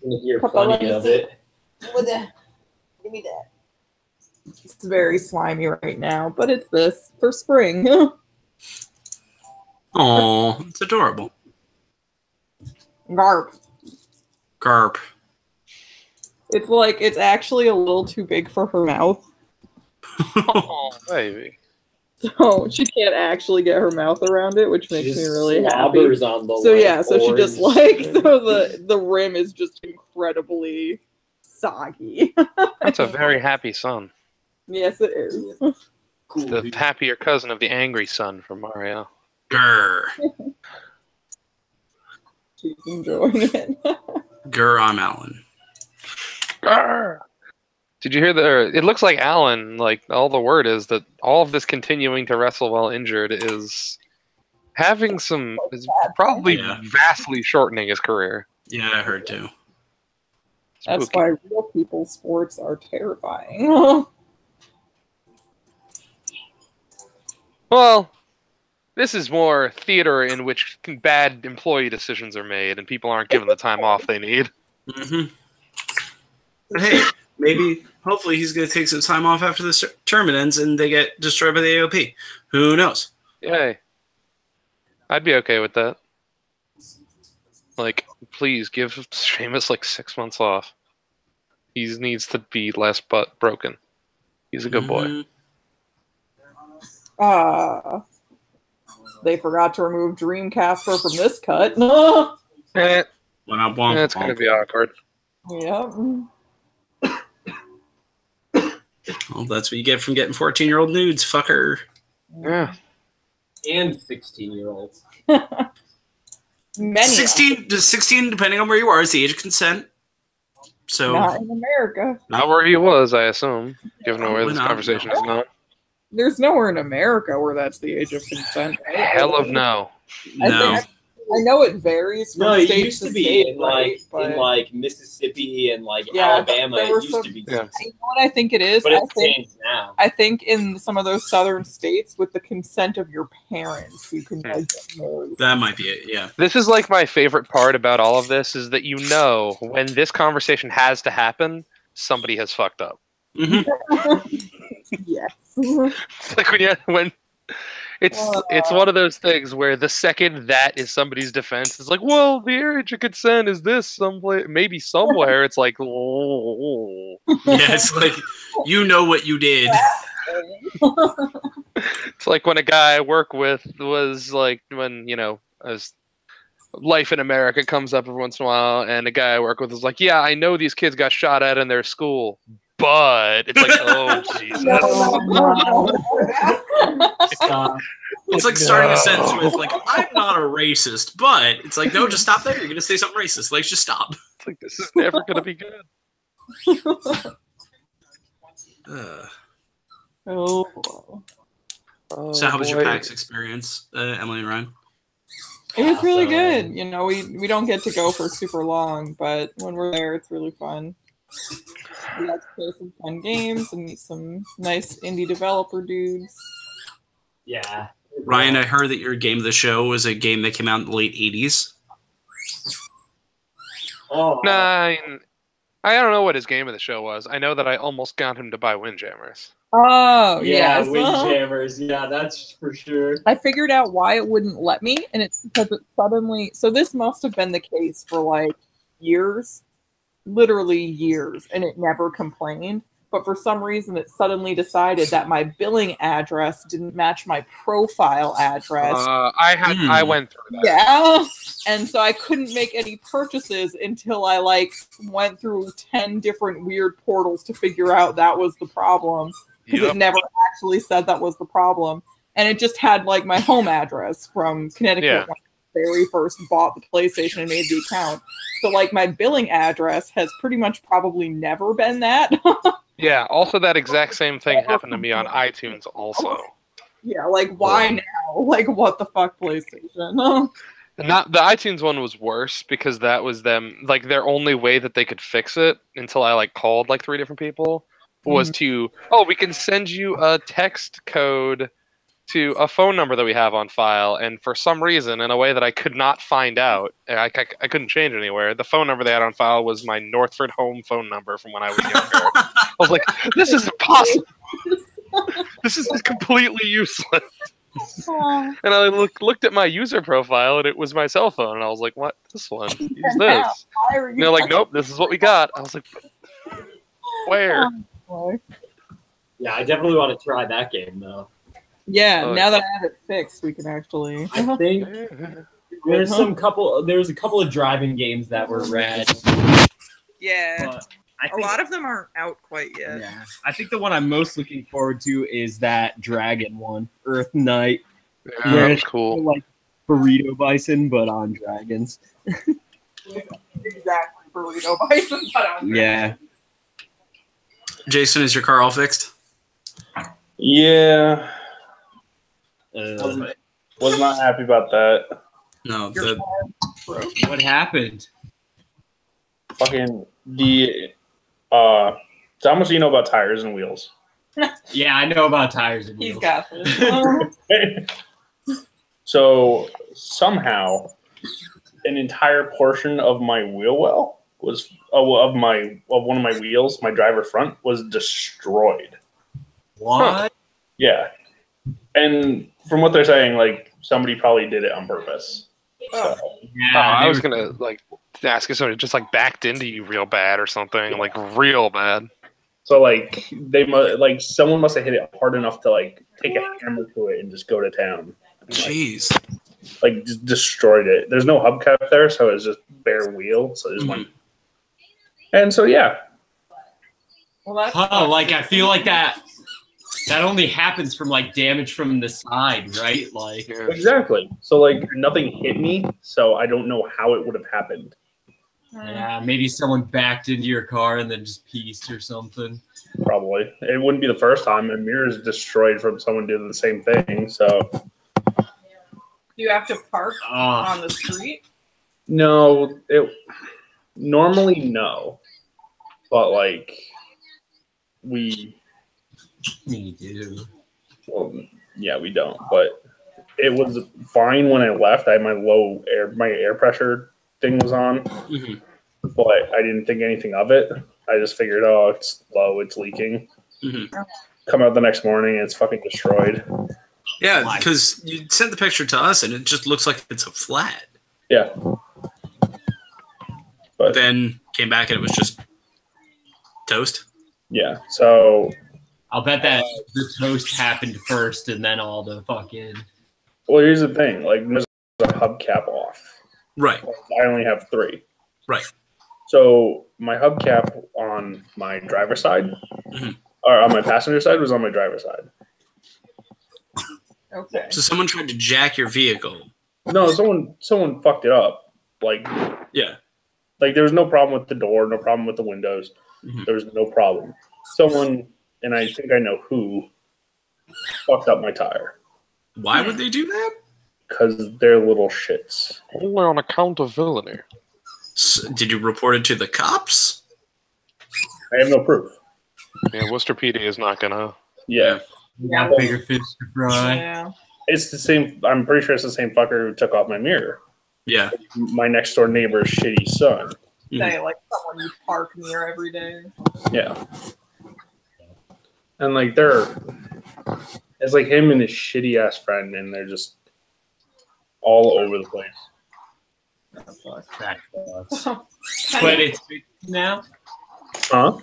gonna hear Papa, let plenty me of see. it. Give me that. It's very slimy right now, but it's this for spring. Oh, it's adorable. Garp. Garp. It's actually a little too big for her mouth. Oh, baby. So she can't actually get her mouth around it, which makes me really happy. On the So yeah, so she just so orange. the rim is just incredibly soggy. That's a very happy son. Yes, it is. It's the happier cousin of the angry son from Mario. Grr. She's enjoying it. Grr, I'm Alan. Grr. Did you hear that? It looks like Alan, like, all the word is that all of this continuing to wrestle while injured is having some, is probably vastly shortening his career. Yeah, I heard too. That's why real people sports are terrifying. Well, this is more theater in which bad employee decisions are made and people aren't given the time off they need. Mm-hmm. But hey, maybe, hopefully he's going to take some time off after this tournament ends and they get destroyed by the AOP. Who knows? Yay. I'd be okay with that. Like, please give Sheamus like 6 months off. He needs to be less butt broken. He's a good boy. They forgot to remove Dreamcasper from this cut. It's gonna be awkward. Yep. Well, that's what you get from getting 14-year-old nudes, fucker. Yeah. And 16-year-olds. Many 16, depending on where you are, is the age of consent. So not in America. Not where he was, I assume, given where this conversation is going. There's nowhere in America where that's the age of consent. Right? Hell of no. I know it varies from state it used to be state, in like Mississippi and like Alabama. It used to be. You know what I think it is? But it's changed now. I think in some of those southern states, with the consent of your parents, you can like get married. That might be it. Yeah. This is like my favorite part about all of this is that when this conversation has to happen, somebody has fucked up. Mm-hmm. Yes. It's like it's one of those things where the second that is somebody's defense, it's like, well, the age of consent is this someplace, maybe somewhere. It's like, oh. Yeah, it's like, you know what you did. It's like when a guy I work with was like, when, as Life in America comes up every once in a while, and a guy I work with is like, yeah, I know these kids got shot at in their school, but it's like, oh, Jesus. It's like starting a sentence with, like, I'm not a racist, but it's like, no, just stop there. You're going to say something racist. Like, just stop. It's like, this is never going to be good. So how was your PAX experience, Emily and Ryan? It was really good. We don't get to go for super long, but when we're there, it's really fun. We got to play some fun games and meet some nice indie developer dudes. Yeah. Ryan, I heard that your game of the show was a game that came out in the late 80s. Oh. Nah, I don't know what his game of the show was. I know that I almost got him to buy Windjammers. Oh, yeah, yes. Windjammers. Yeah, that's for sure. I figured out why it wouldn't let me, and it's because it suddenly... So this must have been the case for, like, years. Literally years, and it never complained. But for some reason, it suddenly decided that my billing address didn't match my profile address. I went through that. Yeah, and so I couldn't make any purchases until I went through 10 different weird portals to figure out that was the problem, because it never actually said that was the problem, and it just had my home address from Connecticut when I very first bought the PlayStation and made the account. So my billing address has pretty much probably never been that. Yeah, also that exact same thing happened to me on iTunes also. Yeah, why now? What the fuck, PlayStation? Not the iTunes one was worse because that was them, their only way that they could fix it until I called 3 different people was to, we can send you a text code to a phone number that we have on file, and for some reason, in a way that I could not find out, I couldn't change it anywhere. The phone number they had on file was my Northford home phone number from when I was younger. I was like, this is impossible. This is completely useless. And I looked at my user profile, and it was my cell phone, and I was like, what? This one? Use this. And they're like, nope, this is what we got. I was like, where? Yeah, I definitely want to try that game, though. Yeah, now that I have it fixed, we can actually. I think there's a couple of driving games that were rad. Yeah, a lot of them aren't out quite yet. Yeah, I think the one I'm most looking forward to is that Dragon one, Earth Knight. Yeah, that's cool. Like Burrito Bison, but on dragons. Exactly, Burrito Bison, but on dragons. Yeah. Jason, is your car all fixed? Yeah. Was not happy about that. No. What happened? Fucking so how much do you know about tires and wheels? Yeah, I know about tires and He's wheels. got this. So somehow, an entire portion of my wheel well was of one of my wheels, my driver front, was destroyed. What? Yeah, and from what they're saying, like somebody probably did it on purpose. Yeah, I was gonna ask if somebody just backed into you real bad or something, real bad. So someone must have hit it hard enough to take a hammer to it and just go to town. Jeez. Just destroyed it. There's no hubcap there, so it's just bare wheel. So it just went. And so yeah. Well, that's I feel like that only happens from damage from the side, right? Exactly. So nothing hit me, so I don't know how it would have happened. Yeah, maybe someone backed into your car and then just pieced or something. Probably. It wouldn't be the first time. My mirror is destroyed from someone doing the same thing. So. Do you have to park on the street? No, normally no, but we do. Well, yeah, we don't. But it was fine when I left. I had my air pressure thing was on, but I didn't think anything of it. I just figured, oh, it's low, it's leaking. Come out the next morning, and it's fucking destroyed. Yeah, because you sent the picture to us, and it just looks like it's a flat. Yeah. But then came back, and it was just toast. Yeah, so... I'll bet that the toast happened first, and then all the fucking... Well, here's the thing. There's a hubcap off. Right. I only have 3. Right. So my hubcap on my driver's side, or on my passenger side, was on my driver's side. Okay. So someone tried to jack your vehicle. No, someone fucked it up. Yeah. There was no problem with the door, no problem with the windows. There was no problem. Someone, and I think I know who, fucked up my tire. Why would they do that? Because they're little shits. Only on account of villainy. So, did you report it to the cops? I have no proof. Yeah, Worcester PD is not gonna. Yeah. Got bigger fish to fry. Yeah. It's the same. I'm pretty sure it's the same fucker who took off my mirror. Yeah. My next door neighbor's shitty son. Say someone you park near every day. Yeah. And it's him and his shitty ass friend, and they're just all over the place. That sucks. But it's fixed now? Huh?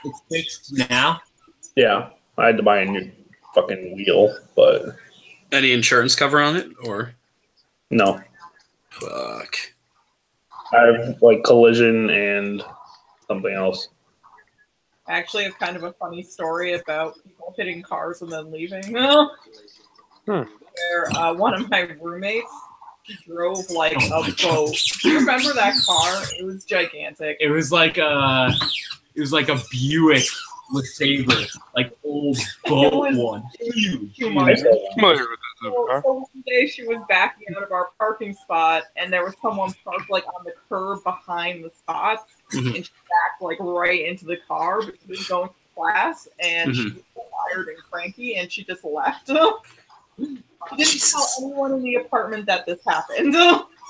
It's fixed now? Yeah. I had to buy a new fucking wheel, but Any insurance cover on it, or? no. Fuck. I have collision and something else. I actually have kind of a funny story about people hitting cars and then leaving. Where one of my roommates drove a boat. Do you remember that car? It was gigantic. It was like a Buick LeSabre, old boat one. Huge. So one day she was backing out of our parking spot, and there was someone parked on the curb behind the spots, and she backed right into the car, but she was going to class, and she was tired and cranky, and she just left. She didn't tell anyone in the apartment that this happened.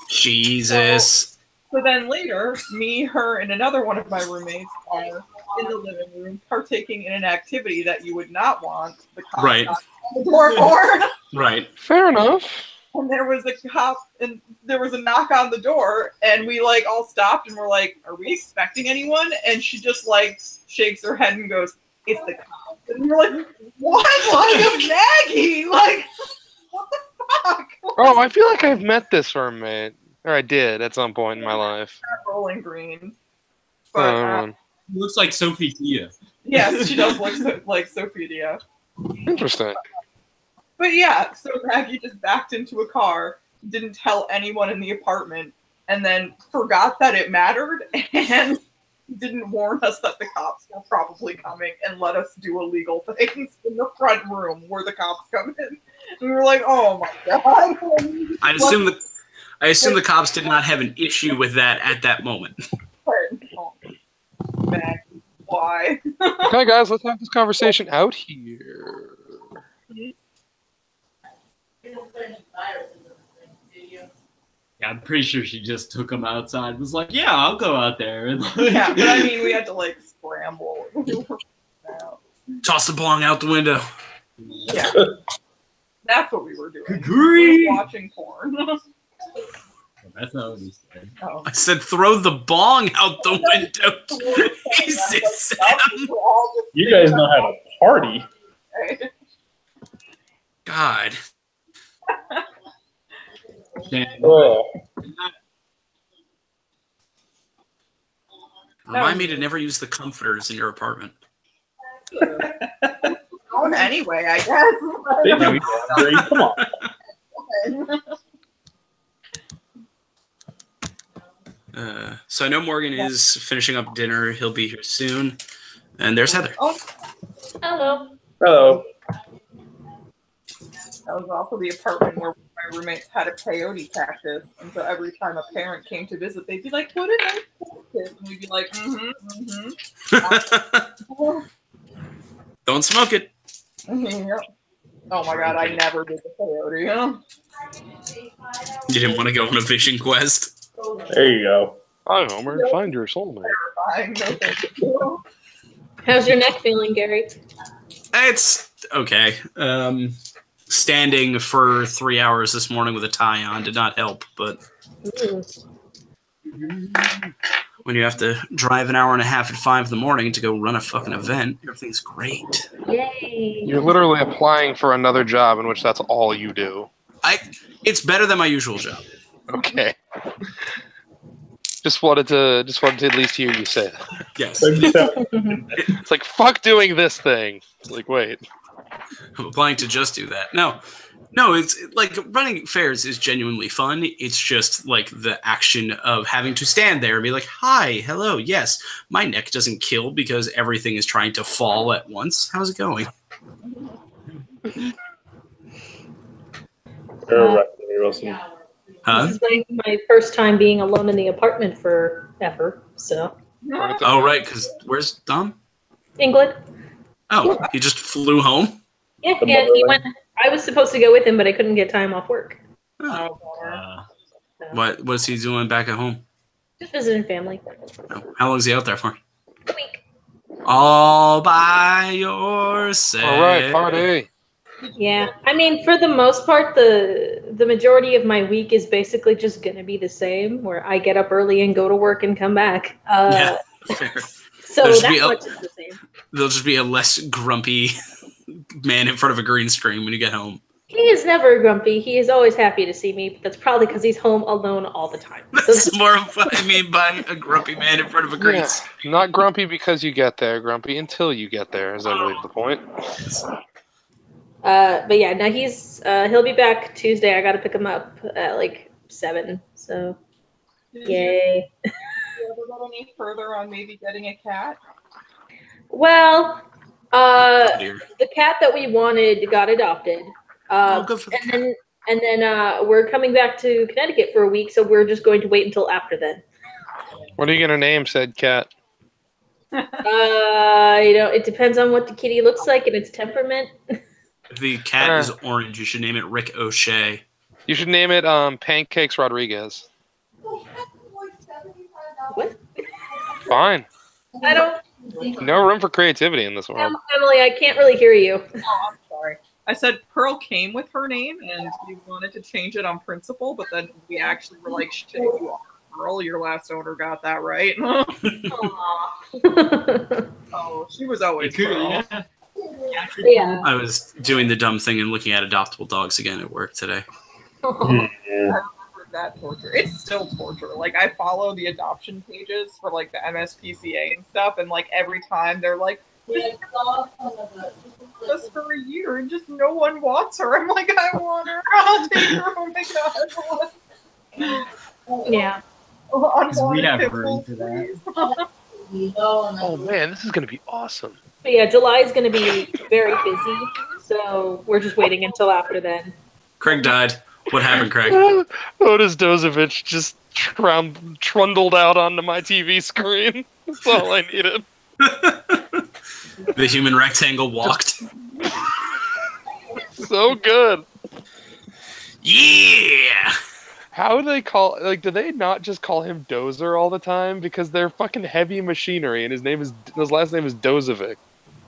Jesus. So then later, me, her, and another one of my roommates are in the living room partaking in an activity that you would not want the cops Right. knocking on the door for. Right. Fair enough. And there was a cop, and there was a knock on the door, and we like all stopped and we're like, "Are we expecting anyone?" And she just like shakes her head and goes, "It's the cops." And we're like, "What? Like Maggie? Like what the fuck?" Oh, I feel like I've met this roommate. Or I did at some point in my life. Rolling Green. But He looks like Sophie Tia. yes, she does look like Sophie Dia. Interesting. But yeah, so Maggie just backed into a car, didn't tell anyone in the apartment, and then forgot that it mattered and didn't warn us that the cops were probably coming and let us do illegal things in the front room where the cops come in. And we were like, oh my god. I assume the cops did not have an issue with that at that moment. Maggie, why? Okay, guys, let's have this conversation out here. Yeah, I'm pretty sure she just took him outside and was like, yeah, I'll go out there. And like, Yeah, but I mean, we had to like scramble. Toss the bong out the window. Yeah. That's what we were doing. Agree. We were watching porn. That's not what he said. Oh. I said throw the bong out the window. Jesus, Sam. You guys know how to party. God. Oh. Remind me to never use the comforters in your apartment. Anyway, I guess. They do. Gary, come on. So I know Morgan is finishing up dinner. He'll be here soon. And there's Heather. Oh, Hello. Hello. that was also the apartment where my roommates had a peyote cactus, and so every time a parent came to visit, they'd be like, "What a nice cactus," and we'd be like, Don't smoke it. Yep. Oh my god, I never did the peyote. You didn't want to go on a fishing quest. There you go. Hi, Homer. Find your soulmate. Terrifying. No, thank you. How's your neck feeling, Gary? It's okay. Standing for 3 hours this morning with a tie on did not help, but when you have to drive an hour and a half at 5 in the morning to go run a fucking event, everything's great. Yay. You're literally applying for another job in which that's all you do. It's better than my usual job. Okay. Just wanted to at least hear you say that. Yes. It's like, fuck doing this thing. It's like, wait. I'm applying to just do that. No, it's like running fairs is genuinely fun. It's just like the action of having to stand there and be like, hi, hello, yes. My neck doesn't kill because everything is trying to fall at once. How's it going? Huh? This is my first time being alone in the apartment forever, so. Oh, right, because where's Dom? England? Oh, he just flew home? Yeah, he went. I was supposed to go with him, but I couldn't get time off work. Oh. So. What's he doing back at home? Just visiting family. Oh, how long is he out there for? A week. All by yourself. All right, party. Yeah, I mean, for the most part, the majority of my week is basically just gonna be the same, where I get up early and go to work and come back. Yeah, fair. So There's that much is the same. There'll just be a less grumpy man in front of a green screen when you get home. He is never grumpy. He is always happy to see me, but that's probably because he's home alone all the time. That's more of what I mean by a grumpy man in front of a green Yeah. screen. Not grumpy because you get there, grumpy until you get there, is I believe the point. But yeah, now he'll be back Tuesday. I got to pick him up at like 7. So, yay. Did you ever go any further on maybe getting a cat? Well, Dear. the cat that we wanted got adopted. Good for the cat. And then we're coming back to Connecticut for a week, so we're just going to wait until after then. What are you gonna name said cat? It depends on what the kitty looks like and its temperament. If the cat is orange, you should name it Rick O'Shea. You should name it Pancakes Rodriguez. What? Fine. I don't. No room for creativity in this world. Emily, I can't really hear you. Oh, I'm sorry. I said Pearl came with her name, and we wanted to change it on principle, but then we actually were like, shit, you are Pearl. Your last owner got that right. Oh, she was always Pearl. Yeah. I was doing the dumb thing and looking at adoptable dogs again at work today. I remember that torture. It's still torture. Like, I follow the adoption pages for like the MSPCA and stuff, and like every time they're like, just for a year and just no one wants her. I'm like, I want her. I'll take her. Oh my god. Yeah. We'd have room for that. Oh man, this is gonna be awesome. But yeah, July is going to be very busy, so we're just waiting until after then. Craig died. What happened, Craig? Otis Dozovich just trundled out onto my TV screen. That's all I needed. The human rectangle walked. So good. Yeah! How do they call, like, do they not just call him Dozer all the time? Because they're fucking heavy machinery and his last name is Dozovic.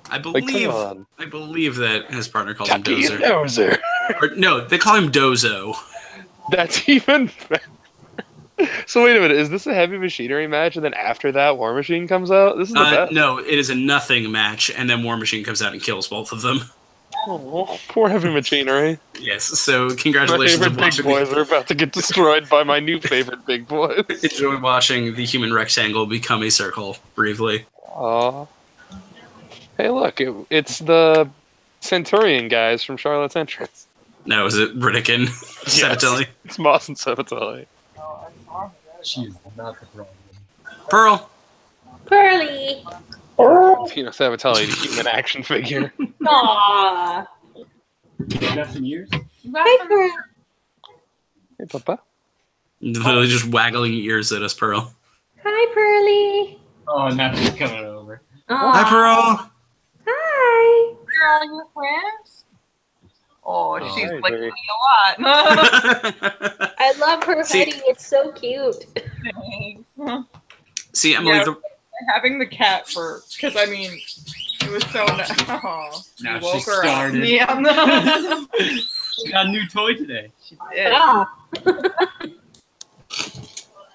I believe that his partner calls him Dozer. Dozer. Or, no, they call him Dozo. That's even better. So wait a minute, is this a heavy machinery match and then after that War Machine comes out? This is the best. No, it is a nothing match and then War Machine comes out and kills both of them. Oh, poor heavy machinery. Yes, so My congratulations. favorite big boys are about to get destroyed by my new favorite big boys. Enjoy watching the human rectangle become a circle briefly. Aw. Hey, look, it's the Centurion guys from Charlotte's Entrance. No, is it Riddick and Sabatelli? It's Moss and Sabatelli. She is not the problem. Pearl. Pearly! Tina Sabatelli, the human action figure. Aww. Nothing years? Hi, Pearl. Hey, Papa. Literally just waggling ears at us, Pearl. Hi, Pearly. Oh, nothing's coming over. Hi, Pearl. Hi. Are you friends? Oh, she's hi, like Jerry. me a lot. I love her See- hoodie. It's so cute. See, Emily, Yeah. Having the cat for, because I mean, it was so. Oh, Now you she woke her up. started. Yeah, She got a new toy today. she did. Ah.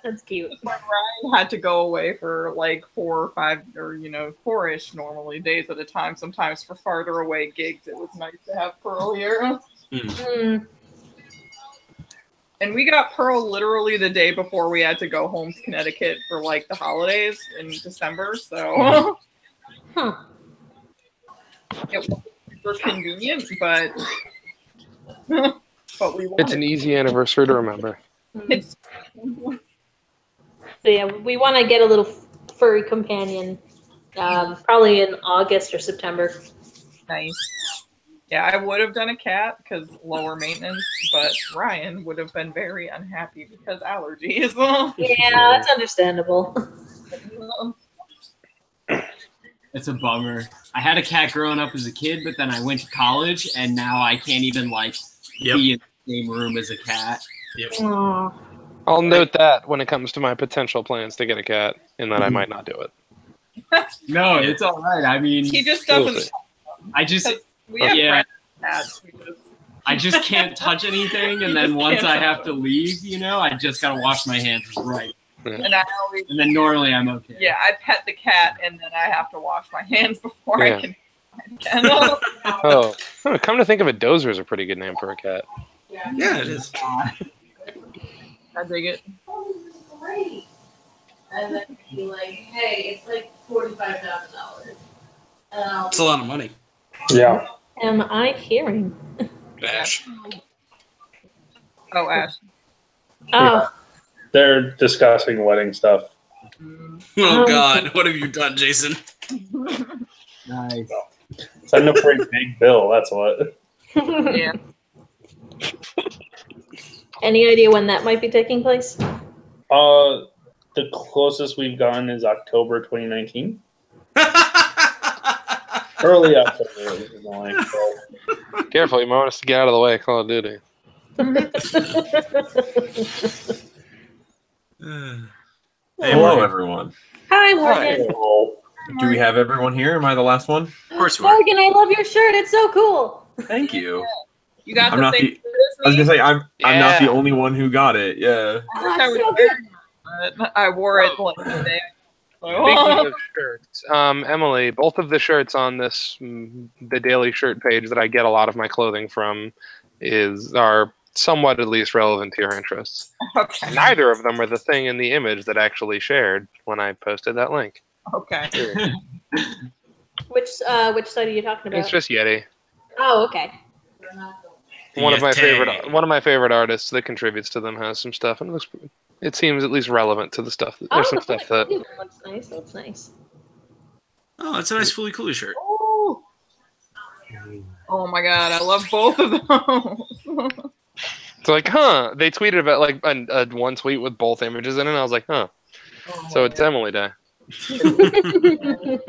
That's cute. When Ryan had to go away for like 4 or 5, or 4-ish normally days at a time. Sometimes for farther away gigs, it was nice to have Pearl here. Mm. And we got Pearl literally the day before we had to go home to Connecticut for like the holidays in December. So Huh. it was super convenient, but we wanted. It's an easy anniversary to remember. It's So yeah, we want to get a little furry companion, probably in August or September. nice. Yeah, I would have done a cat because lower maintenance, but Ryan would have been very unhappy because allergies. Yeah, that's understandable. It's a bummer. I had a cat growing up as a kid, but then I went to college, and now I can't even be in the same room as a cat. Aw. I'll note that when it comes to my potential plans to get a cat, and that I might not do it. No, it's all right. I mean, He just We'll doesn't. see. I just We have yeah. cats. We just, I just can't touch anything, and then just once can't I touch have to leave, I just gotta wash my hands right, and I always. and then normally I'm okay. Yeah, I pet the cat and then I have to wash my hands before Yeah. I can. Again. Oh, come to think of it, Dozer is a pretty good name for a cat. Yeah, it is. I dig it. Great. And then be like, hey, it's like $45,000. And I'll It's a lot of money. Yeah. Am I hearing? Ash. Oh, Ash. Oh, They're discussing wedding stuff. Oh, God. What have you done, Jason? Nice. Sign up for a big bill, that's what. Yeah. any idea when that might be taking place? The closest we've gone is October 2019. Early episode is annoying. So. Careful, you might want us to get out of the way. Call of Duty. Hey, Hello, Morgan. everyone. Hi, Morgan. Hello. Do we have everyone here? Am I the last one? Of course we are. Morgan, I love your shirt. It's so cool. Thank you. You got I'm the not same the. shirt I was as me? gonna say I'm not the Yeah. only one who got it. Yeah. I wish I was So good. wearing it, but I wore it like today. Speaking of shirts, Emily, both of the shirts on this, the daily shirt page that I get a lot of my clothing from, are somewhat at least relevant to your interests. Okay. Neither of them are the thing in the image that actually shared when I posted that link. Okay. Which site are you talking about? It's just Yeti. Oh, okay. One of my Yeti. favorite artists that contributes to them has some stuff, and it seems at least relevant to the stuff. There's some stuff that. That's nice. That's nice. Oh, it's a nice Fully Cooley shirt. Oh. Oh my god, I love both of those. It's like, huh? They tweeted about like a one tweet with both images in it. And I was like, huh? Oh So my it's Emily Day. I'm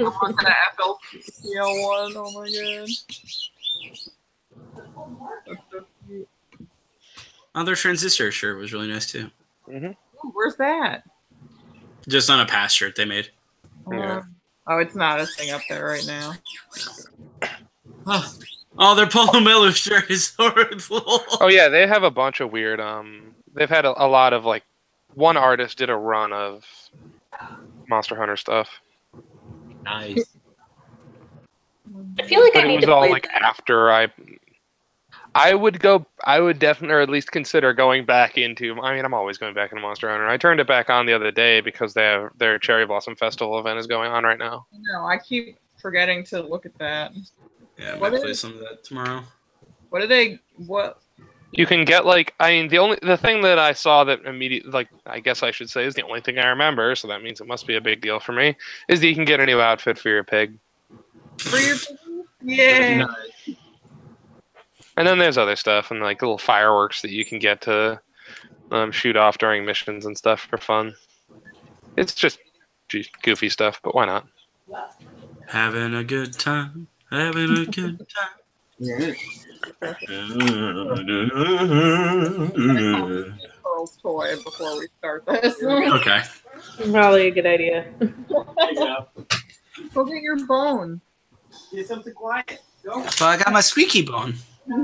on the FLCL one. Oh my god. That's so cute. Oh, their Transistor shirt was really nice too. Ooh, where's that? Just on a past shirt they made. Yeah. Oh, it's not a thing up there right now. Oh, their Polo Mello shirt is horrible. Oh yeah, they have a bunch of weird. They've had a lot of like, one artist did a run of Monster Hunter stuff. Nice. I feel like But I it need was to all play like that. after I would definitely, or at least consider going back into. I mean, I'm always going back into Monster Hunter. I turned it back on the other day because their Cherry Blossom Festival event is going on right now. No, I keep forgetting to look at that. Yeah, I What might play is- some of that tomorrow. What do they? What? You can get like, I mean, the thing that I saw that immediately, like, I guess I should say is the only thing I remember, so that means it must be a big deal for me, is that you can get a new outfit for your pig. For your? Yeah. And then there's other stuff and like little fireworks that you can get to shoot off during missions and stuff for fun. It's just goofy stuff, but why not? Having a good time. Having a good time. Yeah. Pearl's toy before we start this. Okay. Probably a good idea. Go get your bone. Get something quiet. Go. So I got my squeaky bone.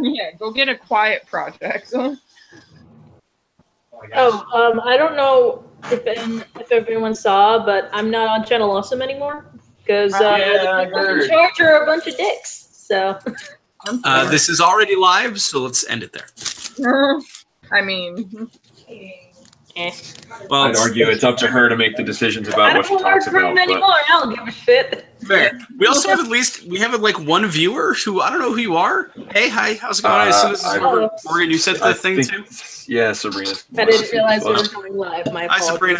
Yeah, go get a quiet project. Oh, I don't know if everyone saw, but I'm not on Channel Awesome anymore because Yeah, the I people in heard. charge are a bunch of dicks. So This is already live, so let's end it there. I mean, Well, I'd argue it's up to her to make the decisions about I what she don't work talks for about. him But anymore. I don't give a shit. fair. We also have like one viewer who I don't know who you are. Hey, hi, how's it going? I assume this is I- Morgan. You said the I thing think- too. Yeah, Sabrina. I didn't realize we were going live. My Hi, Sabrina.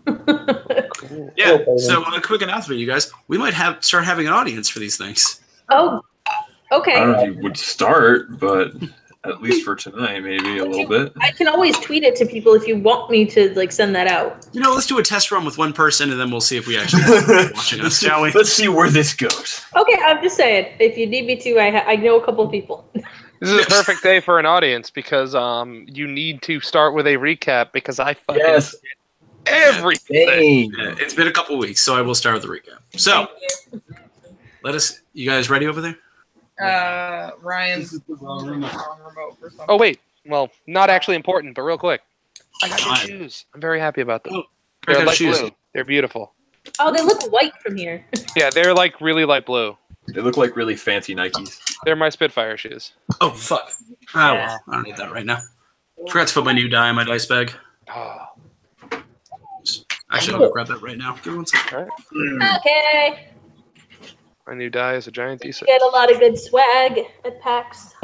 apologies. Yeah. So a quick announcement, you guys. We might start having an audience for these things. Oh, I okay. don't know if you would start, but at least for tonight, maybe a little bit. I can always tweet it to people if you want me to like send that out. You know, let's do a test run with one person, and then we'll see if we actually get watching us, shall we? Let's see where this goes. Okay, I'm just saying. If you need me to, I know a couple people. This is a perfect day for an audience because you need to start with a recap because I fucking Yes. everything. Dang. Yeah, it's been a couple weeks, so I will start with the recap. So, you guys ready over there? Ryan's This is the wrong on remote. remote for something. Oh wait, well, not actually important, but real quick. I got God. your shoes. I'm very happy about them. Oh, They're got light shoes. blue. They're beautiful. Oh, they look white from here. Yeah, they're like really light blue. They look like really fancy Nikes. They're my Spitfire shoes. Oh, fuck. Ah, well, I don't need that right now. Forgot to put my new die in my dice bag. Oh, I should have grabbed that right now. Give me one second. Okay. my new die is a giant D6. Get a lot of good swag at PAX.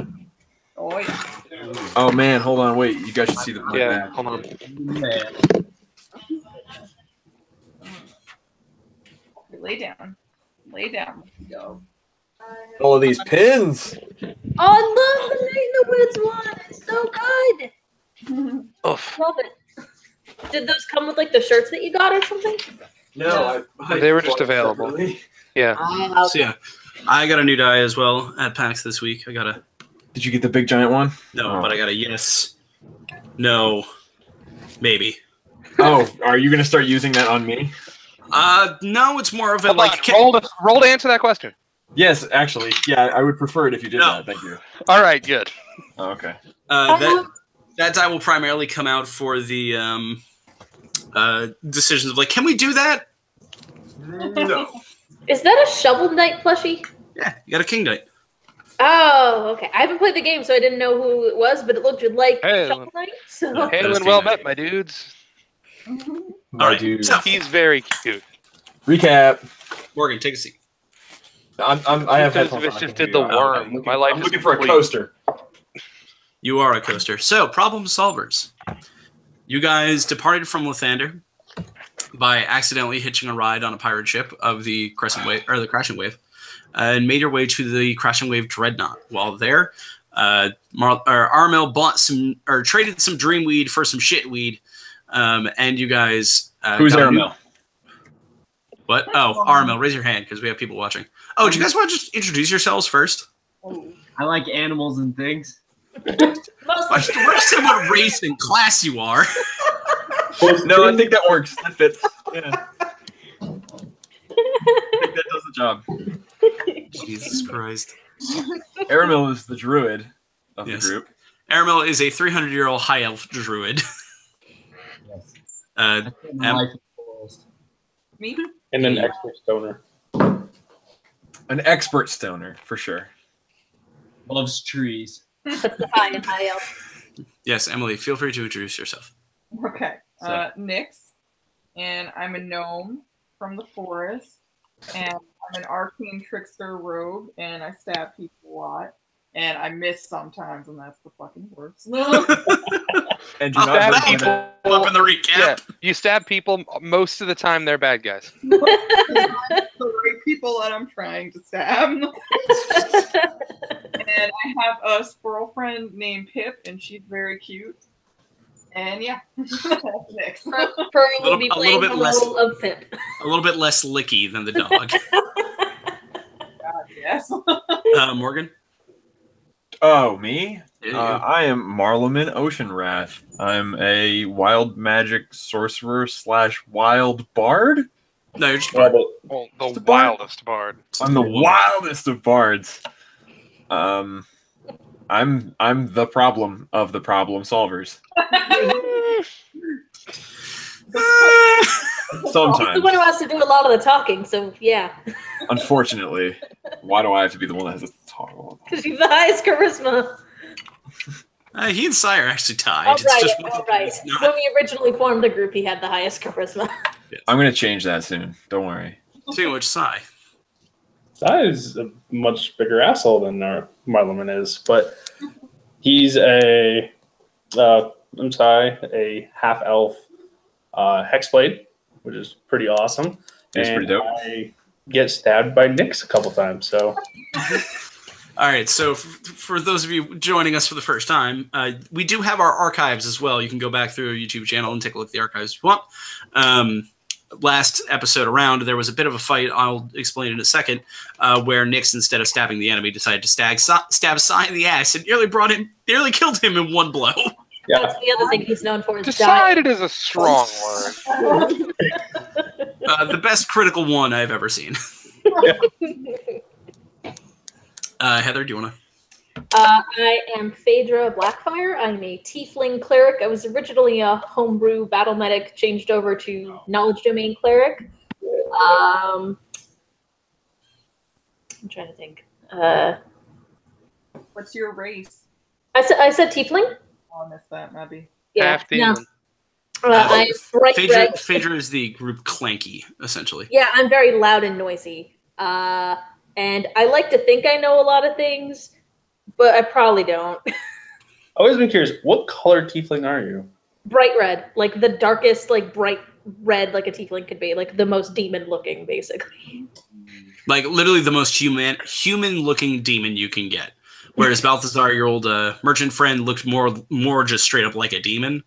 Oh yeah. Oh man, hold on, wait. You guys should see the Yeah, back. hold on. Lay down. Lay down. Go. All of these pins. Oh, I love the Night in the Woods one. It's so good. Oof. Love it. Did those come with like the shirts that you got or something? No, They were just available. Yeah. Ah, So, yeah. I got a new die as well at PAX this week. I got a. Did you get the big giant one? No, but I got a yes, no, maybe. Oh, are you going to start using that on me? No, it's more of a Hold like. on, roll to answer that question. Yes, actually. Yeah, I would prefer it if you did that. Thank you. All right, good. Oh, okay. That die will primarily come out for the decisions of like, can we do that? No. Is that a Shovel Knight plushie? Yeah, you got a King Knight. Oh, okay. I haven't played the game, so I didn't know who it was, but it looked like Shovel Knight. So. Hail and well met, my dudes. All right, dude. So, he's very cute. Recap. Morgan, take a seat. I have headphones on. Just did the worm. My life I'm is looking for a complete. coaster. You are a coaster. So, problem solvers. You guys departed from Lathander by accidentally hitching a ride on a pirate ship of the Crescent Wave or the Crashing Wave, and made your way to the Crashing Wave Dreadnought. While there, Armel bought some or traded some dreamweed for some shitweed, and you guys. Who's Armel? What? Oh, Armel, raise your hand because we have people watching. Oh, do you guys want to just introduce yourselves first? I like animals and things. Watch the rest of what race and class you are. No, I think that works. That fits. Yeah. I think that does the job. Jesus Christ. Aramil is the druid of the group. Aramil is a 300-year-old high elf druid. Yes. Me? And an expert stoner. An expert stoner, for sure. Loves trees. That's the high elf. Yes, Emily, feel free to introduce yourself. Okay. Nyx, and I'm a gnome from the forest, and I'm an arcane trickster rogue, and I stab people a lot, and I miss sometimes, and that's the fucking worst. And you stab people up in the recap. Yeah, you stab people most of the time. They're bad guys. The right people that I'm trying to stab. And I have a squirrel friend named Pip, and she's very cute. And yeah, next. Furry will be playing the role of Pip. A little bit less licky than the dog. God, yes. Morgan? Oh, me? Yeah, I am Marleman Oceanwrath. I'm a wild magic sorcerer / wild bard. No, you're just bard. Well, the wildest bard. I'm the wildest of bards. I'm the problem of the problem solvers. Sometimes. He's the one who has to do a lot of the talking, so yeah. Unfortunately. Why do I have to be the one that has to talk all the time? Because you've the highest charisma. He and Sire are actually tied. Oh, It's right, just right. When we originally formed the group, he had the highest charisma. I'm going to change that soon. Don't worry. Speaking of which, Sai. Sai is a much bigger asshole than our Marleman is, but he's a half elf hexblade, which is pretty awesome. It's pretty dope. I get stabbed by Nyx a couple times, so. All right, so for those of you joining us for the first time, we do have our archives as well. You can go back through our YouTube channel and take a look at the archives if you want. Last episode around, there was a bit of a fight, I'll explain in a second, where Nyx, instead of stabbing the enemy, decided to stab Sai in the ass and nearly killed him in one blow. Yeah. That's the other thing he's known for. Is decided is a strong word. The best critical one I've ever seen. Heather, do you want to? I am Phaedra Blackfire. I'm a tiefling cleric. I was originally a homebrew battle medic, changed over to knowledge domain cleric. I'm trying to think. What's your race? I said tiefling. Oh, I missed that, maybe. Yeah. Half demon. No. I'm bright red. Phaedra is the group Clanky, essentially. Yeah, I'm very loud and noisy. And I like to think I know a lot of things, but I probably don't. I've always been curious, what color tiefling are you? Bright red, like the darkest, like bright red, like a tiefling could be, like the most demon looking, basically. Like literally the most human looking demon you can get. Whereas Balthazar, your old merchant friend, looked more just straight up like a demon.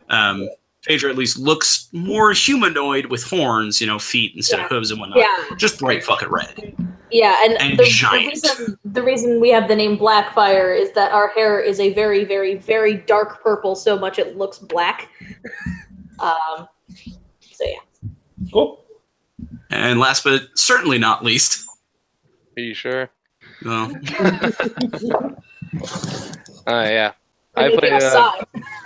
Phaedra at least looks more humanoid with horns, feet instead of hooves and whatnot. Yeah. Just bright fucking red. Yeah, and giant. the reason we have the name Blackfire is that our hair is a very, very, very dark purple, so much it looks black. So yeah. Cool. And last but certainly not least. Are you sure? Well. Yeah. I play.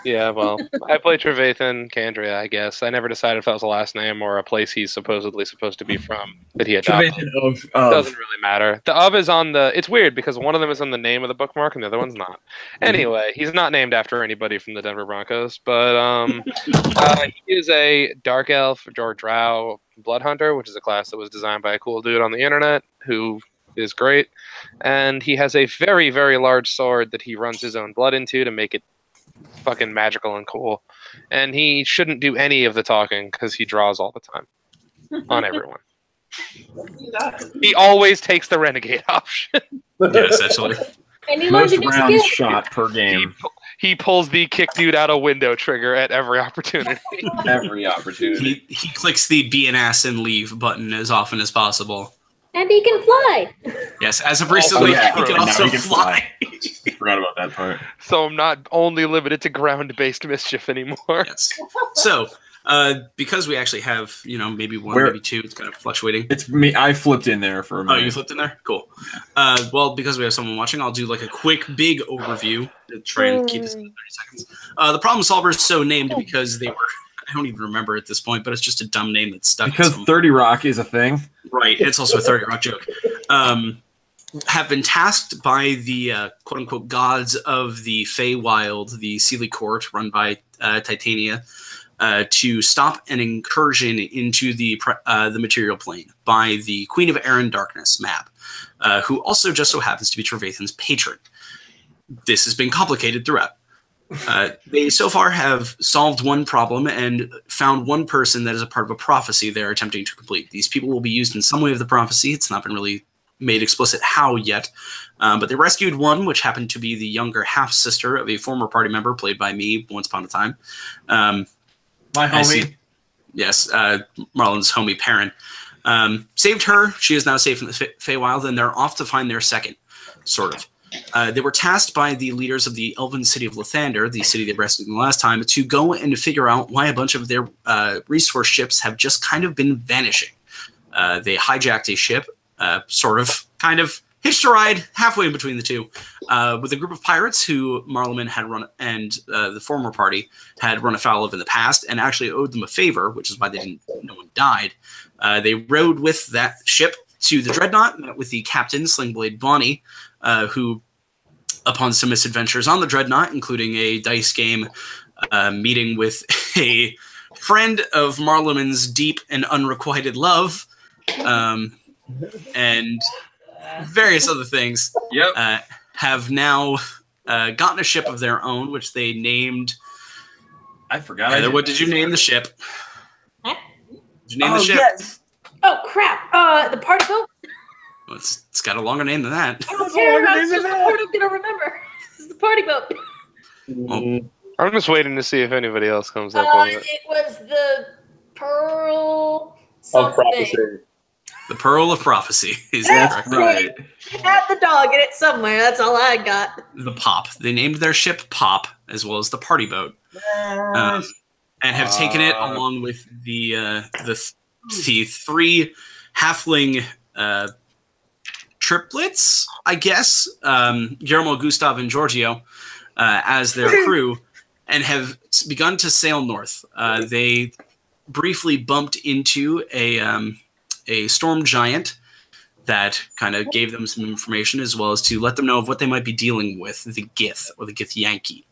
Yeah, well, I play Trevathan Candria, I guess. I never decided if that was a last name or a place he's supposedly supposed to be from that he adopted. Doesn't really matter. The of is on the. It's weird because one of them is on the name of the bookmark and the other one's not. Anyway, he's not named after anybody from the Denver Broncos, but he is a dark elf or drow blood hunter, which is a class that was designed by a cool dude on the internet who is great, and he has a very, very large sword that he runs his own blood into to make it fucking magical and cool. And he shouldn't do any of the talking because he draws all the time on everyone. He always takes the renegade option. Yeah, essentially. Most rounds shot per game. He pulls the kick dude out a window trigger at every opportunity. Every opportunity. He clicks the be an ass and leave button as often as possible. And he can fly. Yes, as of recently, he can also fly. I forgot about that part. So I'm not only limited to ground-based mischief anymore. Yes. So, because we actually have, maybe one, maybe two, it's kind of fluctuating. It's me. I flipped in there for a minute. Oh, you flipped in there? Cool. Well, because we have someone watching, I'll do like a quick, big overview to try and keep this in 30 seconds. The problem solver is so named because they were, I don't even remember at this point, but it's just a dumb name that's stuck. Because 30 Rock is a thing. Right. It's also a 30 Rock joke. Have been tasked by the quote-unquote gods of the Feywild, the Sealy Court, run by Titania, to stop an incursion into the material plane by the Queen of Air and Darkness, Mab, who also just so happens to be Trevathan's patron. This has been complicated throughout. They so far have solved one problem and found one person that is a part of a prophecy they're attempting to complete. These people will be used in some way of the prophecy. It's not been really made explicit how yet, but they rescued one, which happened to be the younger half-sister of a former party member played by me once upon a time. My homie. Yes, Marlon's homie, Perrin. Saved her. She is now safe in the Feywild, and they're off to find their second, sort of. They were tasked by the leaders of the elven city of Lathander, the city they rescued the last time, to go and figure out why a bunch of their resource ships have just kind of been vanishing. They hijacked a ship, kind of hitched a ride halfway in between the two, with a group of pirates who Marleman had run and the former party had run afoul of in the past, and actually owed them a favor, which is why no one died. They rode with that ship to the Dreadnought, met with the captain, Slingblade Bonnie, who, upon some misadventures on the Dreadnought, including a dice game, meeting with a friend of Marleman's deep and unrequited love, and various other things, have now gotten a ship of their own, which they named... I forgot. Heather, what did you name the ship? Huh? Did you name the ship? Yes. Oh, crap. The party boat? Well, it's got a longer name than that. I don't care. That's just the part I'm going to remember. This is the party boat. Well, I'm just waiting to see if anybody else comes up with it. It was the Pearl Of something. prophecy. the Pearl of Prophecy is That's the correct. right. It had the dog in it somewhere. That's all I got. The Pop. They named their ship Pop, as well as the party boat, and have taken it along with the three halfling triplets, I guess, Guillermo, Gustav, and Giorgio, as their crew, and have begun to sail north. They briefly bumped into a storm giant that kind of gave them some information, as well as to let them know of what they might be dealing with, the Gith, or the Gith Yankee.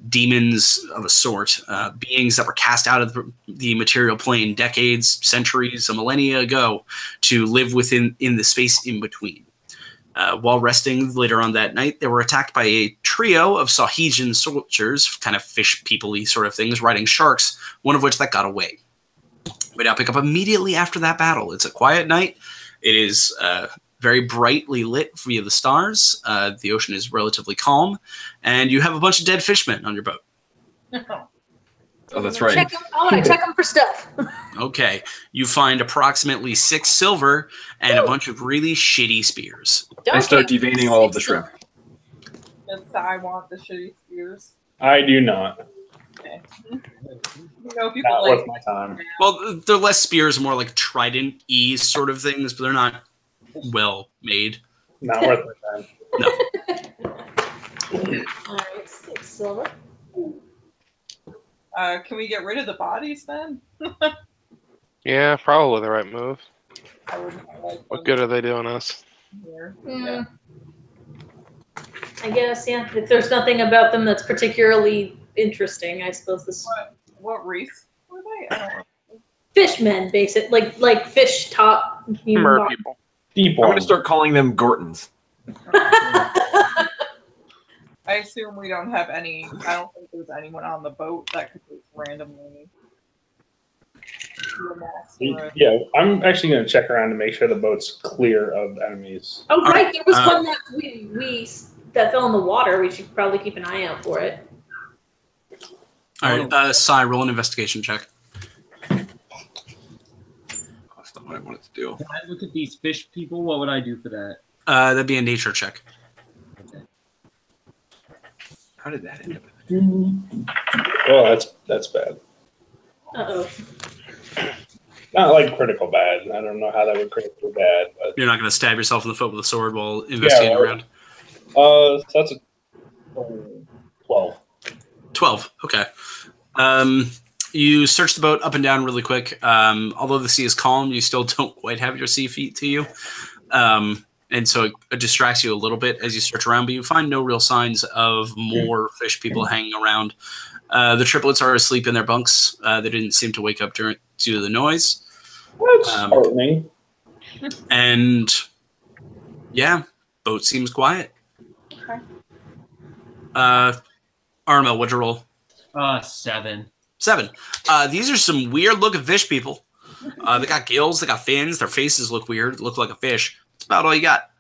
Demons of a sort, beings that were cast out of the material plane decades, centuries, a millennia ago to live in the space in between. While resting later on that night, they were attacked by a trio of Sahijan soldiers, kind of fish people-y sort of things, riding sharks, one of which that got away. We now pick up immediately after that battle. It's a quiet night. It is very brightly lit via the stars. The ocean is relatively calm, and you have a bunch of dead fishmen on your boat. Oh, that's right. I want to check them for stuff. Okay. You find approximately 6 silver and a bunch of really shitty spears. I start deveining all of the shrimp. Yes, I want the shitty spears. I do not. Okay. You know, people Not like worth my time. Well, they're less spears, more like trident-y sort of things, but they're not well made. Not worth my time. No. All right, 6 silver. Can we get rid of the bodies then? Yeah, probably the right move. I would like What good are they doing us? here. Yeah. I guess, yeah. If there's nothing about them that's particularly interesting, I suppose this. What race were they? I don't know. Fishmen, basic, like fish top. Mer people. Deep I'm one. going to start calling them Gortons. I assume we don't have any. I don't think there's anyone on the boat that could just randomly. do a max or a- Yeah, I'm actually going to check around to make sure the boat's clear of enemies. Oh, right. There was one that we that fell in the water. We should probably keep an eye out for it. All right, Sai, roll an investigation check. That's not what I wanted to do. Can I look at these fish people? What would I do for that? That'd be a nature check. Okay. How did that end up? Well, that's bad. Uh-oh. Not like critical bad. I don't know how that would critical bad, but You're not going to stab yourself in the foot with a sword while investigating around. So that's a 12. 12. Okay. You search the boat up and down really quick. Although the sea is calm, you still don't quite have your sea feet to you. And so it distracts you a little bit as you search around, but you find no real signs of more fish people hanging around. The triplets are asleep in their bunks. They didn't seem to wake up due to the noise. That's heartening. And yeah, boat seems quiet. Okay. Armel, what'd you roll? 7. 7. These are some weird looking fish people. They got gills, they got fins, their faces look weird, look like a fish. That's about all you got.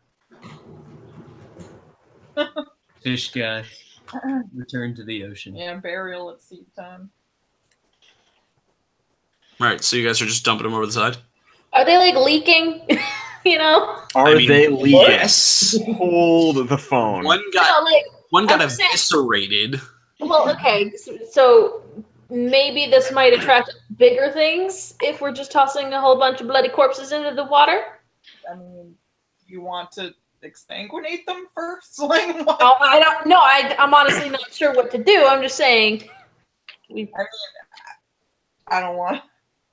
Fish guy. Return to the ocean. Yeah, burial at sea time. All right, so you guys are just dumping them over the side? Are they like leaking? You know? Are they leaking? Yes. Hold the phone. One No, got I'm saying- eviscerated. Well, okay. So maybe this might attract bigger things if we're just tossing a whole bunch of bloody corpses into the water. I mean, you want to exsanguinate them first? Like, what? Oh, I don't know. I'm honestly not sure what to do. I'm just saying. I don't want.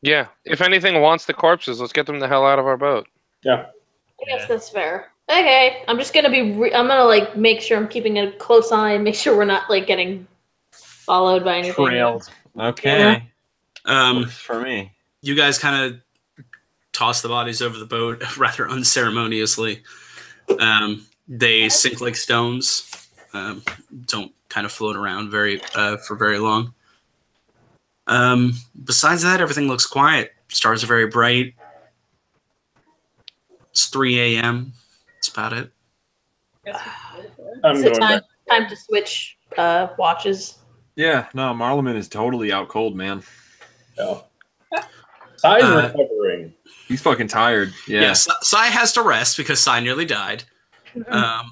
Yeah, if anything wants the corpses, let's get them the hell out of our boat. Yeah. I guess that's fair. Okay, I'm just gonna be. I'm gonna like make sure I'm keeping a close eye and make sure we're not like getting followed by anything. Trailed. Okay. Works for me. You guys kind of toss the bodies over the boat rather unceremoniously. They sink like stones. Don't kind of float around for very long. Besides that, everything looks quiet. Stars are very bright. It's 3 a.m. That's about it. I'm Is going it back. time to switch watches? Yeah, no, Marleman is totally out cold, man. No. Size recovering. He's fucking tired. Yeah. Sai has to rest because Sai nearly died. I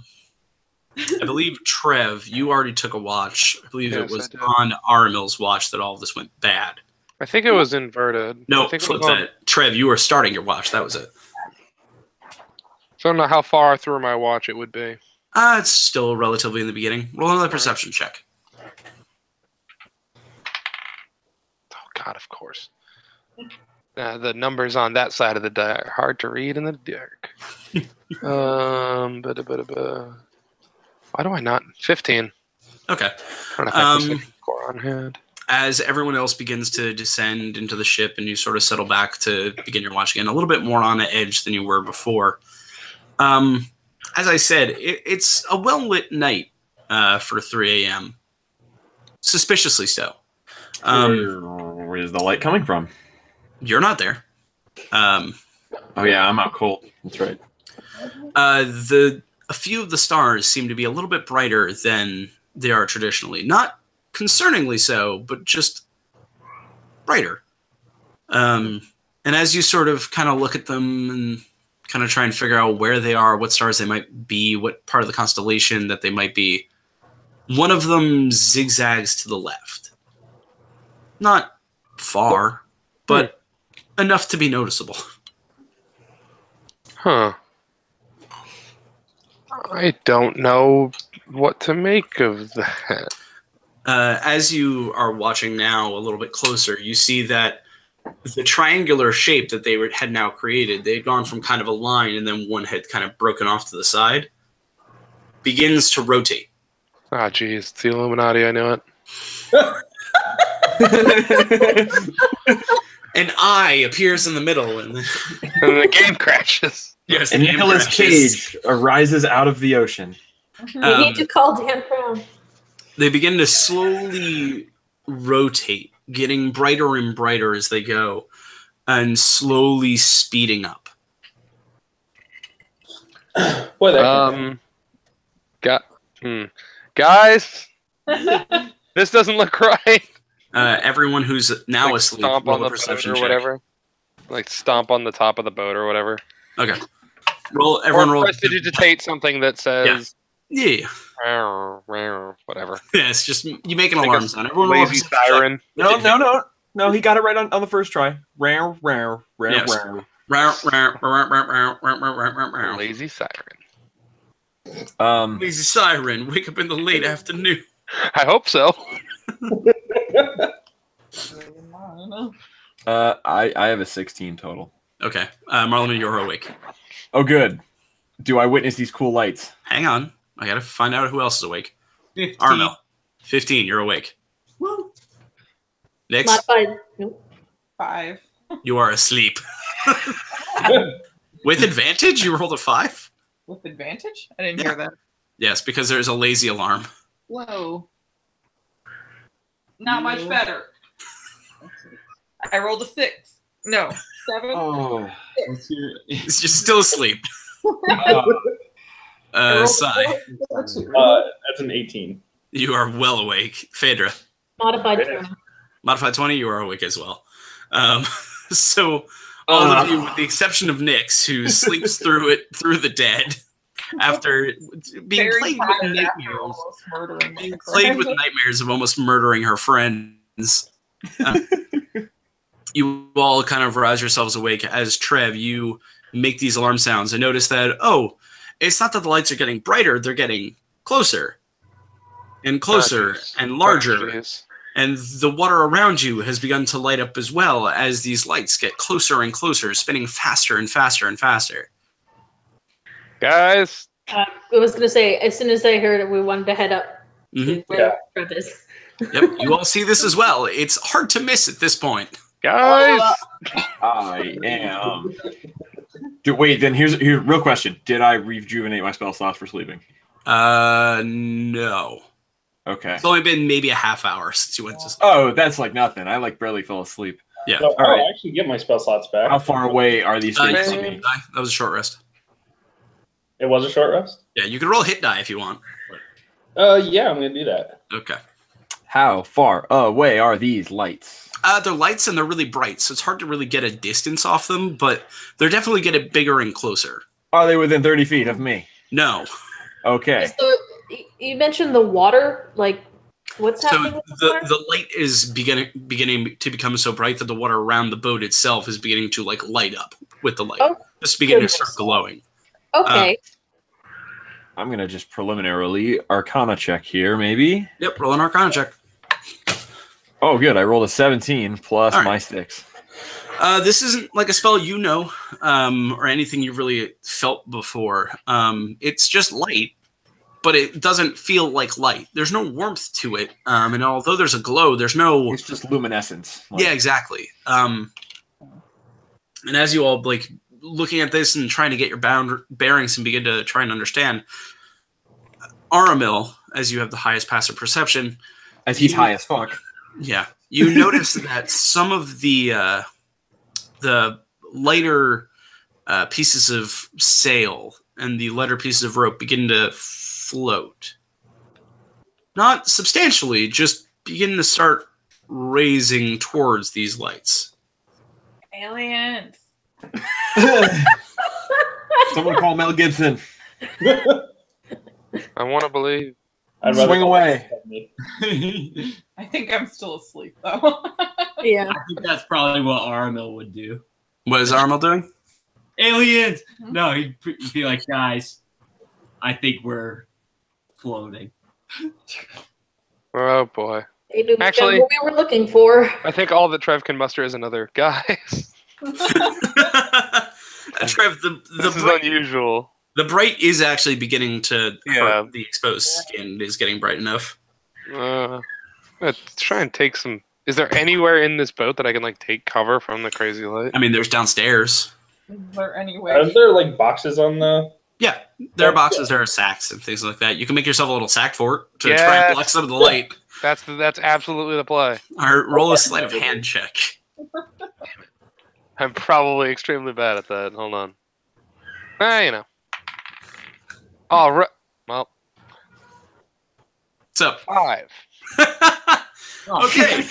believe, Trev, you already took a watch. I believe it was on Aramil's watch that all of this went bad. I think it was inverted. No, I think it flip was on- that. Trev, you were starting your watch. That was it. So I don't know how far through my watch it would be. It's still relatively in the beginning. Roll another perception check. Oh, God, of course. The numbers on that side of the die are hard to read in the dark. Why do I not? 15. Okay. I don't know if I can score on hand. As everyone else begins to descend into the ship and you sort of settle back to begin your watch again, a little bit more on the edge than you were before. As I said, it's a well-lit night for 3 a.m. Suspiciously so. Where's the light coming from? You're not there. Oh yeah, I'm out cold. That's right. A few of the stars seem to be a little bit brighter than they are traditionally. Not concerningly so, but just brighter. And as you sort of kind of look at them and kind of try and figure out where they are, what stars they might be, what part of the constellation that they might be, one of them zigzags to the left. Not far, but enough to be noticeable. Huh. I don't know what to make of that. As you are watching now a little bit closer, you see that the triangular shape that they had now created, they had gone from kind of a line and then one had kind of broken off to the side, begins to rotate. Ah, geez, it's the Illuminati, I knew it. An eye appears in the middle, and the game crashes. Yes, and Nicolas Cage arises out of the ocean. We need to call Dan Brown. They begin to slowly rotate, getting brighter and brighter as they go, and slowly speeding up. Guys, this doesn't look right. Everyone who's now like asleep, stomp on the perception boat or check. whatever. Like stomp on the top of the boat or whatever. Okay. Everyone roll. Prestidigitate something that says. Yeah. Whatever. Yeah, it's just you make an alarm sound. Everyone roll lazy siren. No, he got it right on the first try. Lazy siren. Lazy siren, wake up in the late afternoon. I hope so. I have a 16 total. Okay. Marlon, you're awake. Oh, good. Do I witness these cool lights? Hang on. I gotta find out who else is awake. 15. Armel. 15, you're awake. Woo. Nix, Modified. Nope. 5. you are asleep. With advantage, you rolled a 5? With advantage? I didn't hear that. Yes, because there's a lazy alarm. Whoa. Not much better. I rolled a 6. No, 7. Oh. You're still asleep. Sai, That's an 18. you are well awake. Phaedra, Modified 20. modified 20, you are awake as well. So all of you, with the exception of Nyx, who sleeps through the dead after being Very plagued tired with after nightmares. almost murdering my Played with friend. nightmares of almost murdering her friends. You all kind of rouse yourselves awake as Trev, you make these alarm sounds and notice that, oh, it's not that the lights are getting brighter, they're getting closer and closer and larger. And the water around you has begun to light up as well as these lights get closer and closer, spinning faster and faster and faster. Guys. I was going to say, as soon as I heard it, we wanted to head up to where Trev is. Yep, you all see this as well. It's hard to miss at this point. Guys! I am. Wait, then here's real question. Did I rejuvenate my spell slots for sleeping? No. Okay. It's only been maybe a half hour since you went to sleep. Oh, that's like nothing. I like barely fell asleep. Yeah. So, All right. I actually get my spell slots back. How far away are these things from me? That was a short rest. It was a short rest? Yeah, you can roll hit die if you want. Yeah, I'm going to do that. Okay. How far away are these lights? They're lights and they're really bright, so it's hard to really get a distance off them, but they're definitely getting bigger and closer. Are they within 30 feet of me? No. Okay. So you mentioned the water. Like, what's So happening with the water? the light is beginning to become so bright that the water around the boat itself is beginning to like light up with the light. Oh, just beginning to goodness. start glowing. Okay. I'm going to just preliminarily Arcana check here, maybe. Yep, roll an Arcana check. Oh, good. I rolled a 17 plus All right. my 6. This isn't like a spell you know, or anything you've really felt before. It's just light, but it doesn't feel like light. There's no warmth to it, and although there's a glow, there's no. It's just luminescence. Yeah, exactly. And as you all like looking at this and trying to get your bearings and begin to try and understand, Aramil, as you have the highest passive perception, As he's high as fuck. yeah, you notice that some of the lighter pieces of sail and the lighter pieces of rope begin to float. Not substantially, just begin to start raising towards these lights. Aliens. Someone call Mel Gibson. I want to believe. I'd rather Swing away. I think I'm still asleep though. Yeah. I think that's probably what Aramil would do. What is Armel doing? Aliens! No, he'd be like, guys, I think we're floating. Oh boy. Maybe we Actually- found what we were looking for. I think all that Trev can muster is another guys. Trev, This is unusual. the bright is actually beginning to Yeah. hurt. The exposed skin is getting bright enough. Let's try and take some. Is there anywhere in this boat that I can like take cover from the crazy light? I mean, there's downstairs. Is there any way? Are there like boxes on the? Yeah, there are boxes, there are sacks and things like that. You can make yourself a little sack fort to try Yes. and block some of the light. That's absolutely the play. Or roll a sleight of hand check. I'm probably extremely bad at that. Hold on. You know. All right. Well, So, 5. okay.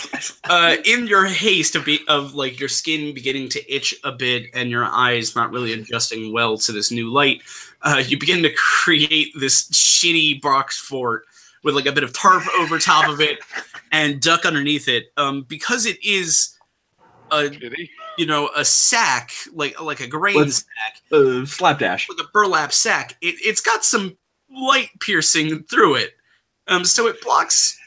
In your haste of like your skin beginning to itch a bit and your eyes not really adjusting well to this new light, you begin to create this shitty box fort with like a bit of tarp over top of it and duck underneath it. Because it is a sack, like a grain sack, Slapdash. like a burlap sack. It's got some light piercing through it. So it blocks,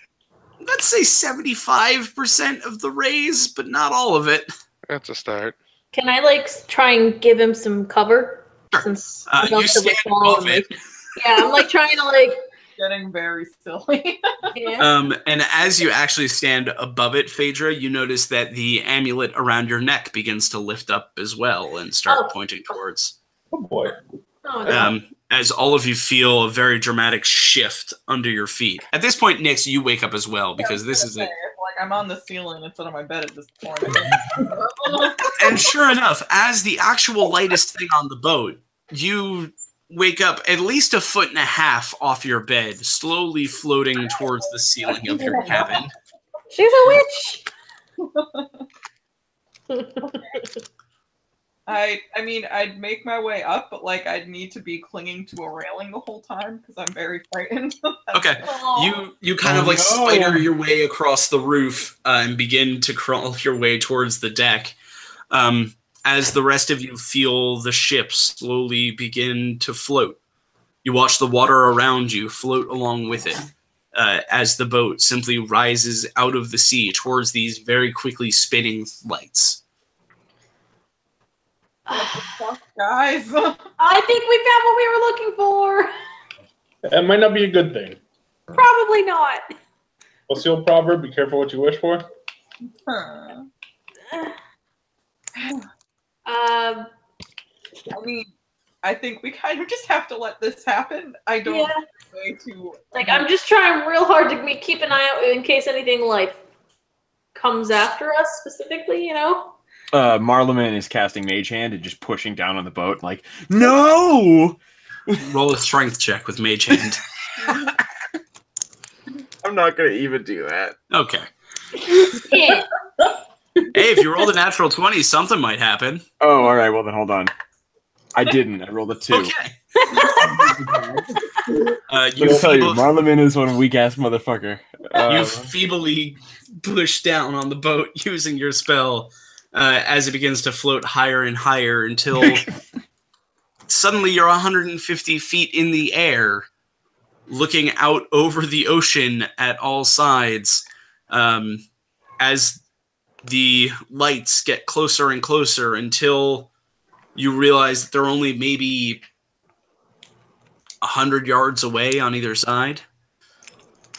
let's say 75% of the rays, but not all of it. That's a start. Can I like try and give him some cover? Sure. Since You stand above it. Yeah, I'm like trying to like. Getting very silly. Yeah. And as you actually stand above it, Phaedra, you notice that the amulet around your neck begins to lift up as well and start pointing towards. Oh boy. Oh, no. As all of you feel a very dramatic shift under your feet. At this point, Nix, you wake up as well because this is it. Like I'm on the ceiling instead of my bed at this point. And sure enough, as the actual lightest thing on the boat, you wake up at least 1.5 feet off your bed, slowly floating towards the ceiling of your cabin. She's a witch. I mean, I'd make my way up, but like I'd need to be clinging to a railing the whole time because I'm very frightened. Okay, you kind of like spider your way across the roof and begin to crawl your way towards the deck. As the rest of you feel the ship slowly begin to float. You watch the water around you float along with it as the boat simply rises out of the sea towards these very quickly spinning lights. Guys, I think we found what we were looking for. That might not be a good thing. Probably not. What's the old proverb? Be careful what you wish for. I mean, I think we kind of just have to let this happen. I don't Yeah. way to Like I'm just trying real hard to keep an eye out in case anything like comes after us specifically, you know? Marleman is casting Mage Hand and just pushing down on the boat, like, no! Roll a strength check with Mage Hand. I'm not going to even do that. Okay. Yeah. Hey, if you rolled a natural 20, something might happen. Oh, all right. Well, then hold on. I didn't. I rolled a 2. Okay. Let me tell you, Marleman is one weak-ass motherfucker. You feebly push down on the boat using your spell as it begins to float higher and higher until suddenly you're 150 feet in the air, looking out over the ocean at all sides as the lights get closer and closer until you realize that they're only maybe 100 yards away on either side.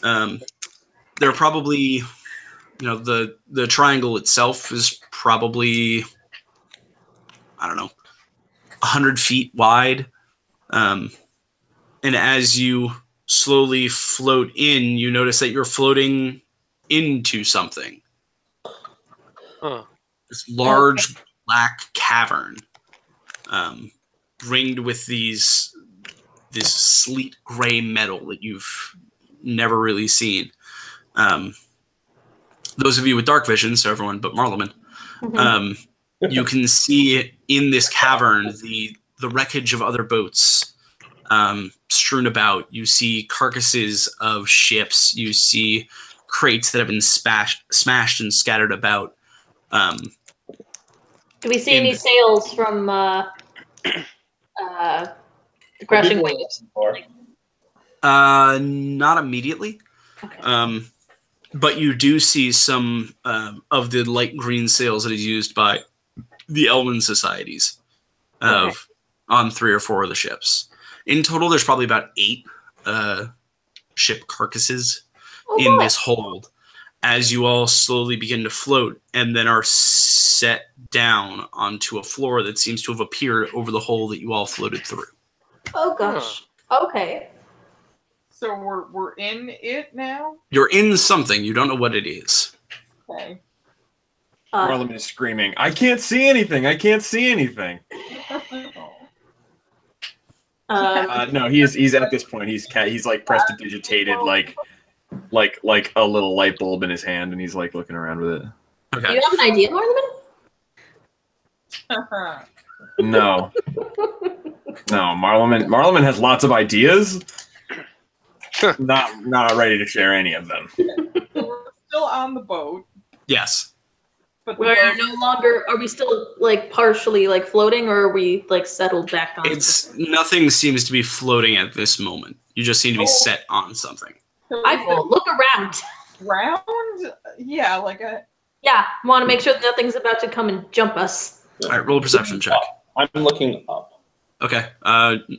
They're probably, the triangle itself is probably, I don't know, 100 feet wide. And as you slowly float in, you notice that you're floating into something. Huh. This large black cavern, ringed with this sleek gray metal that you've never really seen. those of you with dark vision, so everyone but Marleman, you can see in this cavern the wreckage of other boats strewn about. You see carcasses of ships. You see crates that have been smashed and scattered about. Do we see any sails from the crashing waves? Not immediately. Okay. But you do see some of the light green sails that is used by the Elven societies on 3 or 4 of the ships. In total, there's probably about 8 ship carcasses in this hold as you all slowly begin to float and then are set down onto a floor that seems to have appeared over the hole that you all floated through. Oh, gosh. Okay. So we're in it now? You're in something. You don't know what it is. Okay. Marleman is screaming, I can't see anything! I can't see anything! No, he's at this point. He's like prestidigitated, like a little light bulb in his hand, and he's like looking around with it. Okay. Do you have an idea, Marleman? No. No, Marleman has lots of ideas. Not ready to share any of them. We're still on the boat. Yes. But we're no longer. Are we still like partially like floating, or are we like settled back on? Nothing seems to be floating at this moment. You just seem to be set on something. I look around. Round? Yeah, like a. Yeah, want to make sure that nothing's about to come and jump us. All right, roll a perception check. I'm looking up. Okay.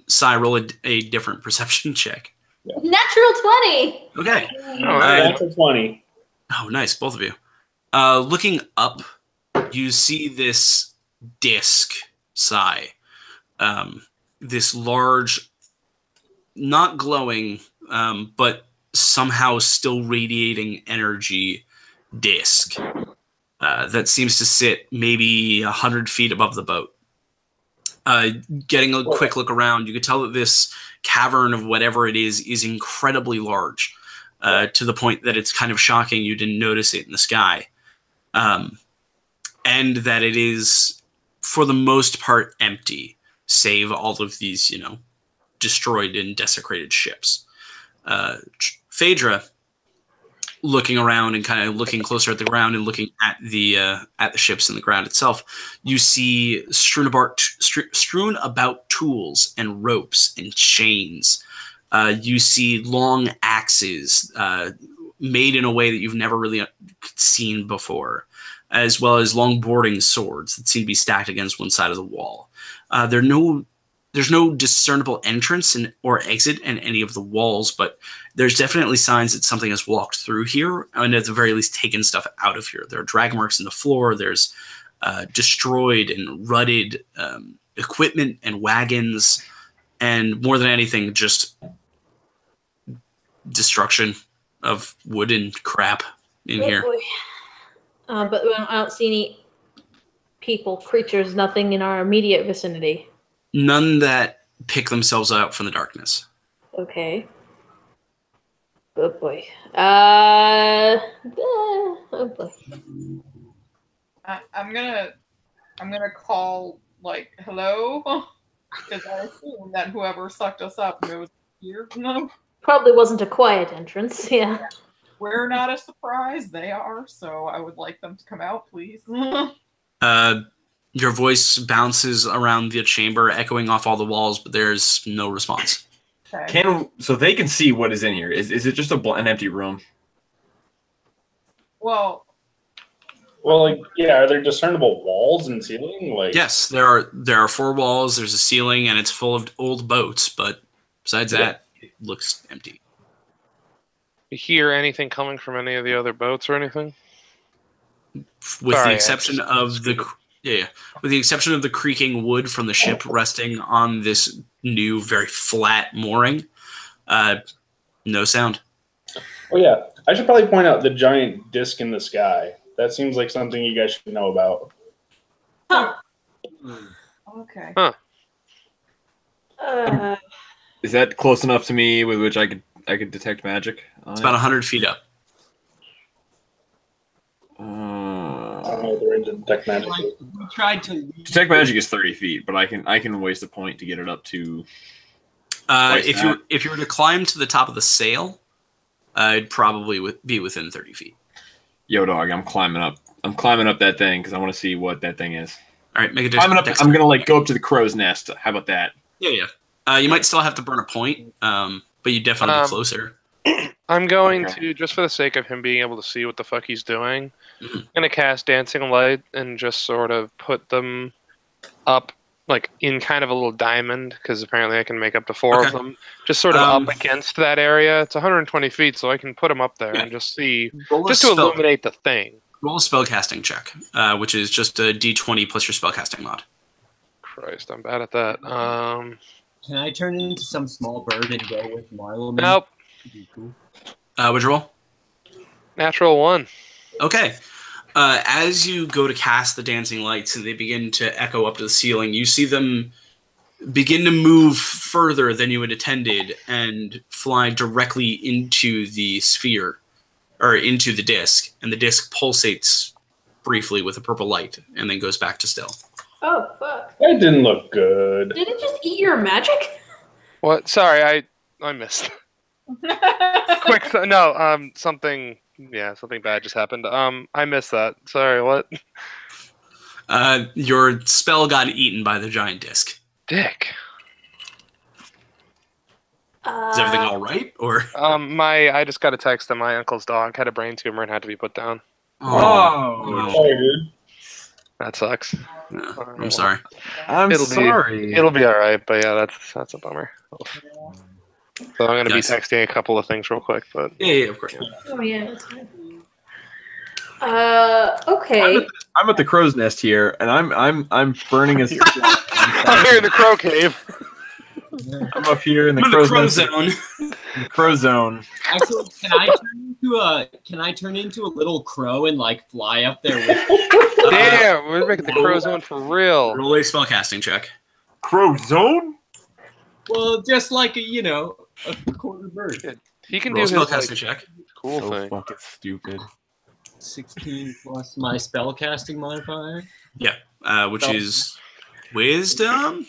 Sai, roll a different perception check. Yeah. Natural 20. Okay. Natural 20. Oh, nice, both of you. Looking up, you see this disc, Sai. This large, not glowing, but somehow still radiating energy disc that seems to sit maybe 100 feet above the boat. Getting a quick look around, you could tell that this cavern of whatever it is incredibly large, to the point that it's kind of shocking you didn't notice it in the sky. And that it is, for the most part, empty, save all of these, destroyed and desecrated ships. Phaedra, looking around and kind of looking closer at the ground and looking at the ships and the ground itself, you see strewn about tools and ropes and chains. You see long axes made in a way that you've never really seen before, as well as long boarding swords that seem to be stacked against one side of the wall. There's no discernible entrance or exit in any of the walls, but there's definitely signs that something has walked through here, and at the very least taken stuff out of here. There are drag marks in the floor. There's destroyed and rutted equipment and wagons, and more than anything, just destruction of wood and crap in here. Boy. But I don't see any people, creatures, nothing in our immediate vicinity. None that pick themselves out from the darkness. Okay. Good boy. Oh boy. I'm gonna call like hello, because I assume that whoever sucked us up knows here. No. Probably wasn't a quiet entrance. Yeah. We're not a surprise. They are, so I would like them to come out, please. Your voice bounces around the chamber, echoing off all the walls, but there's no response. Okay. So they can see what is in here. Is it just an empty room? Well, are there discernible walls and ceiling? Yes, there are 4 walls. There's a ceiling, and it's full of old boats. But besides that, it looks empty. You hear anything coming from any of the other boats or anything? With the exception of the creaking wood from the ship resting on this new, very flat mooring, no sound. Oh yeah, I should probably point out the giant disc in the sky. That seems like something you guys should know about. Huh. Okay. Huh. Is that close enough to me with which I could detect magic on It's about 100 feet up. the range of detect magic is. We tried to Detect magic is 30 feet, but I can waste a point to get it up to. If you were to climb to the top of the sail, it'd probably be within 30 feet. Yo, dog, I'm climbing up. I'm climbing up that thing because I want to see what that thing is. All right, make a climbing up. I'm gonna like go up to the crow's nest. How about that? Yeah. You might still have to burn a point, but you definitely be closer. I'm going to, just for the sake of him being able to see what the fuck he's doing, I'm going to cast Dancing Light and just sort of put them up, like, in kind of a little diamond, because apparently I can make up to 4 of them. Just sort of up against that area. It's 120 feet, so I can put them up there and just see, just to illuminate the thing. Roll a spellcasting check, which is just a d20 plus your spellcasting mod. Christ, I'm bad at that. Can I turn it into some small bird and go with Marlowe? Nope. Cool. What'd you roll? Natural 1. Okay. As you go to cast the dancing lights and they begin to echo up to the ceiling, you see them begin to move further than you had intended and fly directly into the sphere, or into the disc, and the disc pulsates briefly with a purple light and then goes back to still. Oh, fuck. That didn't look good. Did it just eat your magic? What? Sorry, I missed. Quick, something bad just happened. I missed that. Sorry, what? Your spell got eaten by the giant disc. Dick. Is everything all right? Or I just got a text that my uncle's dog had a brain tumor and had to be put down. Oh, dude. That sucks. No, I'm sorry. It'll be all right, but yeah, that's a bummer. So I'm going to be texting a couple of things real quick, but yeah, of course. Oh yeah, that's fine. Okay. I'm at the crow's nest here, and I'm burning a. I'm here in the crow cave. I'm up here in the crow zone. In the crow zone. Actually, can I turn into a little crow and like fly up there with? Damn, we're making the crow zone for real. Roll a spellcasting check. Crow zone? Well, just like a quarter bird. He can Roll do a his spellcasting check. Cool so thing. Fucking stupid. 16 plus my spellcasting modifier. Yeah, which is wisdom.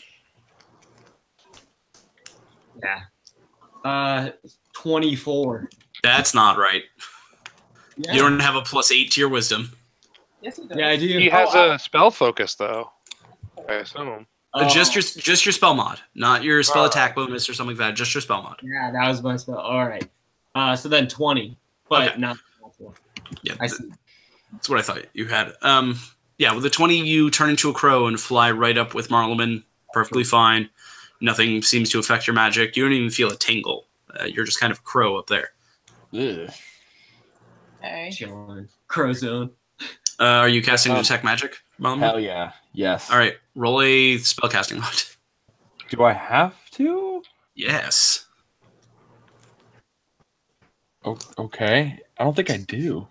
Yeah. 24. That's not right. Yeah. You don't have a +8 to your wisdom. Yes, he does. Yeah, I do. He has a spell focus though. I assume. Just your spell mod, not your spell attack bonus or something like that. Just your spell mod. Yeah, that was my spell. All right. So then 20, but not. Yeah, I see. That's what I thought you had. Yeah, with the 20, you turn into a crow and fly right up with Marleman. Perfectly fine. Nothing seems to affect your magic. You don't even feel a tingle. You're just kind of a crow up there. Ugh. Okay. Chilling. Crow zone. Are you casting detect magic, Marleman? Hell yeah. Yes. All right, roll a spellcasting mod. Do I have to? Yes. Oh, okay. I don't think I do.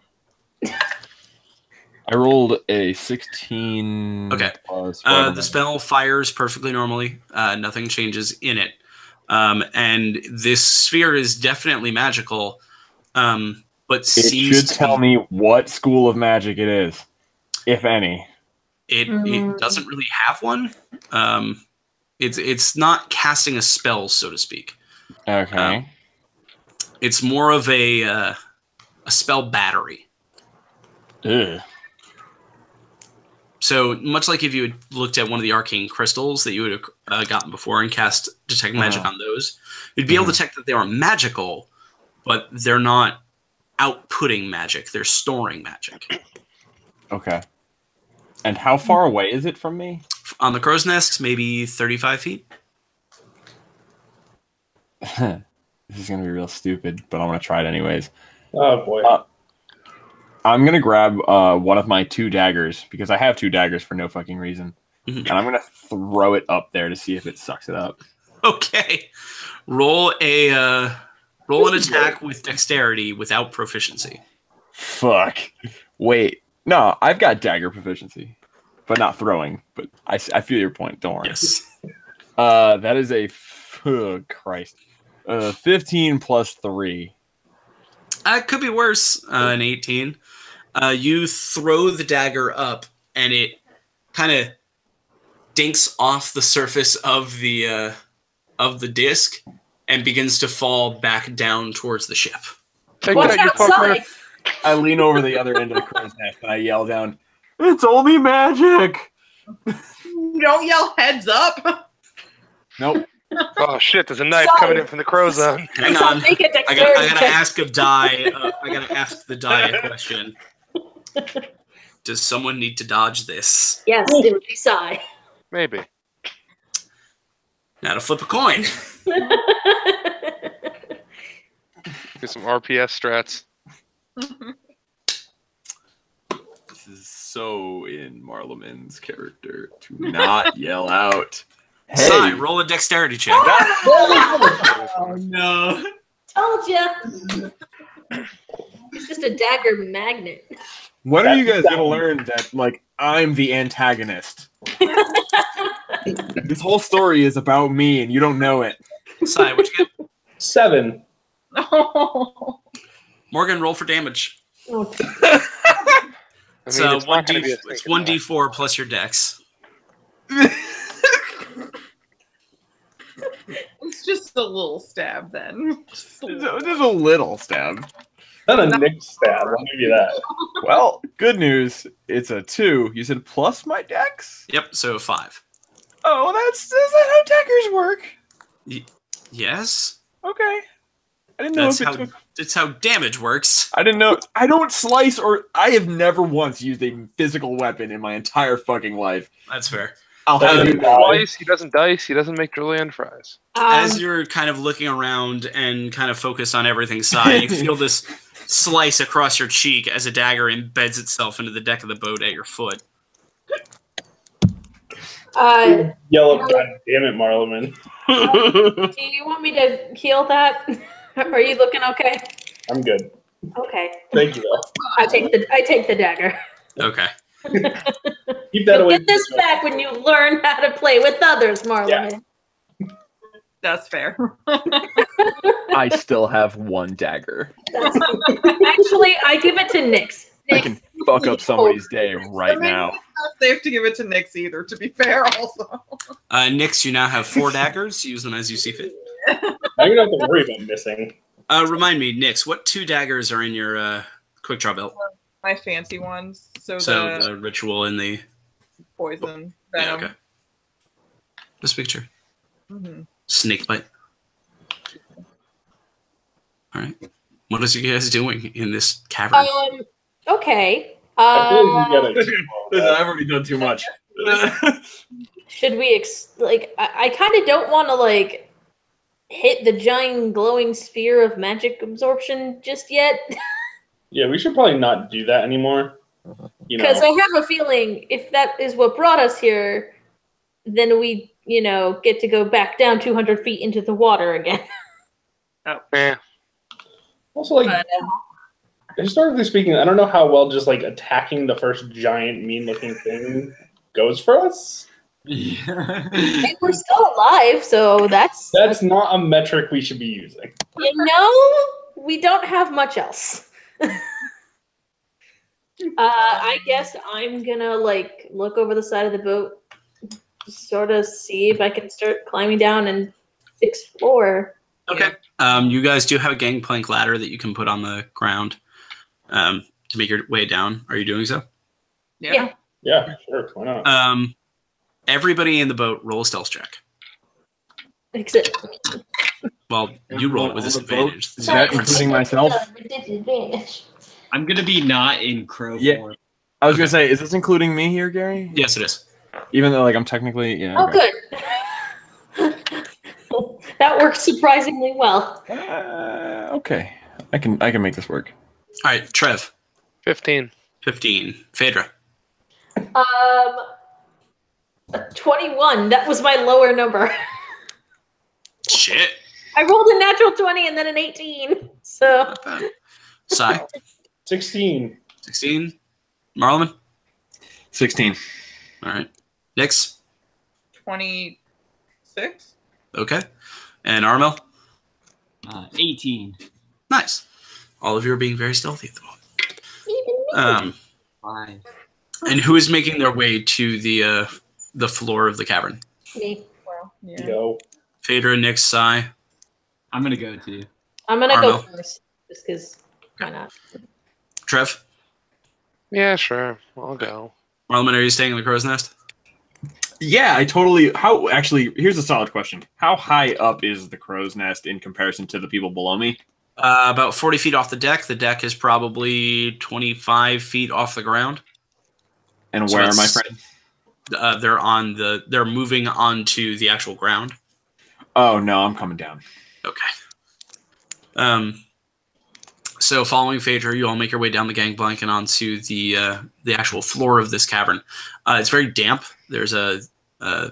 I rolled a 16. Okay. The spell fires perfectly normally. Nothing changes in it. And this sphere is definitely magical. But it should tell me what school of magic it is, if any. It doesn't really have one. It's not casting a spell, so to speak. Okay. It's more of a spell battery. Ugh. So much like if you had looked at one of the arcane crystals that you would have gotten before and cast detect magic on those, you'd be able to detect that they are magical, but they're not outputting magic. They're storing magic. Okay. And how far away is it from me? On the crow's nest, maybe 35 feet. This is going to be real stupid, but I'm going to try it anyways. Oh, boy. I'm going to grab one of my 2 daggers, because I have 2 daggers for no fucking reason. And I'm going to throw it up there to see if it sucks it up. Okay. Roll an attack with dexterity without proficiency. Fuck. Wait. No, I've got dagger proficiency, but not throwing. But I feel your point. Don't worry. Yes. That is a... Oh, Christ. 15 plus 3. It could be worse. An 18. You throw the dagger up, and it kind of dinks off the surface of the disc and begins to fall back down towards the ship. Watch outside! I lean over the other end of the crow's nest and I yell down, "It's only magic!" You don't yell heads up. Nope. Oh shit! There's a knife coming in from the crow zone. Hang on. Make a I dexterity gotta check. ask a die. I gotta ask the die a question. Does someone need to dodge this? Yes, it would be Sai. Maybe. Now to flip a coin. Do some RPS strats. This is so in Marleman's character to not yell out. Hey. Sai, roll a dexterity check. Oh no. Told ya. It's just a dagger magnet. When are you guys gonna learn that, like, I'm the antagonist? This whole story is about me, and you don't know it. Sai, what'd you get? 7. Oh. Morgan, roll for damage. Oh, I mean, So it's not gonna be a it's stinking 1d4 plus your dex. It's just a little stab then. Just a little stab. Not a Nick stab, I'll give you that. Well, good news. It's a 2. You said plus my dex? Yep, so 5. Oh, is that how daggers work? Yes? Okay. I didn't know That's how damage works. I didn't know. I don't slice I have never once used a physical weapon in my entire fucking life. That's fair. I'll have you know. Twice, he doesn't dice, he doesn't make julienne fries. As you're kind of looking around and kind of focused on everything, Sai, you feel this slice across your cheek as a dagger embeds itself into the deck of the boat at your foot. Yell up, God damn it, Marleman. do you want me to heal that? Are you looking okay? I'm good. Okay. Thank you, though. I take the dagger. Okay. Keep that away. Get this back when you learn how to play with others, Marlon. Yeah. That's fair. I still have one dagger. Actually, I give it to Nyx. I can fuck up somebody's day right now. It's not safe to give it to Nyx either, to be fair, also. Nyx, you now have 4 daggers. Use them as you see fit. Now you don't have to worry about missing. Remind me, Nyx, what 2 daggers are in your quick draw belt? My fancy ones. So the ritual and the poison. Yeah, Venom. okay. Just picture. Mm-hmm. Snake bite. All right. What is you guys doing in this cavern? Okay. I feel like you gotta I've already done too much. Should we I kind of don't want to like hit the giant glowing sphere of magic absorption just yet. Yeah, we should probably not do that anymore. Because I have a feeling if that is what brought us here, then we, get to go back down 200 feet into the water again. Yeah. Also, like, historically speaking, I don't know how well just, like, attacking the first giant, mean-looking thing goes for us. Yeah. And we're still alive, so that's not a metric we should be using. We don't have much else. I guess I'm gonna look over the side of the boat, sort of see if I can start climbing down and explore. Okay. You guys do have a gangplank ladder that you can put on the ground to make your way down. Are you doing so? Yeah. Yeah, sure. Why not? Everybody in the boat, roll a stealth check. Except Well, you roll it with disadvantage. Is that including myself? Disadvantage. I'm gonna be not in crow form. I was gonna say, is this including me here, Gary? Yes, it is. Even though, I'm technically, Oh, good. That works surprisingly well. Okay, I can make this work. All right, Trev. 15. 15. Phaedra. 21. That was my lower number. Shit. I rolled a natural 20 and then an 18. So. Sai. 16. 16. Marlon. 16. All right. Nyx. 26. Okay. And Armel. 18. Nice. All of you are being very stealthy at the moment. Even me. 5. And who is making their way to the floor of the cavern? Me. Well, yeah. Go. Phaedra, Nick, Sai. I'm gonna go too. I'm gonna go Armel. first, just because. Why not? Trev. Yeah, sure. I'll go. Marlman, are you staying in the crow's nest? Yeah, I totally. How actually? Here's a solid question. How high up is the crow's nest in comparison to the people below me? About 40 feet off the deck. The deck is probably 25 feet off the ground. And So where are it's- my friends? They're moving onto the actual ground. Oh no, I'm coming down. Okay. So following Phaedra, you all make your way down the gangplank and onto the actual floor of this cavern. It's very damp. There's a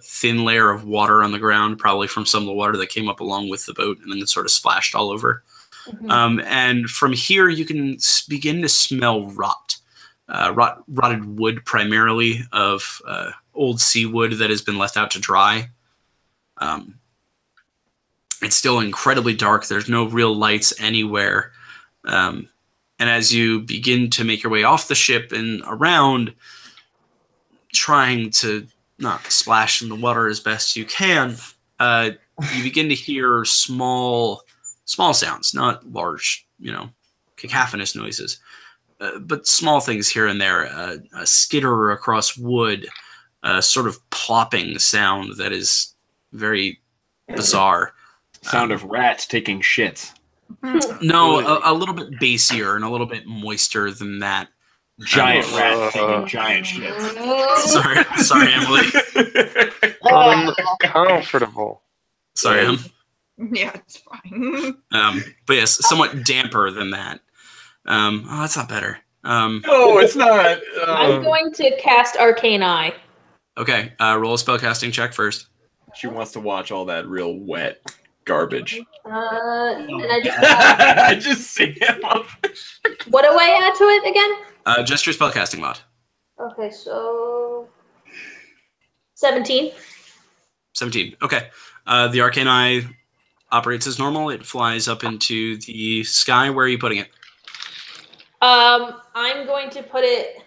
thin layer of water on the ground, probably from some of the water that came up along with the boat, and then it sort of splashed all over. Mm-hmm. And from here, you can begin to smell rotted wood, primarily of old sea wood that has been left out to dry. It's still incredibly dark. There's no real lights anywhere. And as you begin to make your way off the ship and around, trying to not splash in the water as best you can, you begin to hear small sounds, not large, cacophonous noises, but small things here and there. A skitter across wood, a sort of plopping sound that is very bizarre. Sound of rats taking shits. No, a little bit bassier and a little bit moister than that. Giant rats taking giant shits. Sorry, Emily. Uncomfortable. Sorry, Yeah, it's fine. but yes, somewhat damper than that. That's not better. No, it's not. I'm going to cast Arcane Eye. Okay, roll a spellcasting check first. She wants to watch all that real wet garbage. And I just, I just see him. what do I add to it again? Just your spellcasting mod. Okay, so 17. 17. Okay. The Arcane Eye operates as normal. It flies up into the sky. Where are you putting it? I'm going to put it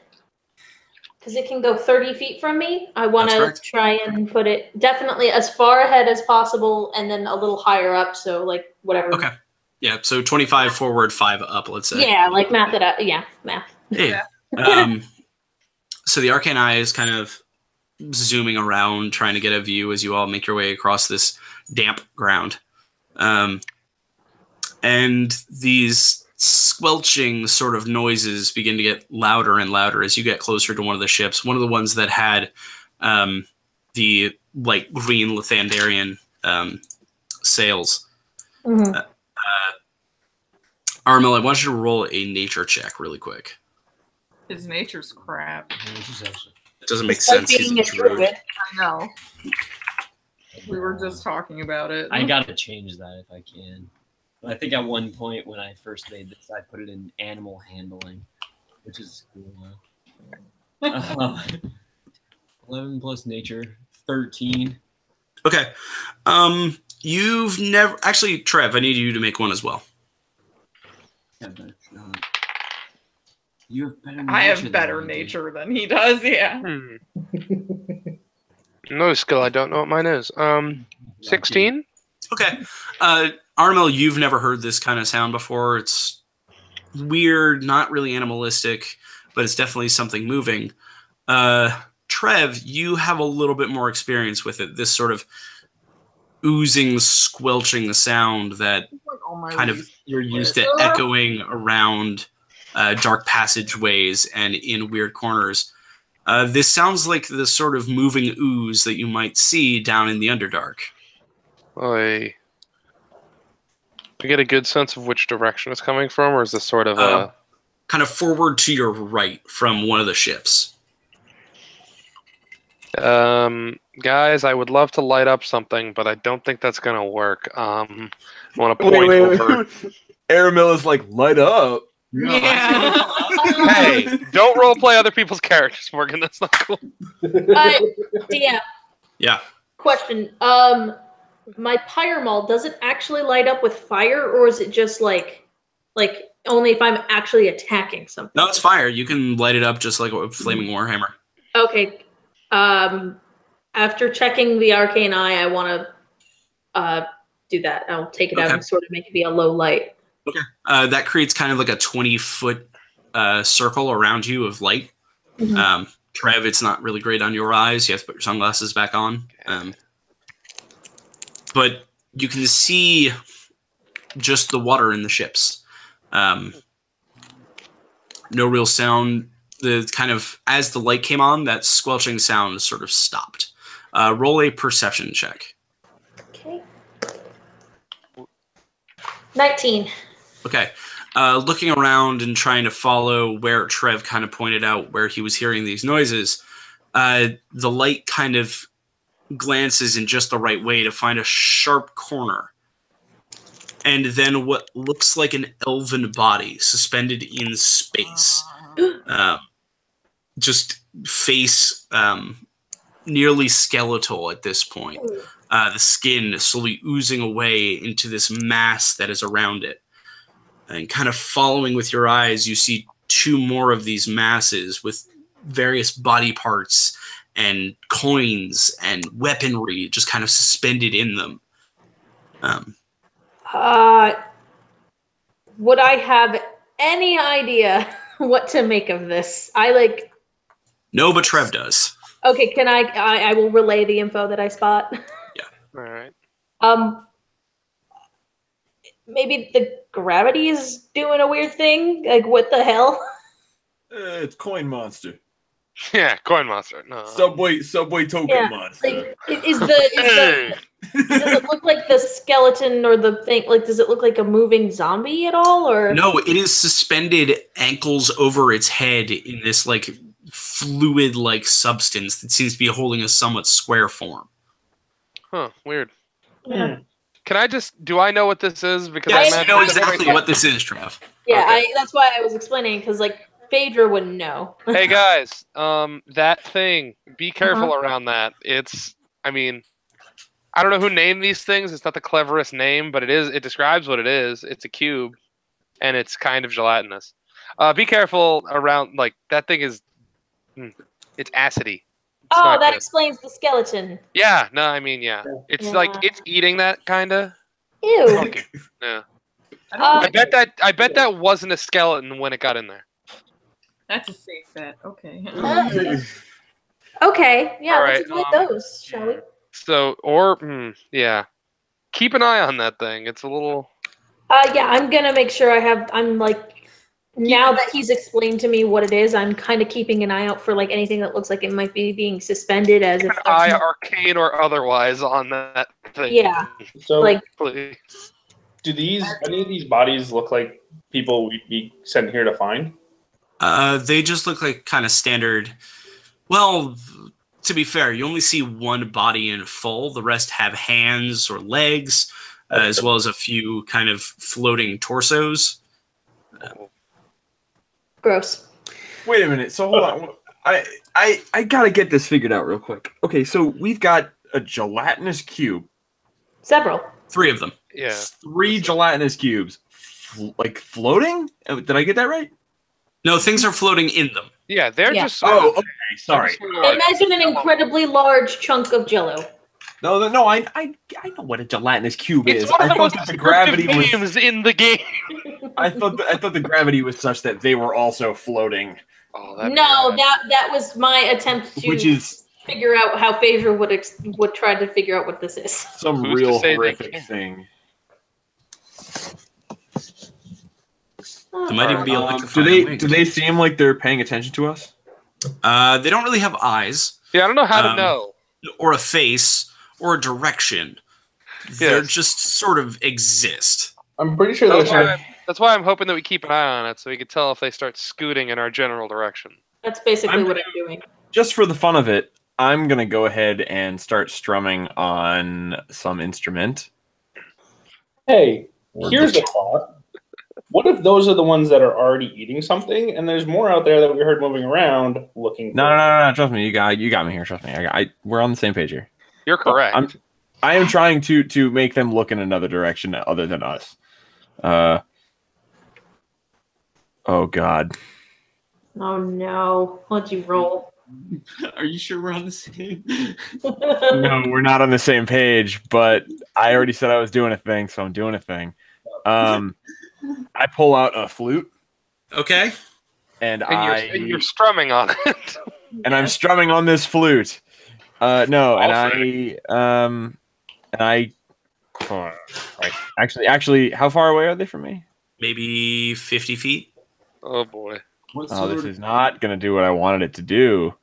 because it can go 30 feet from me. I want to try and put it definitely as far ahead as possible, and then a little higher up. So like whatever. Okay. Yeah. So 25 forward, 5 up. Let's say. Yeah, like math it out. Yeah, math. Yeah. So the Arcane Eye is kind of zooming around, trying to get a view as you all make your way across this damp ground. And these squelching sort of noises begin to get louder and louder as you get closer to one of the ships. One of the ones that had the light green Lathandarian sails. Mm-hmm. Armel, I want you to roll a nature check really quick. His nature's crap. It doesn't make sense. He's a druid. I know. We were just talking about it. I gotta change that if I can. I think at one point when I first made this, I put it in animal handling, which is cool. 11 plus nature, 13. Okay. You've never actually, Trev. I need you to make one as well. You have better. I have better nature than he does. Yeah. No skill. I don't know what mine is. 16. Okay. Armel, you've never heard this kind of sound before. It's weird, not really animalistic, but it's definitely something moving. Trev, you have a little bit more experience with it. This sort of oozing, squelching the sound that kind of you're used to echoing around dark passageways and in weird corners. This sounds like the sort of moving ooze that you might see down in the Underdark. I get a good sense of which direction it's coming from, or is this sort of a... Kind of forward to your right from one of the ships. Guys, I would love to light up something, but I don't think that's going to work. I want to point over... Aramil is like, light up. Yeah. Hey, don't roleplay other people's characters, Morgan. That's not cool. DM. Yeah. Question. My pyre maul, does it actually light up with fire, or is it just like only if I'm actually attacking something. No, it's fire. You can light it up just like a flaming warhammer. Okay. After checking the arcane eye, I want to do that. I'll take it out and sort of make it be a low light. Okay. That creates kind of like a 20-foot circle around you of light. Mm-hmm. Trev, it's not really great on your eyes. You have to put your sunglasses back on. But you can see just the water in the ships. No real sound. The kind of as the light came on, that squelching sound sort of stopped. Roll a perception check. Okay. 19. Okay. Looking around and trying to follow where Trev kind of pointed out where he was hearing these noises, the light kind of glances in just the right way to find a sharp corner. And then what looks like an elven body suspended in space. Just face nearly skeletal at this point. The skin slowly oozing away into this mass that is around it. And kind of following with your eyes, you see two more of these masses with various body parts and coins and weaponry just kind of suspended in them. Would I have any idea what to make of this? No, but Trev does. Okay, can I will relay the info that I spot. Yeah. All right. Maybe the gravity is doing a weird thing. Like, what the hell? It's Coin Monster. Yeah, Coin Monster. No. Subway token monster. Like, does it look like the skeleton or the thing? Like, does it look like a moving zombie at all? Or no, it is suspended ankles over its head in this like fluid-like substance that seems to be holding a somewhat square form. Huh? Weird. Yeah. Can I do I know what this is? Because yes, I know exactly what this is, Trev. Yeah, okay. That's why I was explaining, because like Phaedra wouldn't know. Hey guys, that thing. Be careful around that. I mean, I don't know who named these things. It's not the cleverest name, but it describes what it is. It's a cube, and it's kind of gelatinous. Be careful around, like, that thing is, it's acidy. That explains the skeleton. Yeah, no, I mean, yeah. It's like, it's eating that, kinda. Ew. Okay. Yeah. I bet that wasn't a skeleton when it got in there. That's a safe bet. Okay. Okay, yeah, All let's avoid those, shall we? So, yeah. Keep an eye on that thing. It's a little... Yeah, I'm gonna make sure I'm like, now that he's explained to me what it is, I'm kind of keeping an eye out for like anything that looks like it might be being suspended as if... arcane or otherwise on that thing. Yeah. So, like, please. Do any of these bodies look like people we'd be sent here to find? They just look like kind of standard. Well, to be fair, you only see one body in full. The rest have hands or legs, as well as a few kind of floating torsos. Gross. Wait a minute. So hold on. I gotta get this figured out real quick. Okay, so we've got a gelatinous cube. Several. 3 of them. Yeah. 3 gelatinous cubes, like floating. Did I get that right? No, things are floating in them. Yeah, they're just. Oh, okay. Sorry. Imagine an incredibly large chunk of Jello. No. I know what a gelatinous cube It's is. one of I the most thought that the gravity games in the game. I thought the gravity was such that they were also floating. Oh, that was my attempt to Which is figure out how Phaedra would try to figure out what this is. Some real horrific thing. There might even be do they seem like they're paying attention to us? They don't really have eyes. Yeah, I don't know how to know. Or a face, or a direction. Yes. They just sort of exist. I'm pretty sure that's why I'm hoping that we keep an eye on it so we can tell if they start scooting in our general direction. That's basically what I'm doing. Just for the fun of it, I'm going to go ahead and start strumming on some instrument. Hey, here's a thought. What if those are the ones that are already eating something, and there's more out there that we heard moving around looking? No. Trust me, you got me here. Trust me, we're on the same page here. You're correct. I am trying to make them look in another direction other than us. Oh God. Oh no. What'd you roll? Are you sure we're on the same? No, we're not on the same page, but I already said I was doing a thing, so I'm doing a thing. I pull out a flute. Okay. And you're strumming on it. And I'm strumming on this flute. No, and I right. Actually, how far away are they from me? Maybe 50 feet. Oh boy. This is not gonna do what I wanted it to do.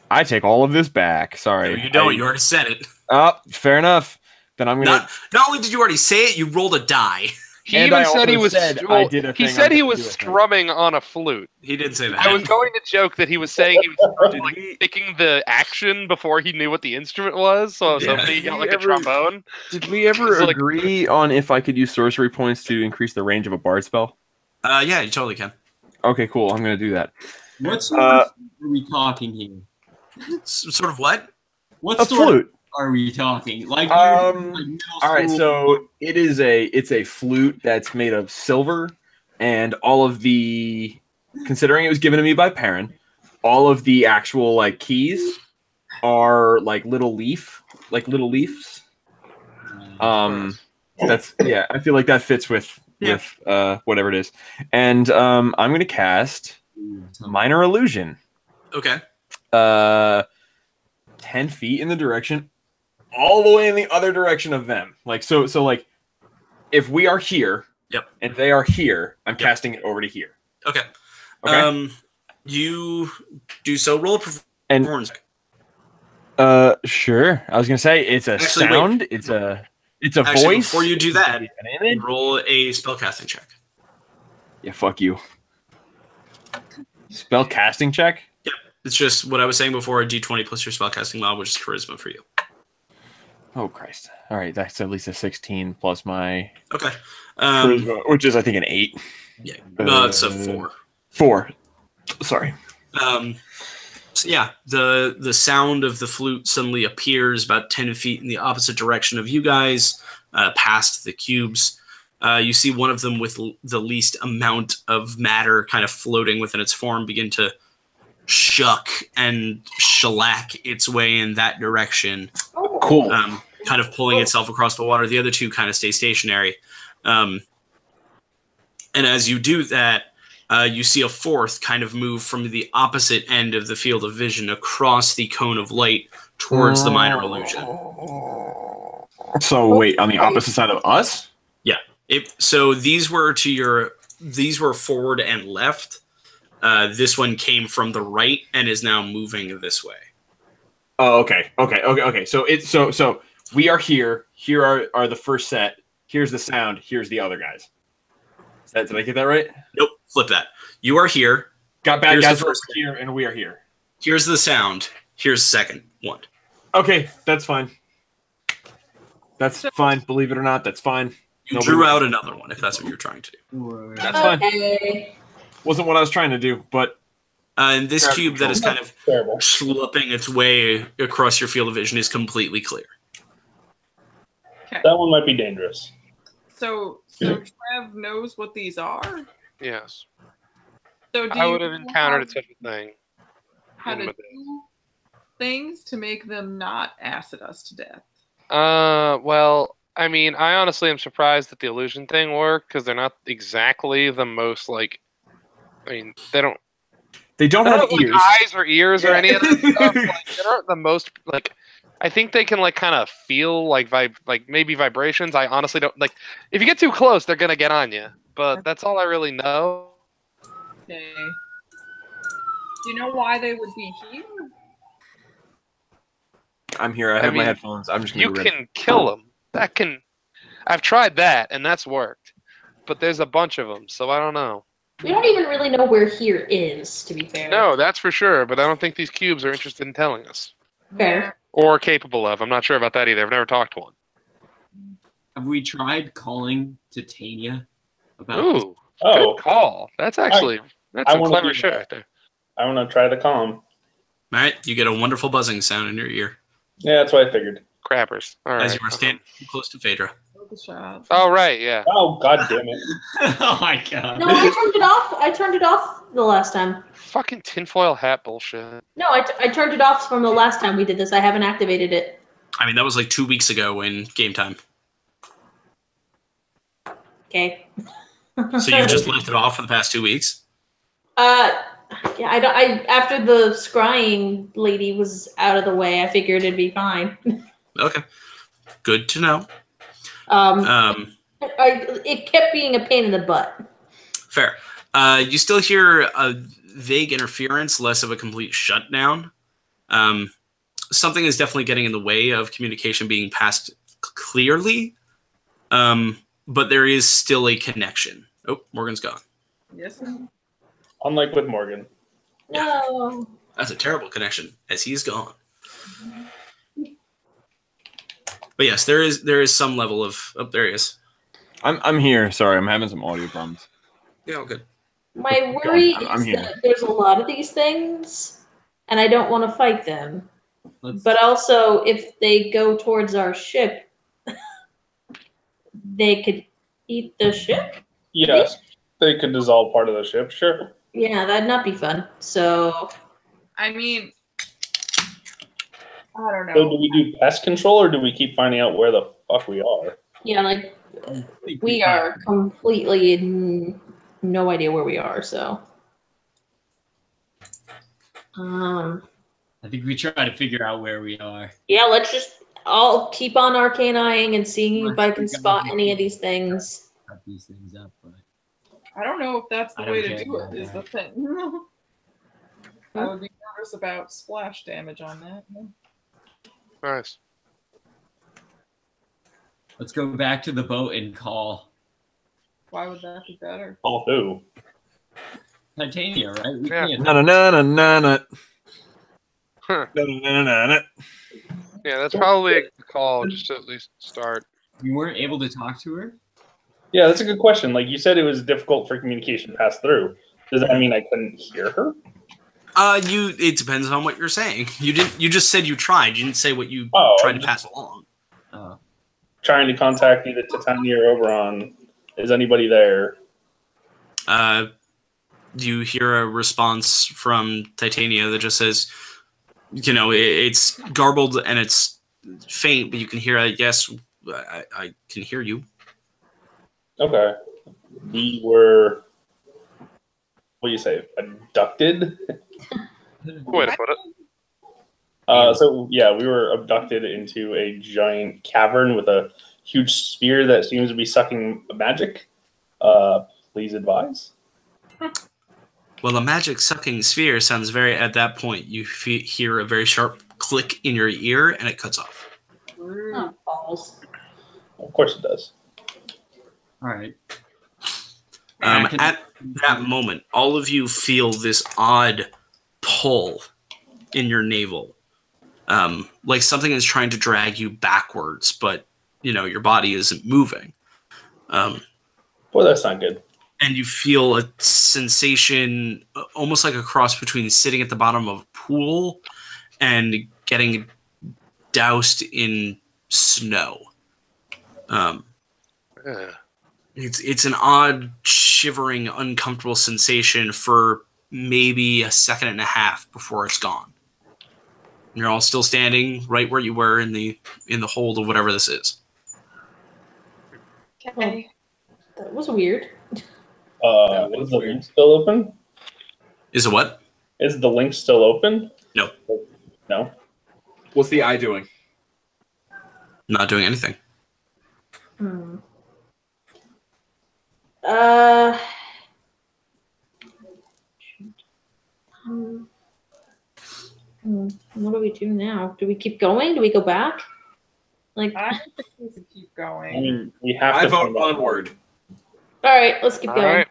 I take all of this back. Sorry. No, you don't. You already said it. Oh, fair enough. Then I'm gonna. Not only did you already say it, you rolled a die. He even said he was. He said he was strumming on a flute. He did say that. I was going to joke that he was saying he was picking the action before he knew what the instrument was. So I was hoping he got like a trombone. Did we ever agree on if I could use sorcery points to increase the range of a bard spell? Yeah, you totally can. Okay, cool. I'm gonna do that. What sort of are we talking here? Sort of what? What a flute? Are we talking? Like, all right, so it's a flute that's made of silver, and all of the, considering it was given to me by Perrin, all of the actual like keys are like little leaves. That's I feel like that fits with whatever it is, and I'm gonna cast Minor Illusion. Okay. 10 feet in the direction, all the way in the other direction of them. Like so like if we are here, and they are here, I'm casting it over to here. Okay. Okay. You do so. Roll a performance. Sure. I was gonna say it's a sound. Wait. It's a voice. Before you do that, roll a spellcasting check. Yeah, fuck you. Spellcasting check. Yep. It's just what I was saying before, a d20 plus your spellcasting mod, which is charisma for you. Oh, Christ. All right, that's at least a 16 plus my charisma, which is, I think, an 8. Yeah, it's a 4. 4. Sorry. So yeah, the sound of the flute suddenly appears about 10 feet in the opposite direction of you guys, past the cubes. You see one of them with the least amount of matter kind of floating within its form begin to shuck and shellac its way in that direction. Oh, cool. Kind of pulling itself across the water. The other two kind of stay stationary. And as you do that, you see a fourth kind of move from the opposite end of the field of vision across the cone of light towards the minor illusion. So wait, on the opposite side of us? Yeah. So these were forward and left. This one came from the right and is now moving this way. Oh, okay. So we are here. Here are the first set. Here's the sound. Here's the other guys. Did I get that right? Nope. Flip that. You are here. Got bad guys here, and we are here. Here's the sound. Here's the second one. Okay, that's fine. That's fine. Believe it or not, that's fine. You drew out another one, if that's what you're trying to do. That's fine. Wasn't what I was trying to do, but... and this cube that is kind of slipping its way across your field of vision is completely clear. Okay. That one might be dangerous. So Trev knows what these are? Yes. So I would have encountered such a thing. How to do things to make them not acid us to death? Well, I mean, I honestly am surprised that the illusion thing worked, because they're not exactly the most, like... I mean, they don't have ears. Eyes or ears or any of that stuff. Like, they aren't the most, like... I think they can, like, kind of feel, like maybe vibrations. I honestly don't, like... If you get too close, they're gonna get on you. But that's all I really know. Okay. Do you know why they would be here? I'm here. I have my headphones. I'm just gonna You can kill them. I've tried that, and that's worked. But there's a bunch of them, so I don't know. We don't even really know where here is, to be fair. No, that's for sure, but I don't think these cubes are interested in telling us. Fair. Or capable of. I'm not sure about that either. I've never talked to one. Have we tried calling Titania about Ooh, good call. That's actually that's a clever shit right there. I want to try to call him. All right, you get a wonderful buzzing sound in your ear. Yeah, that's what I figured. Crappers. All right. As you are standing close to Phaedra. with the shot. Oh right, yeah. Oh god damn it! Oh my god. No, I turned it off. I turned it off the last time. Fucking tinfoil hat bullshit. No, I turned it off from the last time we did this. I haven't activated it. I mean, that was like 2 weeks ago in game time. Okay. So you just left it off for the past 2 weeks? Yeah, I after the scrying lady was out of the way, I figured it'd be fine. Okay. Good to know. It kept being a pain in the butt. Fair. You still hear a vague interference, less of a complete shutdown. Something is definitely getting in the way of communication being passed clearly, but there is still a connection. Oh, Morgan's gone. Yes. Unlike with Morgan. No. That's a terrible connection, as he's gone. But yes, there is some level of... Oh, there he is. I'm here. Sorry, I'm having some audio problems. Yeah, all good. My worry I'm is here. that there's a lot of these things, and I don't want to fight them. But also, if they go towards our ship, they could eat the ship? Yes, they could dissolve part of the ship, sure. Yeah, that'd not be fun. So... I mean... I don't know. So do we do pest control, or do we keep finding out where the fuck we are? Yeah, like, we are completely in no idea where we are, so... I think we try to figure out where we are. Yeah, let's just all keep on arcane-eyeing and seeing if I can spot any of these things. Cut these things up, but I don't know if that's the I don't way to care do about it, is the that. thing. I would be nervous about splash damage on that. Nice. let's go back to the boat and call Why would that be better? Oh, who? Titania, right? We Yeah. can't- Na-na-na-na-na-na. Huh. Na-na-na-na-na. Yeah, that's probably a call just to at least start. You weren't able to talk to her? Yeah, that's a good question. Like you said, it was difficult for communication to pass through. Does that mean I couldn't hear her? It depends on what you're saying. You just said you tried. You didn't say what you tried to pass along. Trying to contact either Titania or Oberon. Is anybody there? You hear a response from Titania that just says, it's garbled and it's faint, but you can hear yes, I can hear you. Okay. We were, what do you say, abducted? Way to put it. So, yeah, we were abducted into a giant cavern with a huge sphere that seems to be sucking magic. Please advise. Well, the magic sucking sphere sounds at that point, you hear a very sharp click in your ear and it cuts off. Oh, balls. Of course it does. All right. At that moment, all of you feel this odd pull in your navel. Like something is trying to drag you backwards, but, your body isn't moving. Boy, that's not good. And you feel a sensation almost like a cross between sitting at the bottom of a pool and getting doused in snow. It's an odd, shivering, uncomfortable sensation for maybe a second and a half before it's gone. And you're all still standing right where you were in the hold of whatever this is. Okay. That was weird. Is the link still open? Is it what? Is the link still open? No. No? What's the eye doing? Not doing anything. What do we do now? Do we keep going? Do we go back? I think we should keep going. I mean, we have to. I vote onward. All right, let's keep All going. right.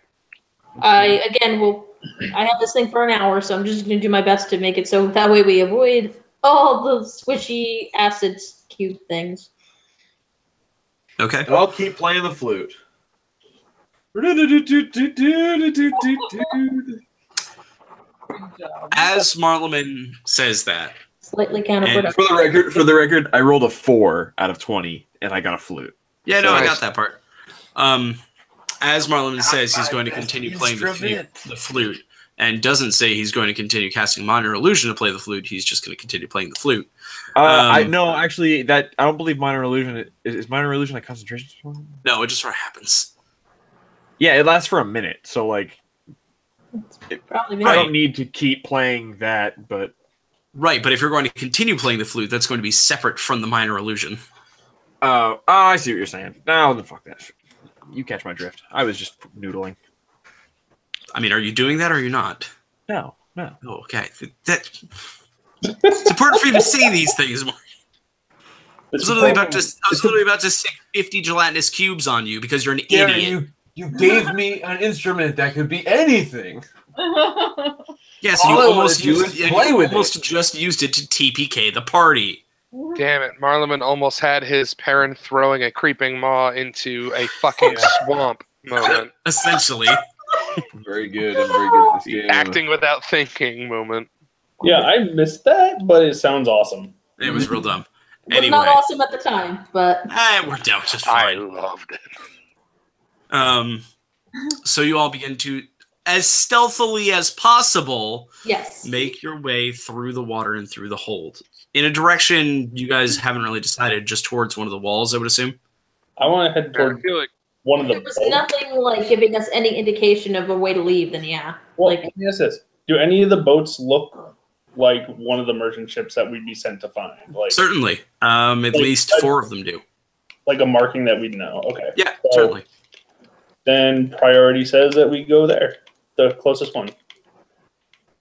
I have this thing for an hour, so I'm just going to do my best to make it so that way we avoid all the squishy acid cube things. Okay. And I'll keep playing the flute. As Marleman says that, Slightly counterproductive. For the record, I rolled a 4 out of 20, and I got a flute. Yeah, So no, I got that part. As Marlon says, he's going to continue playing the flute, and doesn't say he's going to continue casting minor illusion to play the flute. He's just going to continue playing the flute. No, actually, that I don't believe minor illusion is minor illusion like concentration spell? No, it just sort of happens. Yeah, it lasts for a minute, so like, Probably I don't need to keep playing that, but right. But if you're going to continue playing the flute, that's going to be separate from the minor illusion. I see what you're saying. No, then fuck that. You catch my drift. I was just noodling. I mean, are you doing that or are you not? No. Oh, okay. It's important for you to say these things, Mark. I was literally about to stick 50 gelatinous cubes on you because you're an idiot. You gave me an instrument that could be anything. Yes, you almost just used it to TPK the party. Damn it, Marleman almost had his parent throwing a creeping maw into a fucking swamp moment. Essentially. Very good. I'm very good at this game. Acting without thinking moment. Yeah, I missed that, but it sounds awesome. It was real dumb. It was Anyway. not awesome at the time, but It worked out just fine. I loved it. So you all begin to, as stealthily as possible, make your way through the water and through the hold. In a direction you guys haven't really decided, just towards one of the walls, I would assume. I want to head toward one of the there was nothing like giving us any indication of a way to leave, then yeah. Well, let me ask this. Do any of the boats look like one of the merchant ships that we'd be sent to find? Like, certainly. At least 4 of them do. Like a marking that we'd know. Okay. Yeah, certainly. Then priority says that we go there. The closest one.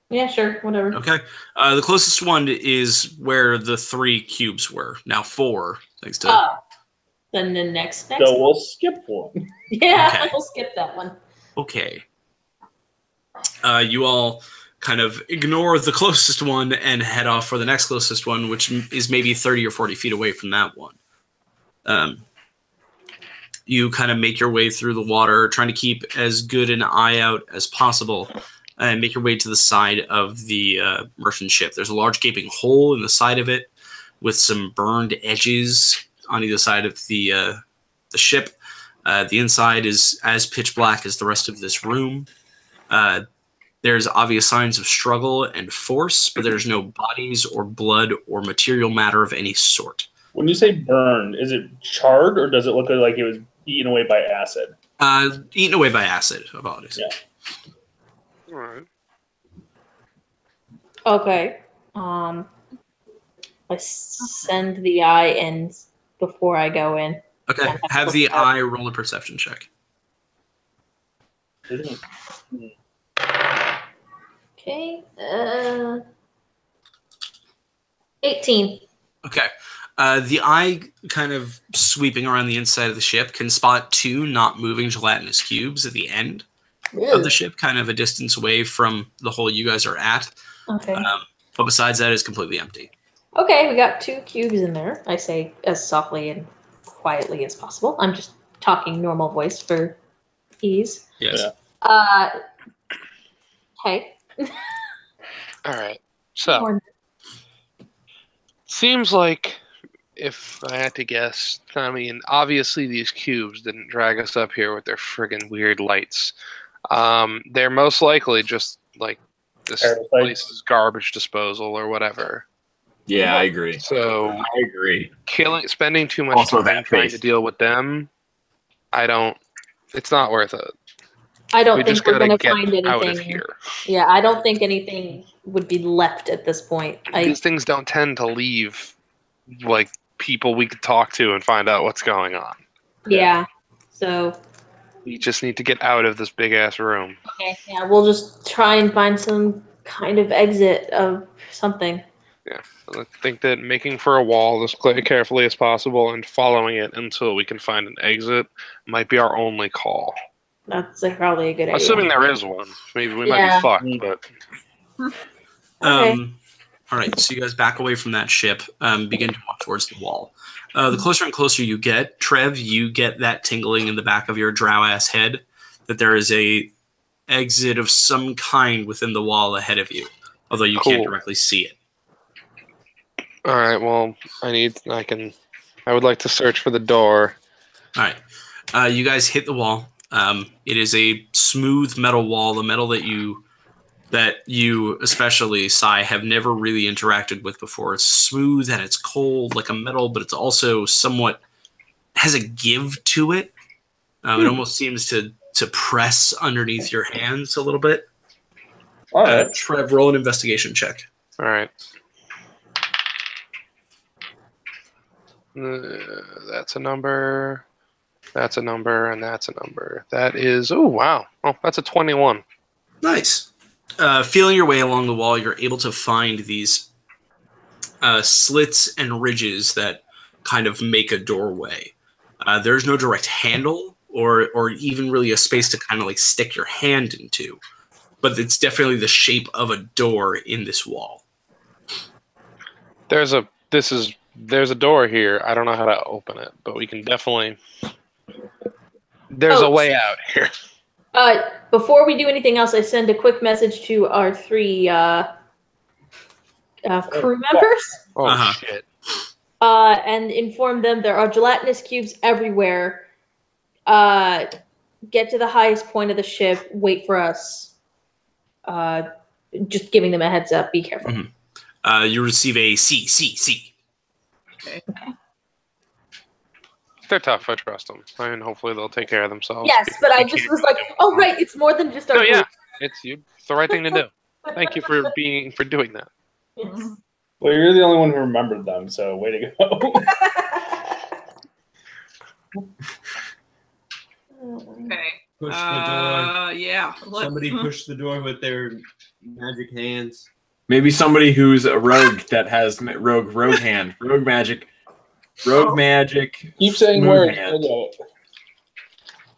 Yeah, sure. Whatever. Okay. The closest one is where the 3 cubes were. Now 4, thanks to... Then the next So we'll skip one. Yeah, Okay. we'll skip that one. Okay. You all kind of ignore the closest one and head off for the next closest one, which is maybe 30 or 40 feet away from that one. You kind of make your way through the water, trying to keep as good an eye out as possible, and make your way to the side of the merchant ship. There's a large gaping hole in the side of it with some burned edges on either side of the ship. The inside is as pitch black as the rest of this room. There's obvious signs of struggle and force, but there's no bodies or blood or material matter of any sort. When you say burned, is it charred or does it look like it was eaten away by acid? Eaten away by acid. Apologies. Yeah. All right. Okay. I send the eye in before I go in. Okay. Have the eye roll a perception check. Okay. 18. Okay. The eye, kind of sweeping around the inside of the ship, can spot 2 not moving gelatinous cubes at the end of the ship, kind of a distance away from the hole you guys are at. Okay. But besides that, it's completely empty. Okay, we got 2 cubes in there. I say as softly and quietly as possible. I'm just talking normal voice for ease. Yes. Hey. All right. So, seems like, if I had to guess, I mean, obviously these cubes didn't drag us up here with their friggin' weird lights. They're most likely just like this place's garbage disposal or whatever. Yeah, I agree. So I agree. Spending too much time trying to deal with them, it's not worth it. I don't think we're going to find anything. Out of here. Yeah, I don't think anything would be left at this point. These things don't tend to leave, like, people we could talk to and find out what's going on. Yeah, so... We just need to get out of this big-ass room. Okay, yeah, we'll just try and find some kind of exit of something. Yeah, I think that making for a wall as carefully as possible and following it until we can find an exit might be our only call. That's probably a good idea. Assuming there is one. Maybe we might be fucked, but... Okay. All right, so you guys back away from that ship, begin to walk towards the wall. The closer and closer you get, Trev, you get that tingling in the back of your drow-ass head that there is a exit of some kind within the wall ahead of you, although you can't directly see it. All right, well, I would like to search for the door All right. You guys hit the wall. It is a smooth metal wall. The metal that you, especially Sai, have never really interacted with before. It's smooth and it's cold like a metal, but it's also somewhat has a give to it. It almost seems to press underneath your hands a little bit. All right. Trev, roll an investigation check. All right. That's a number. That's a number, and that's a number. That is, oh, wow. Oh, that's a 21. Nice. Feeling your way along the wall, you're able to find these slits and ridges that kind of make a doorway. There's no direct handle or even really a space to kind of like stick your hand into, but it's definitely the shape of a door in this wall. There's a door here. I don't know how to open it, but we can definitely. There's a way out here. Before we do anything else, I send a quick message to our 3 crew members. Oh shit! And inform them there are gelatinous cubes everywhere. Get to the highest point of the ship. Wait for us. Just giving them a heads up. Be careful. Mm-hmm. You receive a C. Okay. They're tough. I trust them. I mean, hopefully they'll take care of themselves. Yes, but I just was like, oh right, it's more than just our group. Yeah, it's the right thing to do. Thank you for doing that. Yes. Well, you're the only one who remembered them, so way to go. Okay. Push the door. Yeah. Somebody push the door with their magic hands. Maybe somebody who's a rogue that has rogue hand, rogue magic. Rogue magic. Keep saying smooth words. hand.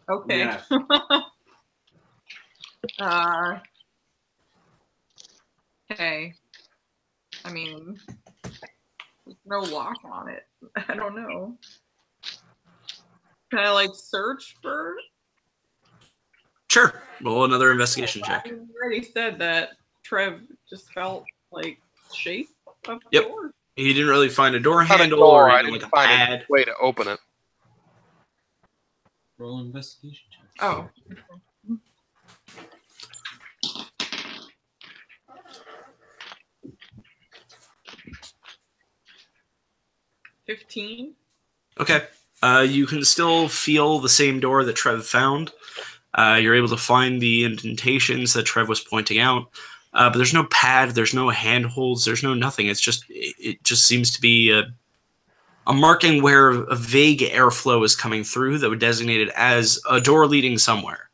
Okay. Yeah. Okay. I mean, there's no lock on it. I don't know. Can I like search for? Sure. Roll another investigation check. I already said that Trev just felt like shape of the Yep. door. He didn't really find a door Not a handle door, or I even didn't like a find pad. a way to open it. Roll investigation check. Oh. $15. Okay. You can still feel the same door that Trev found. You're able to find the indentations that Trev was pointing out. But there's no pad, there's no handholds, there's no nothing. It just seems to be a marking where a vague airflow is coming through that would designate it as a door leading somewhere.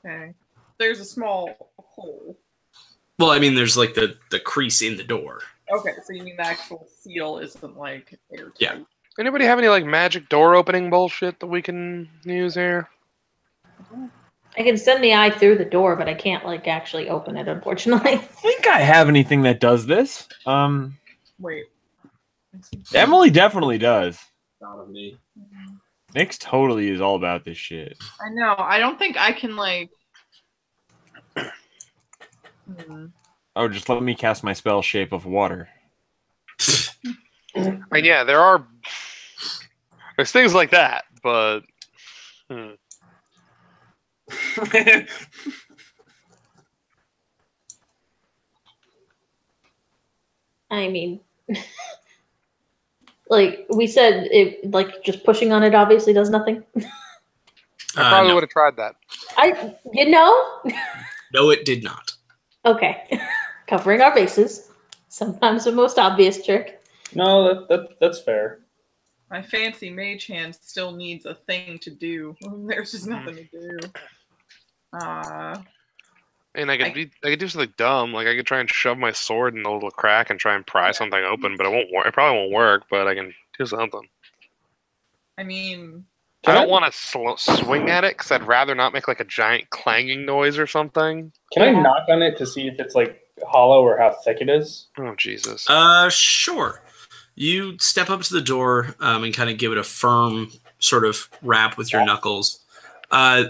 Okay. There's a small hole. Well, I mean, there's like the crease in the door. Okay, so you mean the actual seal isn't like airtight? Yeah. Anybody have any like magic door opening bullshit that we can use here? I can send the eye through the door, but I can't like actually open it, unfortunately. I think I have anything that does this. Wait. Emily definitely does. Not of me. Nick's totally is all about this shit. I know. I don't think I can like. Oh, just let me cast my spell Shape of Water. Yeah, there's things like that, but I mean, like we said, it like just pushing on it obviously does nothing. I probably No. would have tried that. No, it did not. Okay, covering our bases. Sometimes the most obvious trick. No, that's fair. My fancy mage hand still needs a thing to do. There's just nothing to do. And I could do something dumb, like I could try and shove my sword in a little crack and try and pry something open, but it won't work. It probably won't work, but I can do something. I mean, I don't want to swing at it because I'd rather not make like a giant clanging noise or something. Can I knock on it to see if it's like hollow or how thick it is? Oh Jesus! Sure. You step up to the door and kind of give it a firm sort of rap with your knuckles.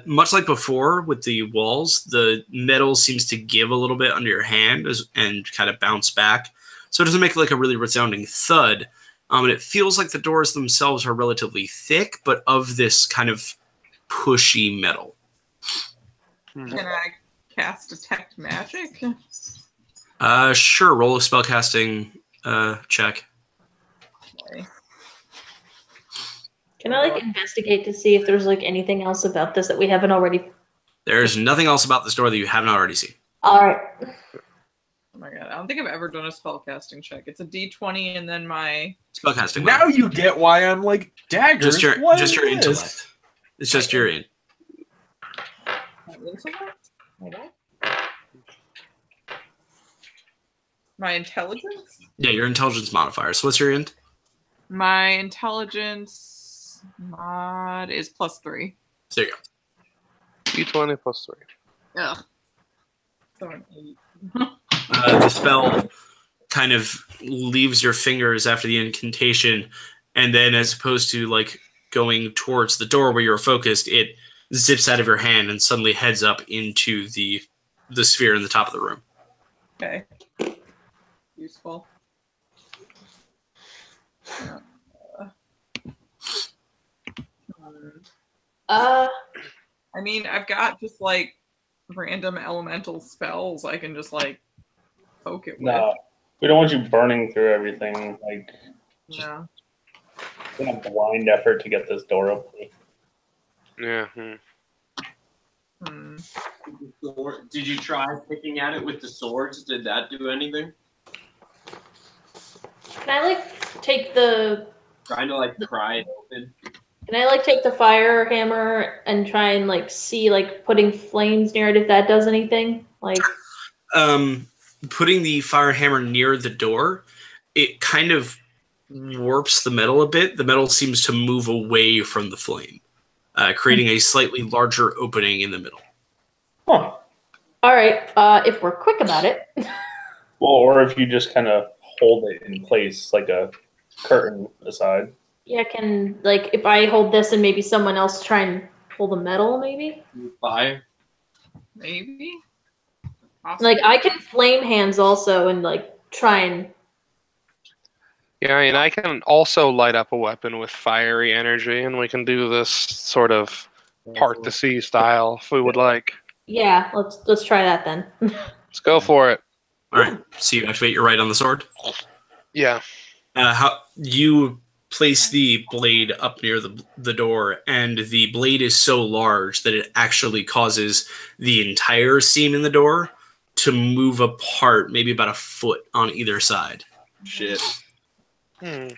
Much like before with the walls, the metal seems to give a little bit under your hand and kind of bounce back. So it doesn't make like a really resounding thud. And it feels like the doors themselves are relatively thick, but of this kind of pushy metal. Can I cast Detect Magic? Sure. Roll a spellcasting check. Okay. Can I like investigate to see if there's like anything else about this that we haven't already? There's nothing else about this door that you haven't already seen. All right. Oh my god, I don't think I've ever done a spellcasting check. It's a D20 and then my spellcasting. Now you get why I'm like daggers. Just your intellect. It's just your in. My intelligence? Yeah, your intelligence modifier. So what's your int? My intelligence mod is +3. There you go. D20 +3. Ugh. So an 8. The spell kind of leaves your fingers after the incantation, and then as opposed to like going towards the door where you're focused, it zips out of your hand and suddenly heads up into the sphere in the top of the room. Okay. Useful. I mean, I've got just like random elemental spells I can just like poke it with. No, we don't want you burning through everything. Like, just in a blind effort to get this door open. Yeah. Did you try picking at it with the swords? Did that do anything? Can I like take the? Trying to like pry it open. Can I like take the fire hammer and try and like see like putting flames near it if that does anything? Like putting the fire hammer near the door, it kind of warps the metal a bit. The metal seems to move away from the flame, creating a slightly larger opening in the middle. Huh. All right. If we're quick about it. Well, or if you just kind of hold it in place like a curtain aside. Yeah, can like if I hold this and maybe someone else try and pull the metal, maybe? Fire? Maybe? Like I can flame hands also and like try and. Yeah, I mean, I can also light up a weapon with fiery energy, and we can do this sort of part to see style if we would like. Yeah, let's try that then. Let's go for it. All right. So you activate your right on the sword. Yeah. How you place the blade up near the door, and the blade is so large that it actually causes the entire seam in the door to move apart, maybe about a foot on either side. Shit. Can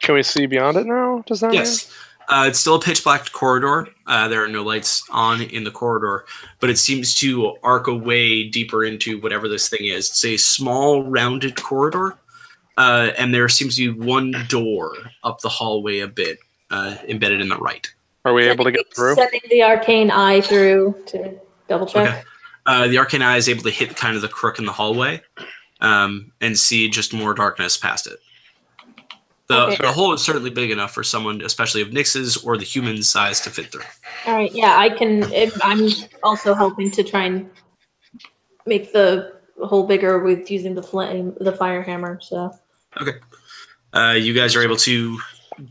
we see beyond it now? Does that? Yes. It's still a pitch black corridor. There are no lights on in the corridor, but it seems to arc away deeper into whatever this thing is. It's a small, rounded corridor, and there seems to be one door up the hallway a bit, embedded in the right. Are we able to get through? Sending the arcane eye through to double check. Okay. The arcane eye is able to hit kind of the crook in the hallway, and see just more darkness past it. The hole is certainly big enough for someone, especially of Nyx's or the human size, to fit through. All right, yeah, I can. I'm also helping to try and make the hole bigger with using the fire hammer. So. Okay. You guys are able to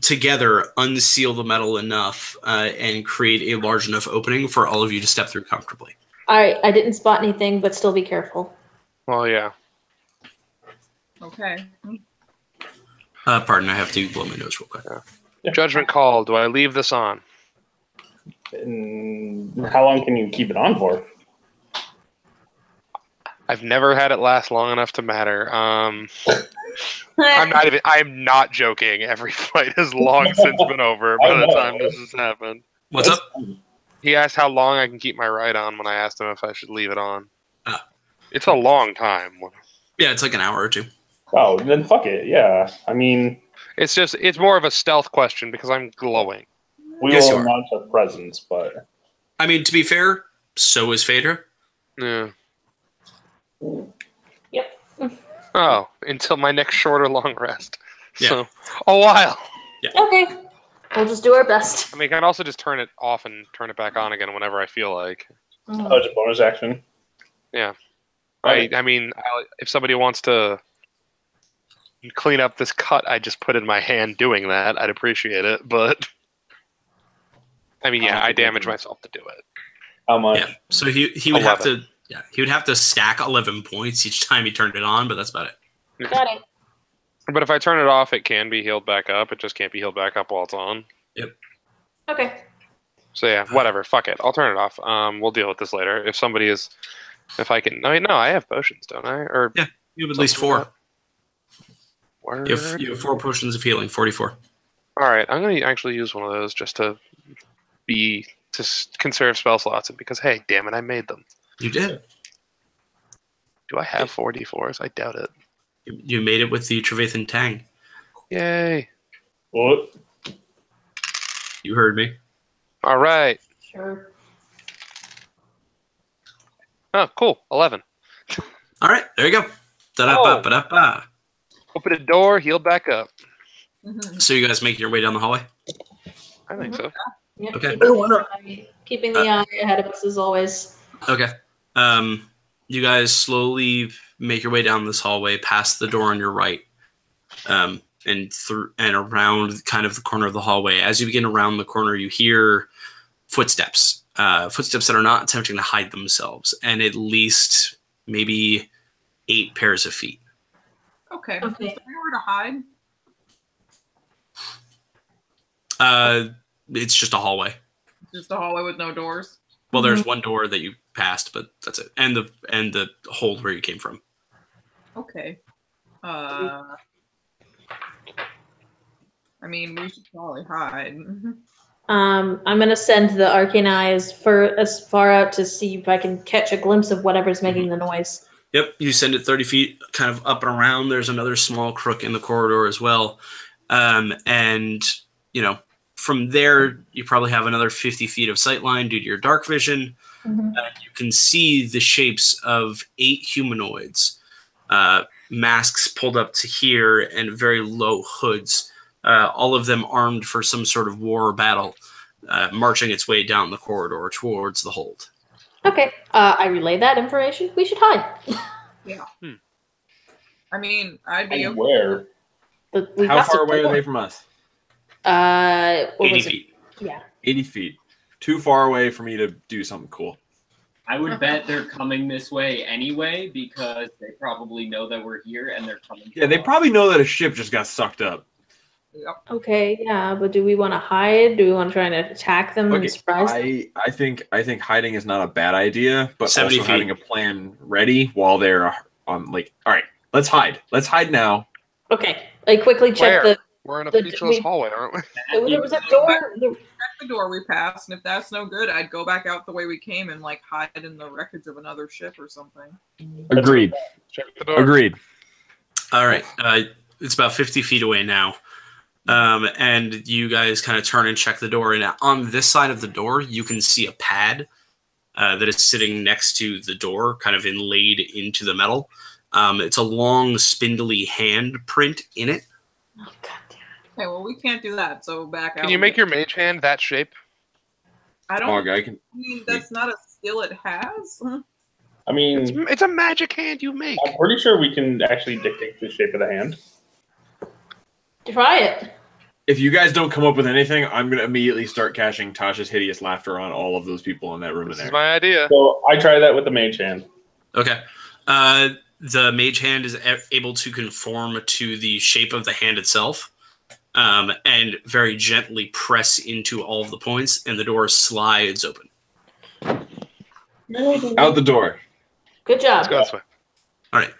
together unseal the metal enough and create a large enough opening for all of you to step through comfortably. All right, I didn't spot anything, but still be careful. Well, yeah. Okay. Pardon, I have to blow my nose real quick. Yeah. Judgment call. Do I leave this on? And how long can you keep it on for? I've never had it last long enough to matter. I'm not joking. Every fight has long since been over by the time this has happened. What's up? He asked how long I can keep my right on when I asked him if I should leave it on. It's a long time. Yeah, it's like an hour or two. Oh, then fuck it. Yeah. I mean, it's more of a stealth question because I'm glowing. We will announce our presence, but I mean, to be fair, so is Phaedra. Yeah. Yep. Oh, until my next short or long rest. Yeah. So, a while. Yeah. Okay. We'll just do our best. I mean, I can also just turn it off and turn it back on again whenever I feel like. Oh, it's a bonus action? Yeah. Okay. I mean, if somebody wants to clean up this cut I just put in my hand doing that, I'd appreciate it. But I mean, yeah, I damaged myself to do it. How much? Yeah. So he would 11. have to he would have to stack 11 points each time he turned it on, but that's about it. Got it. But if I turn it off, it can be healed back up. It just can't be healed back up while it's on. Yep. Okay. So yeah, whatever. Fuck it. I'll turn it off. We'll deal with this later. If somebody is, if I can. No, I have potions, don't I? Or yeah, you have at least 4. Word. You have 4 potions of healing, 44. All right, I'm gonna actually use one of those just to conserve spell slots, and because hey, damn it, I made them. You did. Do I have 4 d4s? I doubt it. You made it with the Trevathan Tang. Yay! What? You heard me. All right. Sure. Oh, cool. 11. All right, there you go. Da-da-ba-ba-da-ba. Open a door, heal back up. So you guys make your way down the hallway? I think so. Yep, Okay. keeping the eye ahead of us as always. Okay. You guys slowly make your way down this hallway, past the door on your right, and through and around kind of the corner of the hallway. As you begin around the corner, you hear footsteps. Footsteps that are not attempting to hide themselves, and at least maybe 8 pairs of feet. Okay. Is there anywhere to hide? It's just a hallway. Just a hallway with no doors. Well, there's one door that you passed, but that's it, and the hold where you came from. Okay. I mean, we should probably hide. I'm gonna send the arcane eye as far out to see if I can catch a glimpse of whatever's making the noise. Yep, you send it 30 feet, kind of up and around. There's another small crook in the corridor as well, and from there you probably have another 50 feet of sightline due to your dark vision. You can see the shapes of 8 humanoids, masks pulled up to here, and very low hoods. All of them armed for some sort of war or battle, marching its way down the corridor towards the hold. Okay, I relay that information. We should hide. Yeah. I mean, I'd be okay. Where? How far away are they from us? 80 feet. Yeah. 80 feet. Too far away for me to do something cool. I would bet they're coming this way anyway because they probably know that we're here and they're coming. Yeah, they probably know that a ship just got sucked up. Okay, yeah, but do we want to hide? Do we want to try and attack them and surprise them? I think hiding is not a bad idea, but 70 also feet. having a plan ready while they're on. All right, let's hide. Let's hide now. Okay, I quickly check Where? We're in a featureless hallway, aren't we? There was a door. Check the door we passed, and if that's no good, I'd go back out the way we came and hide in the wreckage of another ship or something. Agreed. Check the door. Agreed. All right, it's about 50 feet away now. And you guys kind of turn and check the door, and on this side of the door, you can see a pad that is sitting next to the door, kind of inlaid into the metal. It's a long, spindly hand print in it. Oh, God damn it. Okay, well, we can't do that, so back out. Can you make your mage hand that shape? I don't. I can. I mean, that's not a skill it has. I mean, It's a magic hand you make. I'm pretty sure we can actually dictate the shape of the hand. Try it. If you guys don't come up with anything, I'm gonna immediately start cashing Tasha's hideous laughter on all of those people in that room. This in is there. my idea. So I try that with the mage hand. Okay. The mage hand is able to conform to the shape of the hand itself, and very gently press into all of the points, and the door slides open. Out the door. Good job. Let's go this way. All right.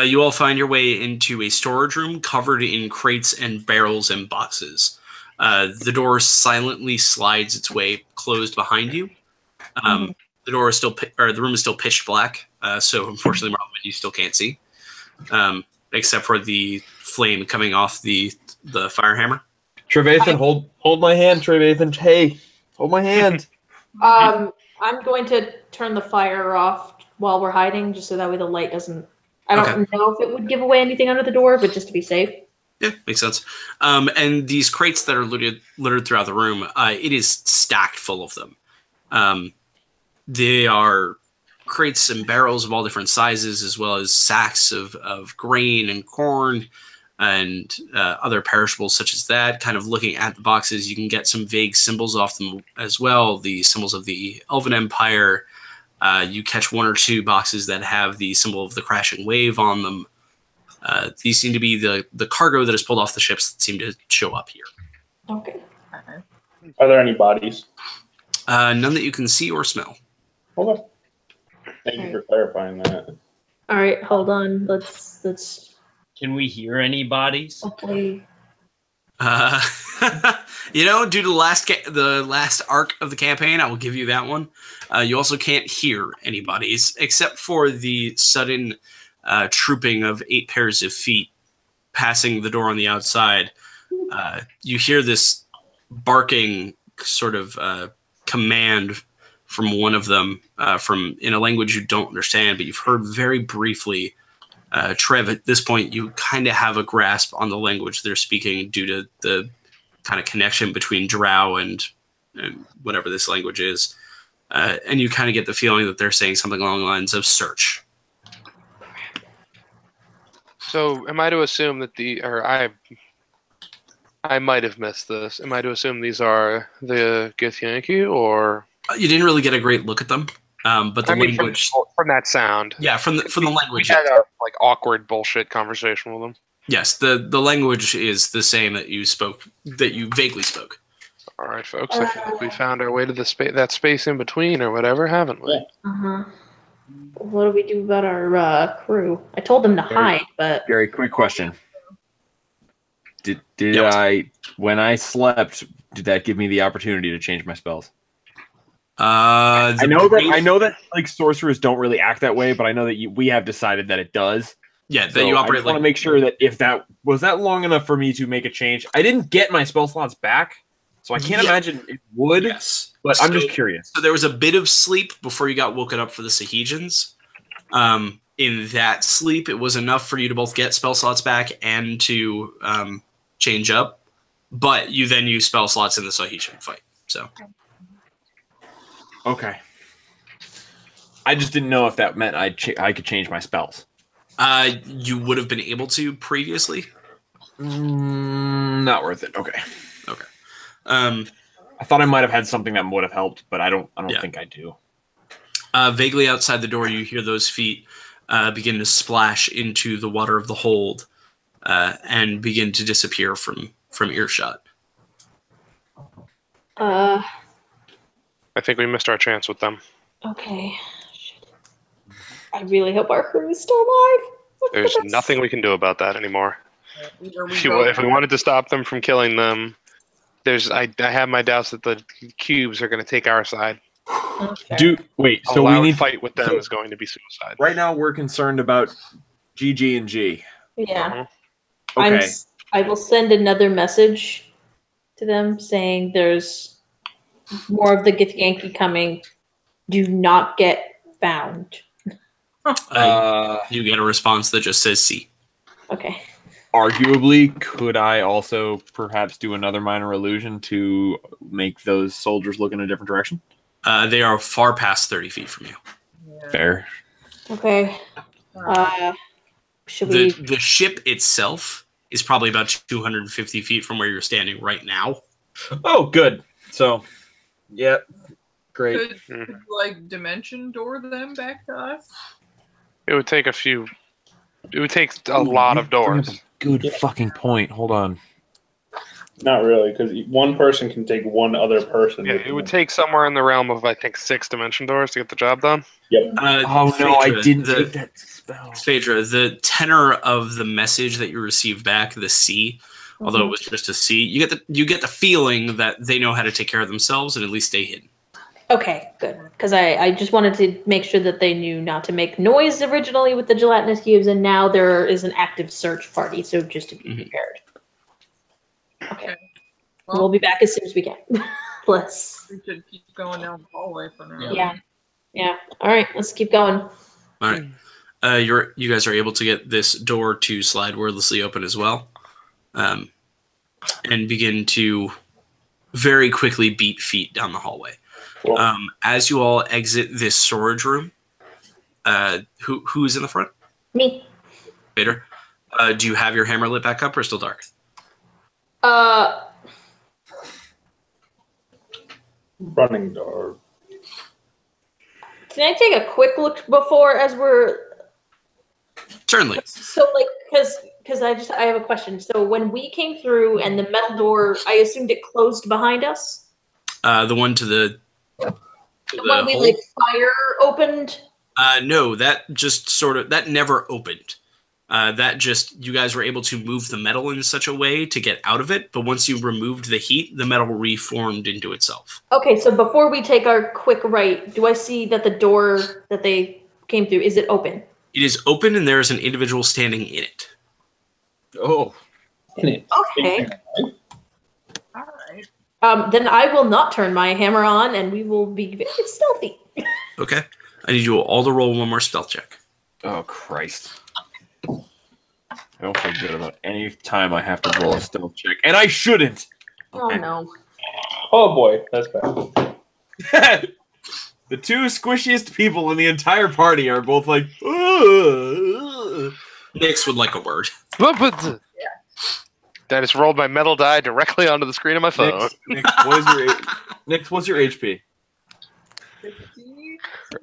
You all find your way into a storage room covered in crates and barrels and boxes. The door silently slides its way closed behind you. The door is still, the room is still pitch black. So unfortunately, Marlon, you still can't see, except for the flame coming off the fire hammer. Trevathan, hold my hand, Trevathan. Hey, hold my hand. I'm going to turn the fire off while we're hiding, just so that way the light doesn't. I don't know if it would give away anything under the door, but just to be safe. Yeah, makes sense. And these crates that are littered throughout the room, it is stacked full of them. They are crates and barrels of all different sizes, as well as sacks of grain and corn, and other perishables such as that. Kind of looking at the boxes, you can get some vague symbols off them as well. The symbols of the Elven Empire. You catch one or two boxes that have the symbol of the crashing wave on them. These seem to be the cargo that is pulled off the ships that seem to show up here. Okay. Are there any bodies? None that you can see or smell. Okay. Thank you for clarifying that. All right, hold on. Let's. Can we hear any bodies? Hopefully. Due to the last arc of the campaign, I will give you that one. You also can't hear any bodies except for the sudden trooping of 8 pairs of feet passing the door on the outside. You hear this barking sort of command from one of them from in a language you don't understand, but you've heard very briefly. Trev, at this point, you kind of have a grasp on the language they're speaking due to the kind of connection between Drow and whatever this language is. And you kind of get the feeling that they're saying something along the lines of search. So am I to assume that I might have missed this. Am I to assume these are the Githyanki, or you didn't really get a great look at them? But the language from that sound, from the language, we had a awkward bullshit conversation with them. Yes, the language is the same that you vaguely spoke. All right, folks. I feel like we found our way to that space in between, or whatever, haven't we? What do we do about our crew? I told them to hide, but Gary, quick question. When I slept, did that give me the opportunity to change my spells? I know that like sorcerers don't really act that way, but I know that we have decided that it does. Yeah, that you operate. I want to make sure that if that was long enough for me to make a change. I didn't get my spell slots back, so I can't imagine it would. Yes, but I'm just curious. So there was a bit of sleep before you got woken up for the Sahijans. In that sleep, it was enough for you to both get spell slots back and to change up, but you then use spell slots in the Sahijan fight. So. Okay. I just didn't know if that meant I could change my spells. You would have been able to previously. Not worth it. Okay. I thought I might have had something that would have helped, but I don't think I do. Vaguely outside the door, you hear those feet begin to splash into the water of the hold and begin to disappear from earshot. I think we missed our chance with them. Okay. I really hope our crew is still alive. There's nothing we can do about that anymore. If we wanted to stop them from killing them, I have my doubts that the cubes are going to take our side. Okay. So we need fight with them is going to be suicide. Right now, we're concerned about GG and G. Yeah. Okay. I will send another message to them saying there's more of the Githyanki coming. Do not get found. You get a response that just says C. Okay. Arguably, could I also perhaps do another minor illusion to make those soldiers look in a different direction? They are far past 30 feet from you. Yeah. Fair. Okay. Should we... The ship itself is probably about 250 feet from where you're standing right now. Oh, good. So, yeah, great. Could you, dimension door them back to us? It would take a lot of doors. Good fucking point. Hold on. Not really, because one person can take one other person. Yeah, it would take somewhere in the realm of, I think, 6 dimension doors to get the job done. Yep. Phaedra, I didn't take that spell. Phaedra, the tenor of the message that you received back, the C, although it was just a C, you get the feeling that they know how to take care of themselves and at least stay hidden. Okay, good. Because I just wanted to make sure that they knew not to make noise originally with the gelatinous cubes, and now there is an active search party, so just to be prepared. Okay. Well, we'll be back as soon as we can. We should keep going down the hallway for now. Yeah. All right, let's keep going. All right. You guys are able to get this door to slide wordlessly open as well, and begin to very quickly beat feet down the hallway. Cool. As you all exit this storage room, who's in the front? Me. Vader. Do you have your hammer lit back up or still dark? Running door. Can I take a quick look before as we're Certainly. so like because I have a question. So when we came through and the metal door, I assumed it closed behind us. The one to the one we like fire opened. No, that just that never opened. That just you guys were able to move the metal in such a way to get out of it, but once you removed the heat, the metal reformed into itself. Okay, so before we take our quick right, do I see that the door that they came through, is it open? It is open and there is an individual standing in it. Oh. In it. Okay. All right. Then I will not turn my hammer on and we will be very stealthy. Okay. I need you all to roll one more stealth check. Oh, Christ. I don't feel good about any time I have to roll a stealth check. And I shouldn't! Okay. Oh, no. Oh, boy. That's bad. The two squishiest people in the entire party are both like, ugh. Nix would like a word. I just rolled my metal die directly onto the screen of my phone. Nix, what's your HP?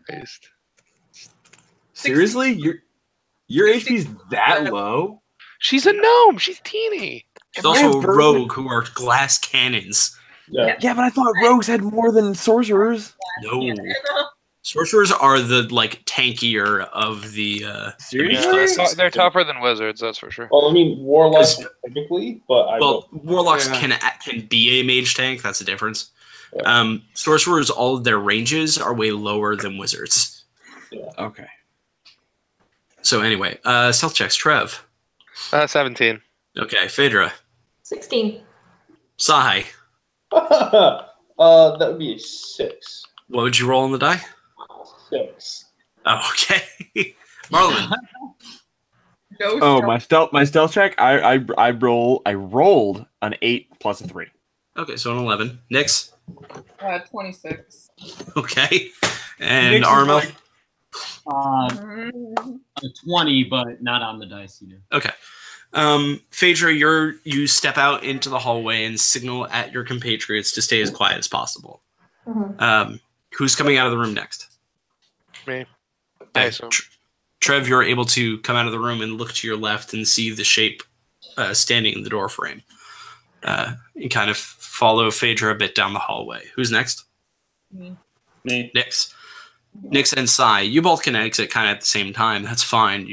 Christ. Seriously? Your HP's that low? She's a gnome. She's teeny. There's also a rogue who are glass cannons. Yeah, but I thought rogues had more than sorcerers. No. Sorcerers are the tankier of the seriously? They're tougher than wizards, that's for sure. Well, I mean, warlocks typically, but warlocks can be a mage tank. That's the difference. Yeah. Sorcerers, all of their ranges are way lower than wizards. Yeah. Okay. So anyway, stealth checks. Trev. 17. Okay, Phaedra. 16. Sai. That would be a 6. What would you roll on the die? 6. Oh, okay. Marlon. My stealth check. I rolled an 8 plus a 3. Okay, so an 11. Nix. 26. Okay, and Armel. A 20, but not on the dice, Okay. Phaedra, you step out into the hallway and signal at your compatriots to stay as quiet as possible. Mm-hmm. Who's coming out of the room next? Me. Okay. Trev, you're able to come out of the room and look to your left and see the shape standing in the door frame. And kind of follow Phaedra a bit down the hallway. Who's next? Me. Nix. Nix and Sai. You both can exit kind of at the same time. That's fine.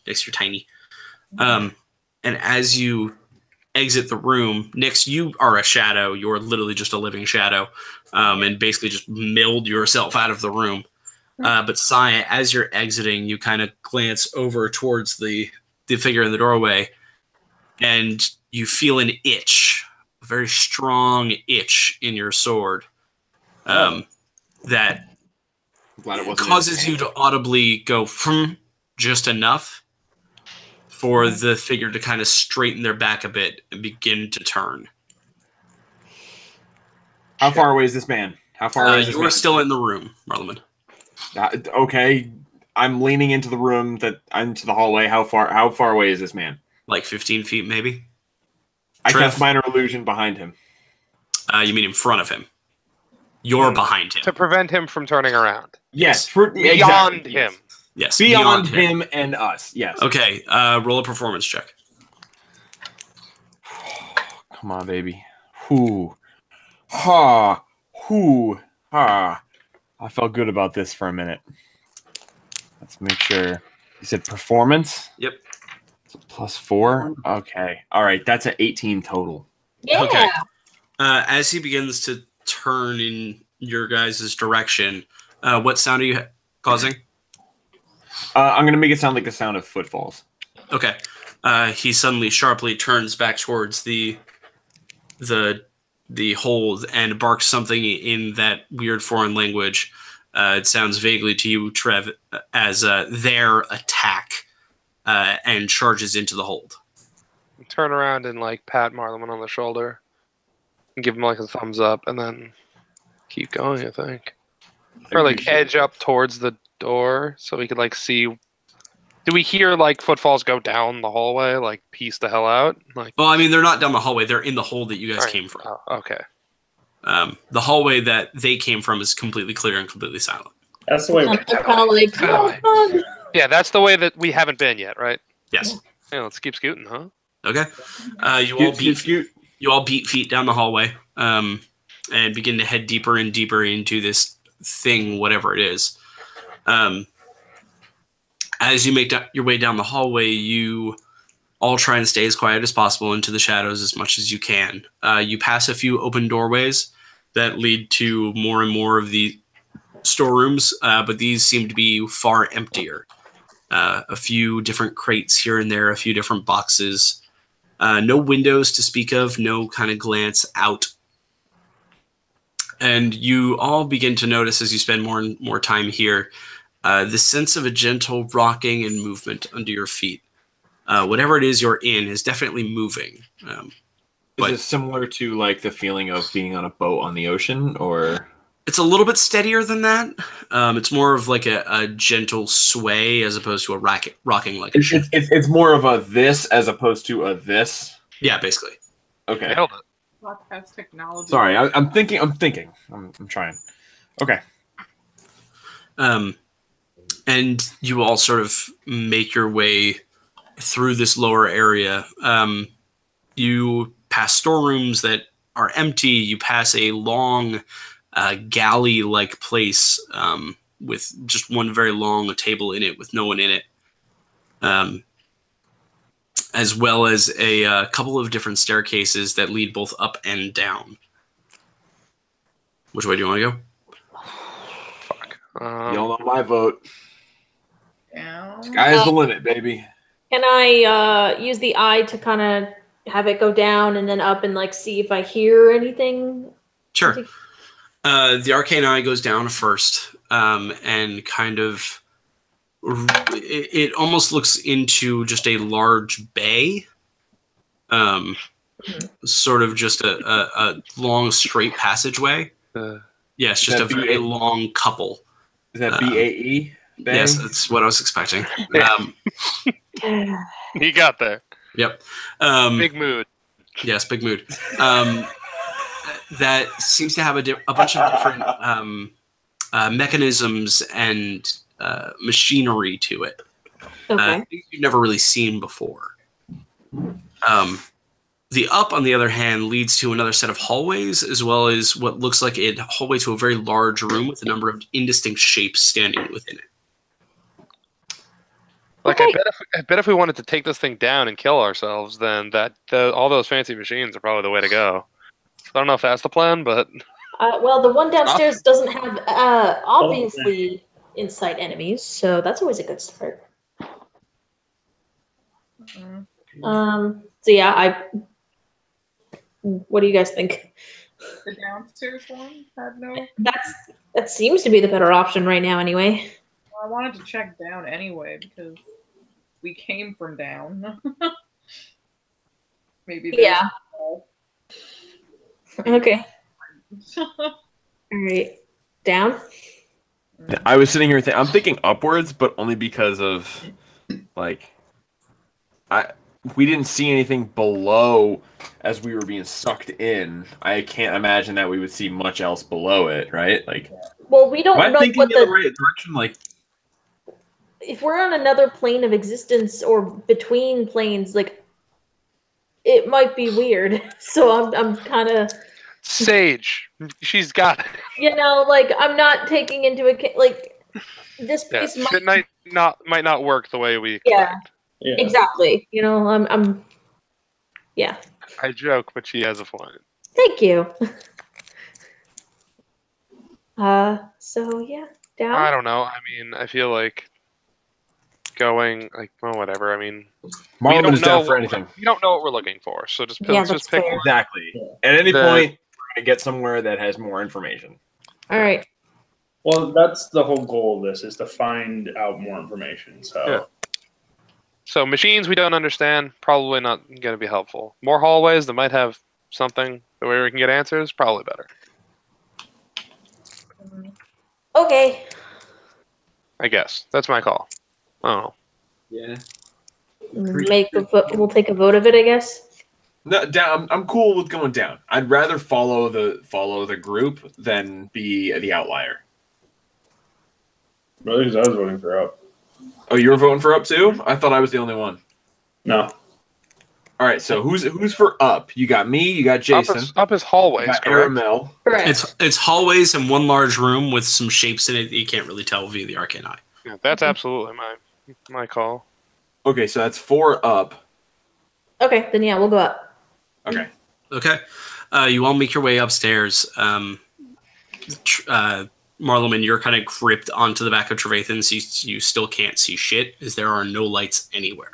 Nix, you're tiny. And as you exit the room, Nix, you are a shadow. You're literally just a living shadow, and basically just milled yourself out of the room. But Sai, as you're exiting, you kind of glance over towards the figure in the doorway, and you feel an itch, a very strong itch in your sword, that causes you to audibly go from just enough for the figure to kind of straighten their back a bit and begin to turn. How far away is this man? How far away is this man? You're still in the room, Marleman. Okay. I'm leaning into the room into the hallway. How far away is this man? Like 15 feet, maybe? I cast minor illusion behind him. You mean in front of him? You're behind him. To prevent him from turning around. Yes. Beyond him. Yes. Beyond him and us. Yes. Okay. Roll a performance check. Come on, baby. Whoo. Ha. Whoo. Ha. I felt good about this for a minute. Let's make sure. You said performance? Yep. So +4? Okay. All right. That's an 18 total. Yeah. Okay. As he begins to turn in your guys' direction, what sound are you causing? I'm going to make it sound like the sound of footfalls. Okay. He suddenly sharply turns back towards the hold and barks something in that weird foreign language. It sounds vaguely to you, Trev, as their attack, and charges into the hold. Turn around and pat Marleman on the shoulder and give him a thumbs up, and then keep going, I think. Or edge up towards the door so we could see Do we hear like footfalls go down the hallway? Like peace the hell out? Like, well, I mean, they're not down the hallway; they're in the hole that you guys came from. Oh, okay. The hallway that they came from is completely clear and completely silent. That's the way. Yeah, that's the way that we haven't been yet, right? Yes. Yeah, let's keep scooting, huh? Okay. You all beat feet down the hallway, and begin to head deeper and deeper into this thing, whatever it is. As you make your way down the hallway, you all try and stay as quiet as possible into the shadows as much as you can. You pass a few open doorways that lead to more and more of the storerooms, but these seem to be far emptier. A few different crates here and there, a few different boxes. No windows to speak of, no kind of glance out. And you all begin to notice as you spend more and more time here, the sense of a gentle rocking and movement under your feet. Whatever it is you're in is definitely moving. Is it similar to like the feeling of being on a boat on the ocean, or? It's a little bit steadier than that. It's more of like a gentle sway as opposed to a rocking like a ship. It's more of a this as opposed to a this. Yeah, basically. Okay. Nailed it. Podcast technology. Sorry, I'm thinking. I'm trying. Okay. And you all sort of make your way through this lower area. You pass storerooms that are empty. You pass a long galley-like place with just one very long table in it with no one in it. As well as a couple of different staircases that lead both up and down. Which way do you want to go? Fuck. Y'all know my vote. Down. Sky's the limit, baby. Can I use the eye to kind of have it go down and then up and like see if I hear anything? Sure. The arcane eye goes down first, and kind of it almost looks into just a large bay, sort of just a long straight passageway. Yes, just a very long couple. Is that BAE? Yes, that's what I was expecting. He got there. Yep. Big mood. Yes, big mood. That seems to have a bunch of different mechanisms and machinery to it. Okay. Things you've never really seen before. The up, on the other hand, leads to another set of hallways, as well as what looks like a hallway to a very large room with a number of indistinct shapes standing within it. Like, Okay. I bet if we wanted to take this thing down and kill ourselves, then all those fancy machines are probably the way to go. I don't know if that's the plan, but Well, the one downstairs doesn't have obviously insight enemies, so that's always a good start. So yeah, what do you guys think? The downstairs one had no. That seems to be the better option right now, anyway. Well, I wanted to check down anyway because we came from down. Maybe. Yeah. Okay. All right. Down. I was sitting here I'm thinking upwards, but only because of like we didn't see anything below as we were being sucked in. I can't imagine that we would see much else below it, right? Like, Well, we don't am I know thinking what in the right direction? Like, if we're on another plane of existence or between planes, like it might be weird. So I'm kind of Sage, she's got it. you know, like I'm not taking into account like this Yeah, place shit might not work the way we expect. Yeah. Yeah. Exactly. You know, I'm yeah. I joke, but she has a point. Thank you. So yeah, down. I don't know. I mean, I feel like going like, well, whatever. I mean, Marlon is down for anything. We don't know what we're looking for, so just Yeah, let's that's just pick fair. one. Exactly. At any point, we're gonna get somewhere that has more information. All right. Well, that's the whole goal of this, is to find out more information. So Yeah. So machines we don't understand, probably not going to be helpful. More hallways that might have something where we can get answers, probably better. Okay. I guess that's my call. I don't know. Yeah. We'll take a vote of it, I guess. No, down. I'm cool with going down. I'd rather follow the group than be the outlier. Really? Because I was voting for up. Oh, you were voting for up too? I thought I was the only one. No. All right, so who's for up? You got me. You got Jason. Up is hallways. You got Correct? Aramel. Correct. It's hallways and one large room with some shapes in it that you can't really tell via the arcane eye. Yeah, that's absolutely my call. Okay, so that's 4 up. Okay, then yeah, we'll go up. Okay. Okay. You all make your way upstairs. Marloman, you're kind of gripped onto the back of Trevathan, so you still can't see shit, as there are no lights anywhere.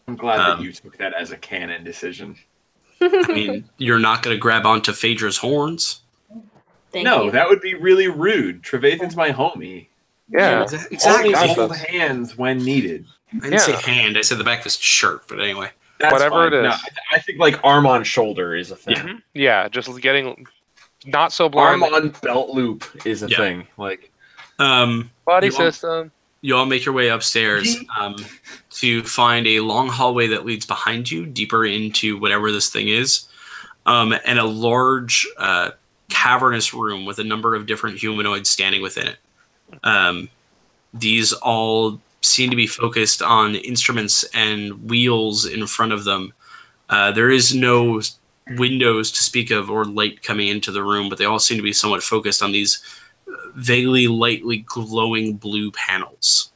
I'm glad that you took that as a canon decision. I mean, you're not going to grab onto Phaedra's horns. Thank you. That would be really rude. Trevathan's my homie. Yeah, exactly. Always hold hands when needed. I didn't say hand, I said the back of his shirt, but anyway. That's whatever fine. it is. No, I think like arm on shoulder is a thing. Mm-hmm. Yeah, just getting not so blind. Arm on belt loop is a thing. Like, body system. You all make your way upstairs to find a long hallway that leads behind you, deeper into whatever this thing is, and a large cavernous room with a number of different humanoids standing within it. These all seem to be focused on instruments and wheels in front of them. There is no windows to speak of or light coming into the room, but they all seem to be somewhat focused on these vaguely lightly glowing blue panels.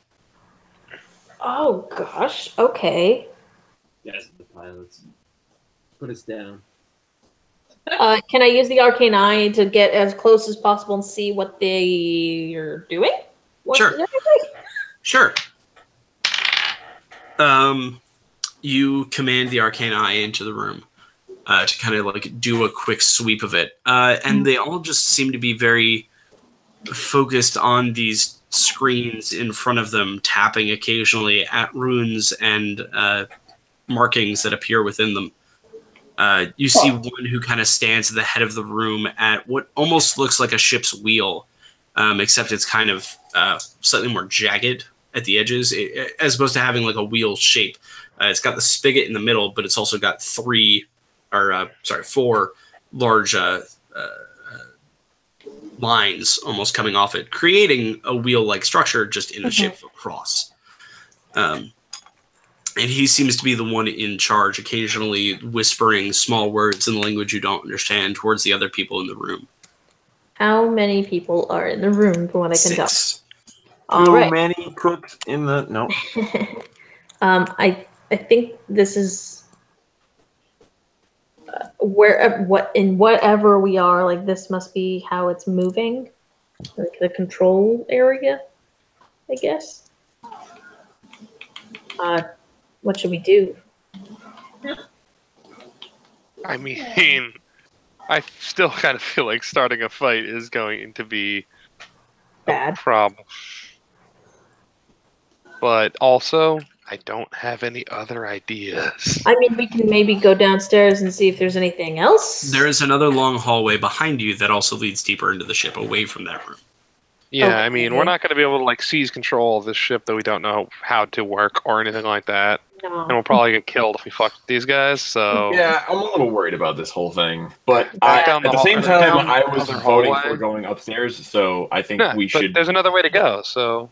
Oh gosh. Okay. Yes, the pilots. Put us down. Can I use the arcane eye to get as close as possible and see what they are doing? Sure. You command the arcane eye into the room to kind of like do a quick sweep of it, and they all just seem to be very focused on these screens in front of them, tapping occasionally at runes and markings that appear within them. You see one who kind of stands at the head of the room at what almost looks like a ship's wheel, except it's kind of slightly more jagged at the edges, as opposed to having like a wheel shape. It's got the spigot in the middle, but it's also got 4 large lines almost coming off it, creating a wheel-like structure just in the shape of a cross. And he seems to be the one in charge, occasionally whispering small words in the language you don't understand towards the other people in the room. How many people are in the room, from what I can 6. tell? Too All right. many cooks in the no. I think this is whatever we are. Like this must be how it's moving, like the control area, I guess. What should we do? I mean, I still kind of feel like starting a fight is going to be bad a problem. But also, I don't have any other ideas. I mean, we can maybe go downstairs and see if there's anything else. There is another long hallway behind you that also leads deeper into the ship, away from that room. Yeah, I mean, we're not going to be able to like seize control of this ship that we don't know how to work or anything like that. No. And we'll probably get killed if we fuck with these guys. So Yeah, I'm a little worried about this whole thing, but Down at the hall- same down time, I was other voting hallway. for going upstairs, so I think No, we but should. there's another way to go. So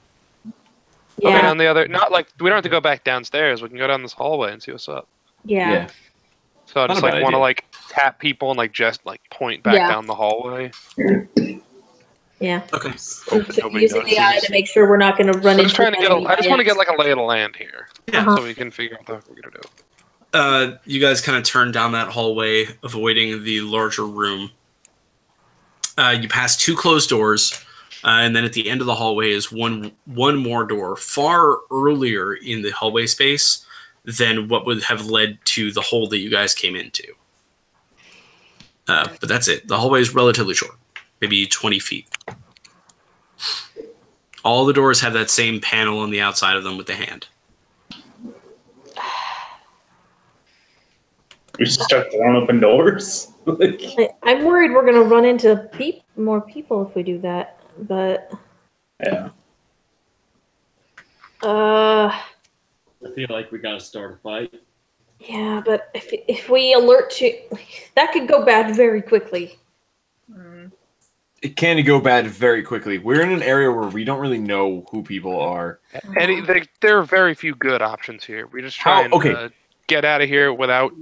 Yeah. go down the other. Not like we don't have to go back downstairs. We can go down this hallway and see what's up. Yeah. So I Not just a bad like want to idea. like tap people and like just like point back Yeah. down the hallway. Yeah. Okay. So nobody using the eye notices. to make sure we're not going to run I'm into. just trying to get. I just want to get like. like a lay of the land here, so we can figure out what we're gonna do. You guys kind of turn down that hallway, avoiding the larger room. You pass 2 closed doors, and then at the end of the hallway is one more door, far earlier in the hallway space than what would have led to the hole that you guys came into. But that's it. The hallway is relatively short, maybe 20 feet. All the doors have that same panel on the outside of them with the hand. We should start throwing open doors. I'm worried we're going to run into more people if we do that, but Yeah. I feel like we gotta start a fight. Yeah, but if we alert to, that could go bad very quickly. It can go bad very quickly. We're in an area where we don't really know who people are. There are very few good options here. We just try and get out of here without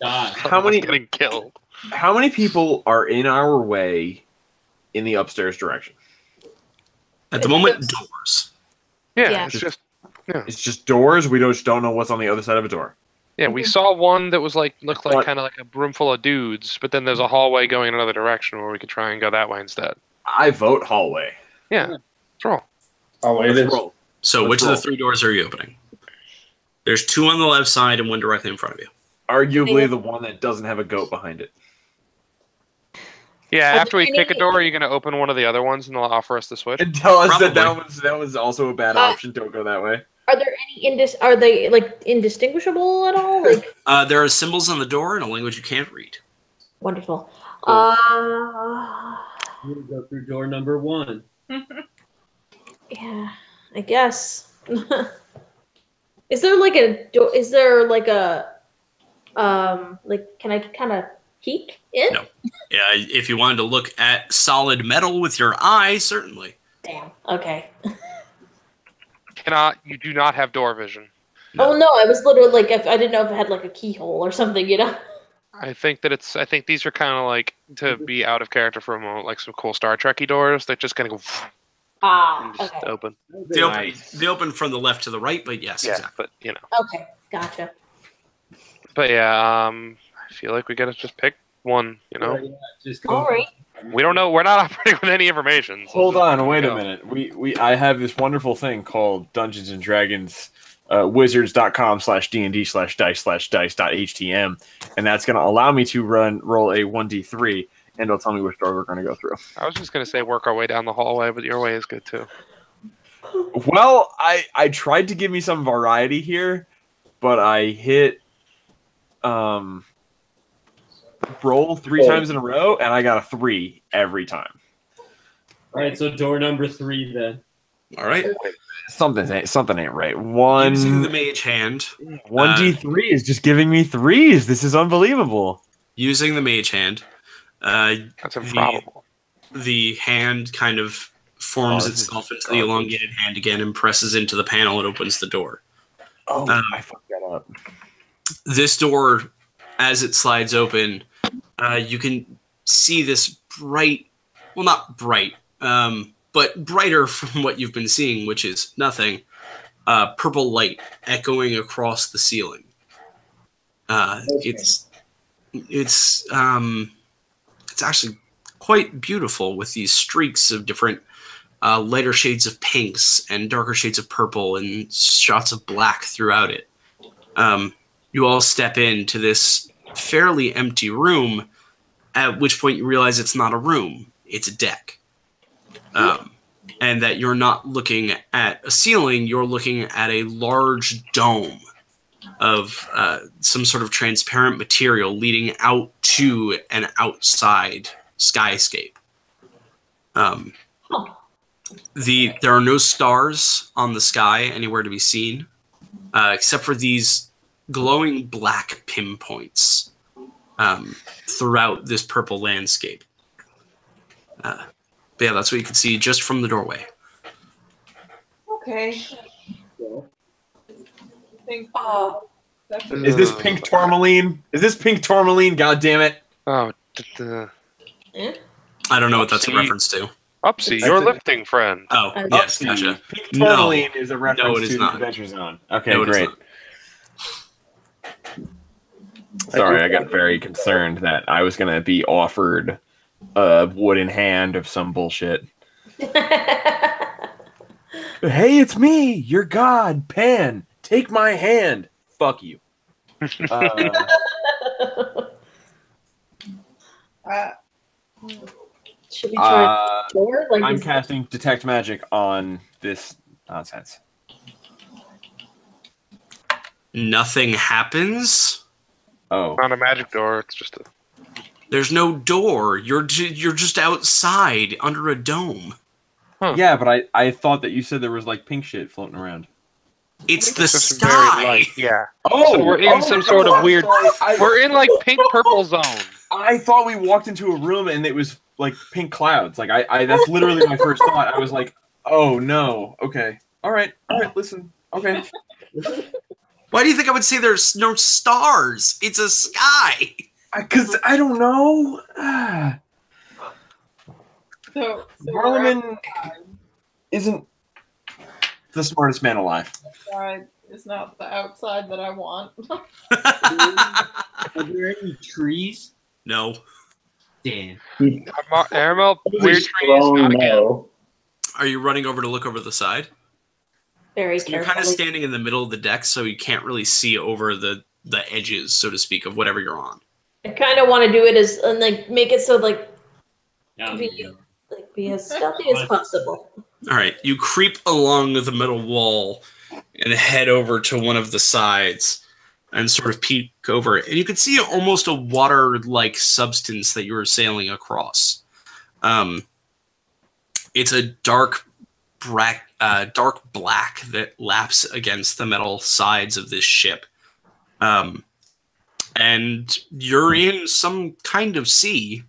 getting killed. How many people are in our way in the upstairs direction? At the moment, doors. Yeah, it's just doors. We just don't know what's on the other side of a door. Yeah, we saw one that was looked like kind of like a room full of dudes, but then there's a hallway going in another direction where we could try and go that way instead. I vote hallway. Yeah, let's roll. Let's roll. So which of the 3 doors are you opening? There's 2 on the left side and 1 directly in front of you. Arguably the one that doesn't have a goat behind it. Yeah, after we pick a door, are you going to open one of the other ones and they'll offer us the switch? And tell us that was also a bad option. Don't go that way. Are there any are they like indistinguishable at all? Like there are symbols on the door in a language you can't read. Wonderful. Cool. We'll go through door number 1. Yeah, I guess. Is there like a door? Is there like a can I kind of peek in? No. Yeah, if you wanted to look at solid metal with your eye, certainly. Damn. Okay. You do not have door vision. No. Oh no, I was literally like, I didn't know if it had like a keyhole or something, you know. I think these are kind of like to be out of character for a moment, like some cool Star Trekky doors that just kind of go and just open. They open from the left to the right, but yes, exactly. But Okay, gotcha. But yeah, I feel like we gotta just pick one. All right. We don't know. We're not operating with any information. So Hold on, wait a minute. I have this wonderful thing called Dungeons and Dragons wizards.com/d&d/dice/dice.htm, and that's going to allow me to roll a 1d3, and it'll tell me which door we're going to go through. I was just going to say work our way down the hallway, but your way is good too. Well, I tried to give me some variety here, but I hit roll 3 times in a row, and I got a 3 every time. All right, so door number 3 then. All right. Something ain't right. Using the mage hand. 1d3 is just giving me 3s. This is unbelievable. Using the mage hand. That's improbable. The hand kind of forms itself into the elongated hand again and presses into the panel and opens the door. Oh, I fucked that up. This door, as it slides open, you can see this bright, well, not bright, but brighter from what you've been seeing, which is nothing, purple light echoing across the ceiling. It's actually quite beautiful with these streaks of different lighter shades of pinks and darker shades of purple and shots of black throughout it. You all step into this fairly empty room, at which point you realize it's not a room, it's a deck. And that you're not looking at a ceiling, you're looking at a large dome of some sort of transparent material leading out to an outside skyscape. There are no stars on the sky anywhere to be seen, except for these glowing black pinpoints throughout this purple landscape. But yeah, that's what you can see just from the doorway. Okay. Is this pink tourmaline? Is this pink tourmaline? God damn it! Oh, I don't know what that's a reference to. Upsy, your lifting friend. Oh, yes, gotcha. Pink tourmaline is a reference to not. the Adventure Zone. Okay, No, great. Sorry, I got very concerned that I was going to be offered a wooden hand of some bullshit. Hey, it's me, your god, Pan. Take my hand. Fuck you. Should we try door? Like, I'm casting Detect Magic on this nonsense. Nothing happens. Oh, Not a magic door. It's just a. There's no door. You're just outside under a dome. yeah, but I thought that you said there was like pink shit floating around. It's the Just very sky. light, yeah. Oh, So we're in some sort of weird. I We're in like pink purple zone. thought we walked into a room and it was like pink clouds. Like I that's literally my first thought. I was like, oh no. Okay. All right. Listen. Okay. Why do you think I would say there's no stars? It's a sky. Because I don't know. So Parliament isn't the smartest man alive. outside is not the outside that I want. Are there any trees? No. Damn. Aramel, weird trees, Strong not again. no. Are you running over to look over the side? Very You're kind of carefully. standing in the middle of the deck, so you can't really see over the edges, so to speak, of whatever you're on. I kind of want to do it as and like make it so like Yeah, be as stealthy as possible. All right, you creep along the middle wall and head over to one of the sides and sort of peek over it. And you can see almost a water-like substance that you were sailing across. It's a dark black that laps against the metal sides of this ship. And you're in some kind of sea.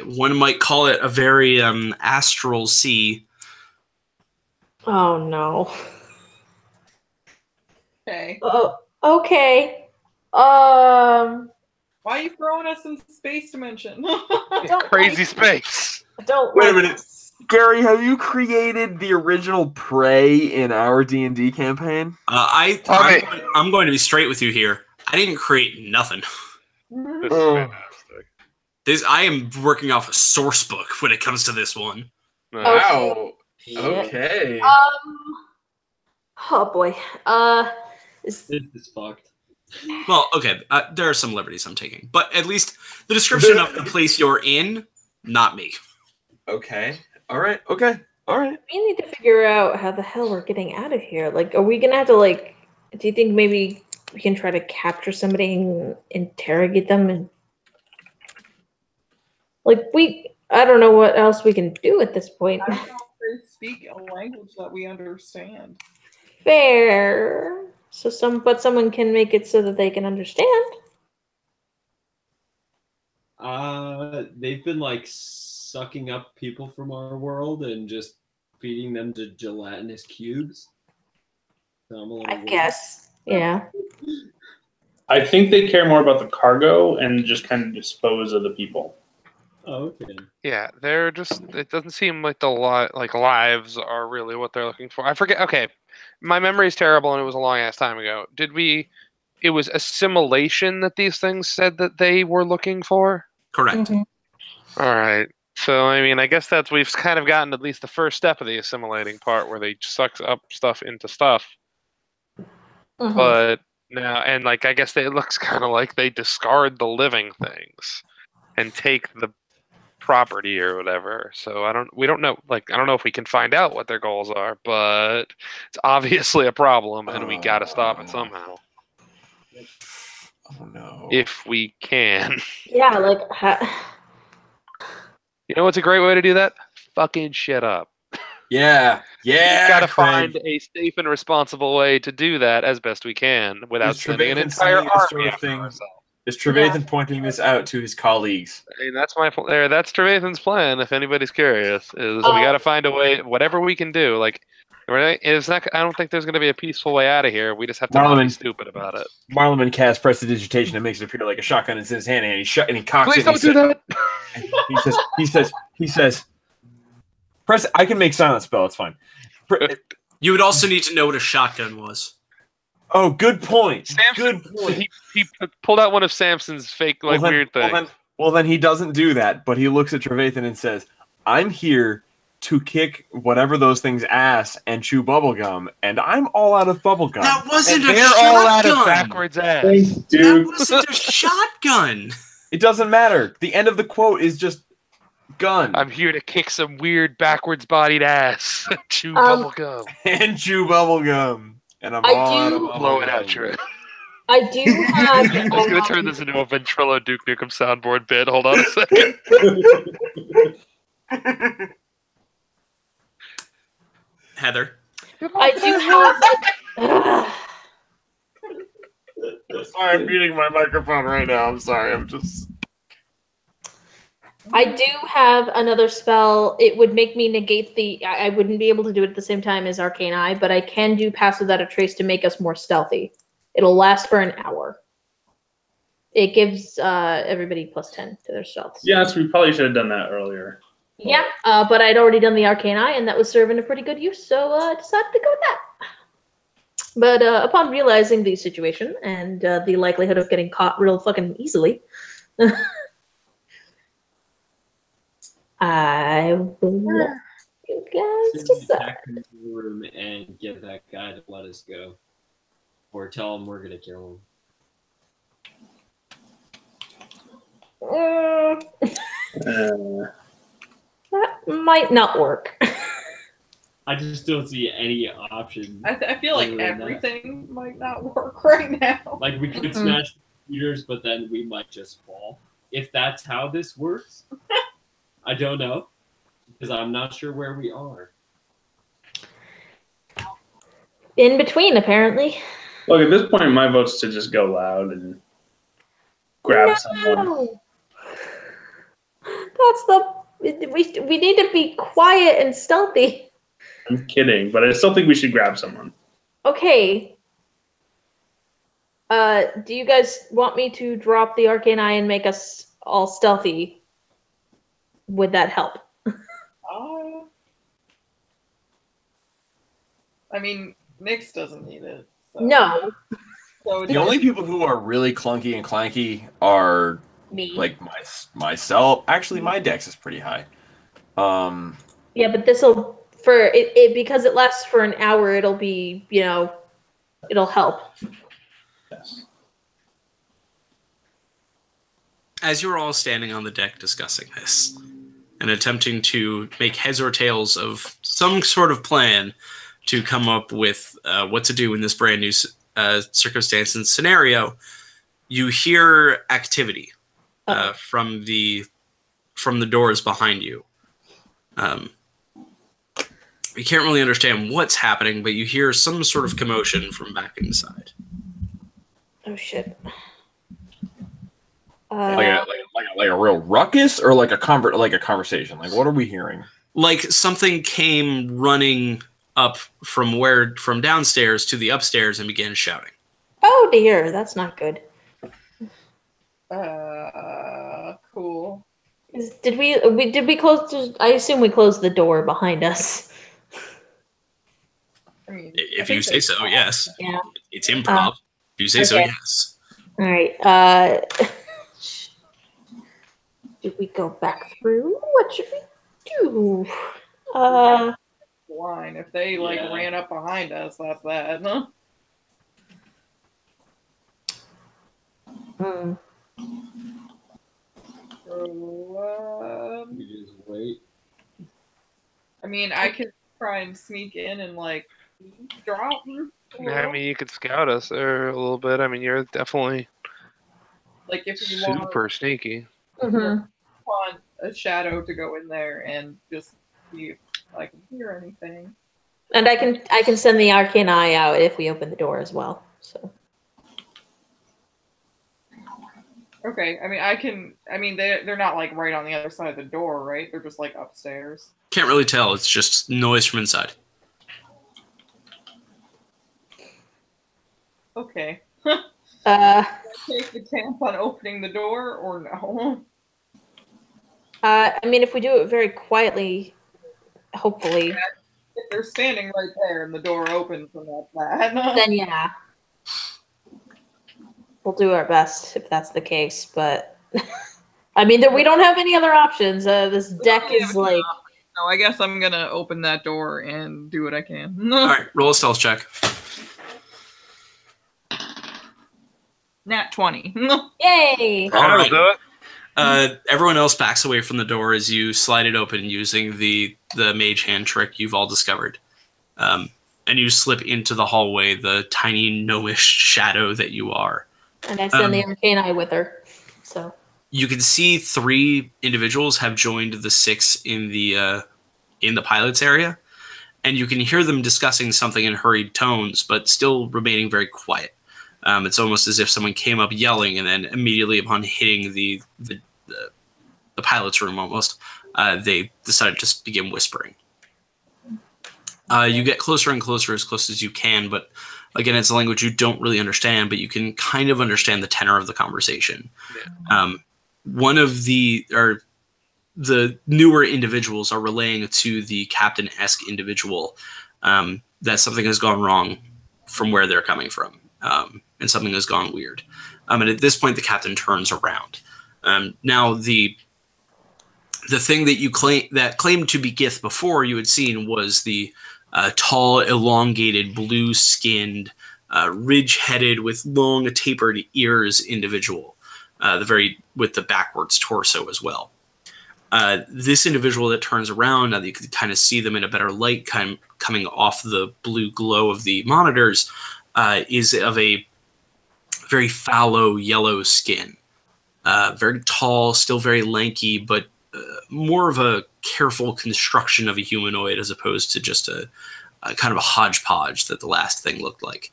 One might call it a very astral sea. Oh no. Okay. Oh, okay. Why are you throwing us in space dimension? Crazy space. I don't Wait a like minute. Gary, have you created the original Prey in our D&D campaign? I'm going to be straight with you here. I didn't create nothing. This is fantastic. I am working off a source book when it comes to this one. Wow. Shit. Okay. Oh boy. This is fucked. Well, okay, there are some liberties I'm taking, but at least the description of the place you're in, not me. Okay. All right. Okay. All right. We need to figure out how the hell we're getting out of here. Like, are we gonna have to like? Do you think maybe we can try to capture somebody and interrogate them and like I don't know what else we can do at this point. I don't know if they speak a language that we understand. Fair. So someone can make it so that they can understand. They've been like sucking up people from our world and just feeding them to gelatinous cubes. So I guess. Yeah. I think they care more about the cargo and just kind of dispose of the people. Oh, okay. Yeah, they're just. It doesn't seem like lives are really what they're looking for. I forget. Okay, my memory is terrible, and it was a long ass time ago. Did we? It was assimilation that these things said that they were looking for. Correct. Mm-hmm. All right. So I mean, I guess we've kind of gotten at least the first step of the assimilating part, where they suck up stuff into stuff. Mm-hmm. But now, and like, I guess it looks kind of like they discard the living things and take the property or whatever. So we don't know. Like, I don't know if we can find out what their goals are, but it's obviously a problem, and we got to stop it somehow. Oh no. If we can. Yeah, like You know what's a great way to do that? Fucking shit up. Yeah. Yeah. We've got to Craig. find a safe and responsible way to do that as best we can without Is sending an Trevathan entire saying this army sort of after thing? ourselves. Is Trevathan pointing this out to his colleagues? I mean, that's my there. That's Trevathan's plan. If anybody's curious, is we got to find a way, whatever we can do. Like, it's not. I don't think there's going to be a peaceful way out of here. We just have to not be stupid about it. Marlon casts prestidigitation and makes it appear like a shotgun is in his hand, and he cocks Please it. don't do that. He says, press. I can make silence spell. It's fine. You would also need to know what a shotgun was. Oh, good point. Samson, Good point. He pulled out one of Samson's fake weird things. Well, then he doesn't do that, but he looks at Trevathan and says, "I'm here to kick whatever those things ass and chew bubblegum, and I'm all out of bubblegum." That wasn't a They're shotgun. all out of backwards ass. Thanks, That dude. wasn't a shotgun. It doesn't matter. The end of the quote is just gun. I'm here to kick some weird backwards bodied ass. Chew bubblegum. And chew bubblegum. And I'm I all out of do- bubblegum. Blow it out, Trey. I do have. I'm just gonna turn this into a Ventrilo Duke Nukem soundboard bit. Hold on a second. Heather. I do have. Sorry, I'm muting my microphone right now. I'm sorry. I'm just. I do have another spell. It would make me negate the. I wouldn't be able to do it at the same time as Arcane Eye, but I can do Pass Without a Trace to make us more stealthy. It'll last for an hour. It gives everybody +10 to their stealth. Yes, we probably should have done that earlier. Yeah, but I'd already done the Arcane Eye, and that was serving a pretty good use, so I decided to go with that. But upon realizing the situation and the likelihood of getting caught real fucking easily, I will let you guys decide. Back into the room and get that guy to let us go, or tell him we're gonna kill him. That might not work. I just don't see any option. I feel like everything might not work right now. Like we could smash the computers, but then we might just fall. If that's how this works, I don't know, because I'm not sure where we are. In between, apparently. Look, at this point, my vote's to just go loud and grab someone. That's the. We need to be quiet and stealthy. I'm kidding, but I still think we should grab someone. Okay. Do you guys want me to drop the Arcane Eye and make us all stealthy? Would that help? I mean, Nyx doesn't need it. So. No. So The only people who are really clunky and clanky are me. Like myself. Actually, my dex is pretty high. Yeah, but this'll for it because it lasts for an hour. It'll be it'll help. Yes. As you're all standing on the deck discussing this and attempting to make heads or tails of some sort of plan to come up with what to do in this brand new circumstance and scenario, you hear activity from the doors behind you. You can't really understand what's happening, but you hear some sort of commotion from back inside. Oh shit! Like a real ruckus, or like a conversation. Like, what are we hearing? Like something came running up from downstairs to the upstairs and began shouting. Oh dear, that's not good. Cool. Did we close? I assume we closed the door behind us. I mean, if you say so, yes. Yeah. It's improv. If you say so, yes. All right. Did we go back through? What should we do? Line. If they ran up behind us, that's that. Huh? So, We just wait. I mean, I could try and sneak in and drop. I mean, you could scout us there a little bit. I mean, you're definitely if you super sneaky. want a shadow to go in there and just see if I can hear anything. And I can send the Arcane Eye out if we open the door as well. So. Okay, I mean, they're not right on the other side of the door, right? They're just upstairs. Can't really tell. It's just noise from inside. Okay. Take the chance on opening the door or no? I mean, if we do it very quietly, hopefully. Yeah, if they're standing right there and the door opens and that's that. Then yeah. We'll do our best if that's the case, but I mean, we don't have any other options. This deck is No, I guess I'm gonna open that door and do what I can. All right, roll a stealth check. Nat 20. Yay! All right. Do it. Everyone else backs away from the door as you slide it open using the mage hand trick you've all discovered. And you slip into the hallway, the tiny gnomish shadow that you are. And I send the Arcane Eye with her. So you can see 3 individuals have joined the 6 in the pilot's area, and you can hear them discussing something in hurried tones, but still remaining very quiet. It's almost as if someone came up yelling, and then immediately upon hitting the pilot's room, almost, they decided to just begin whispering. You get closer and closer, as close as you can, but again, it's a language you don't really understand, but you can kind of understand the tenor of the conversation. Yeah. One of the newer individuals are relaying to the captain-esque individual that something has gone wrong from where they're coming from, and something has gone weird. And at this point, the captain turns around. Now, the thing that claimed to be Gith before you had seen was the tall, elongated, blue-skinned, ridge-headed with long, tapered ears individual, with the backwards torso as well. This individual that turns around, now that you can kind of see them in a better light, coming off the blue glow of the monitors, is of a very fallow yellow skin. Very tall, still very lanky, but more of a careful construction of a humanoid as opposed to just a kind of a hodgepodge that the last thing looked like.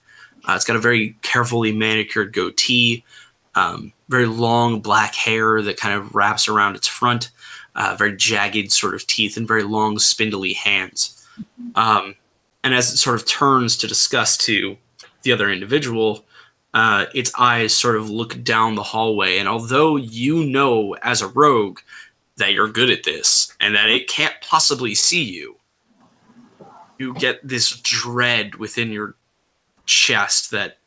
It's got a very carefully manicured goatee, very long black hair that kind of wraps around its front, very jagged sort of teeth, and very long spindly hands. And as it sort of turns to discuss to the other individual, its eyes sort of look down the hallway, and although you know as a rogue that you're good at this and that it can't possibly see you, you get this dread within your chest that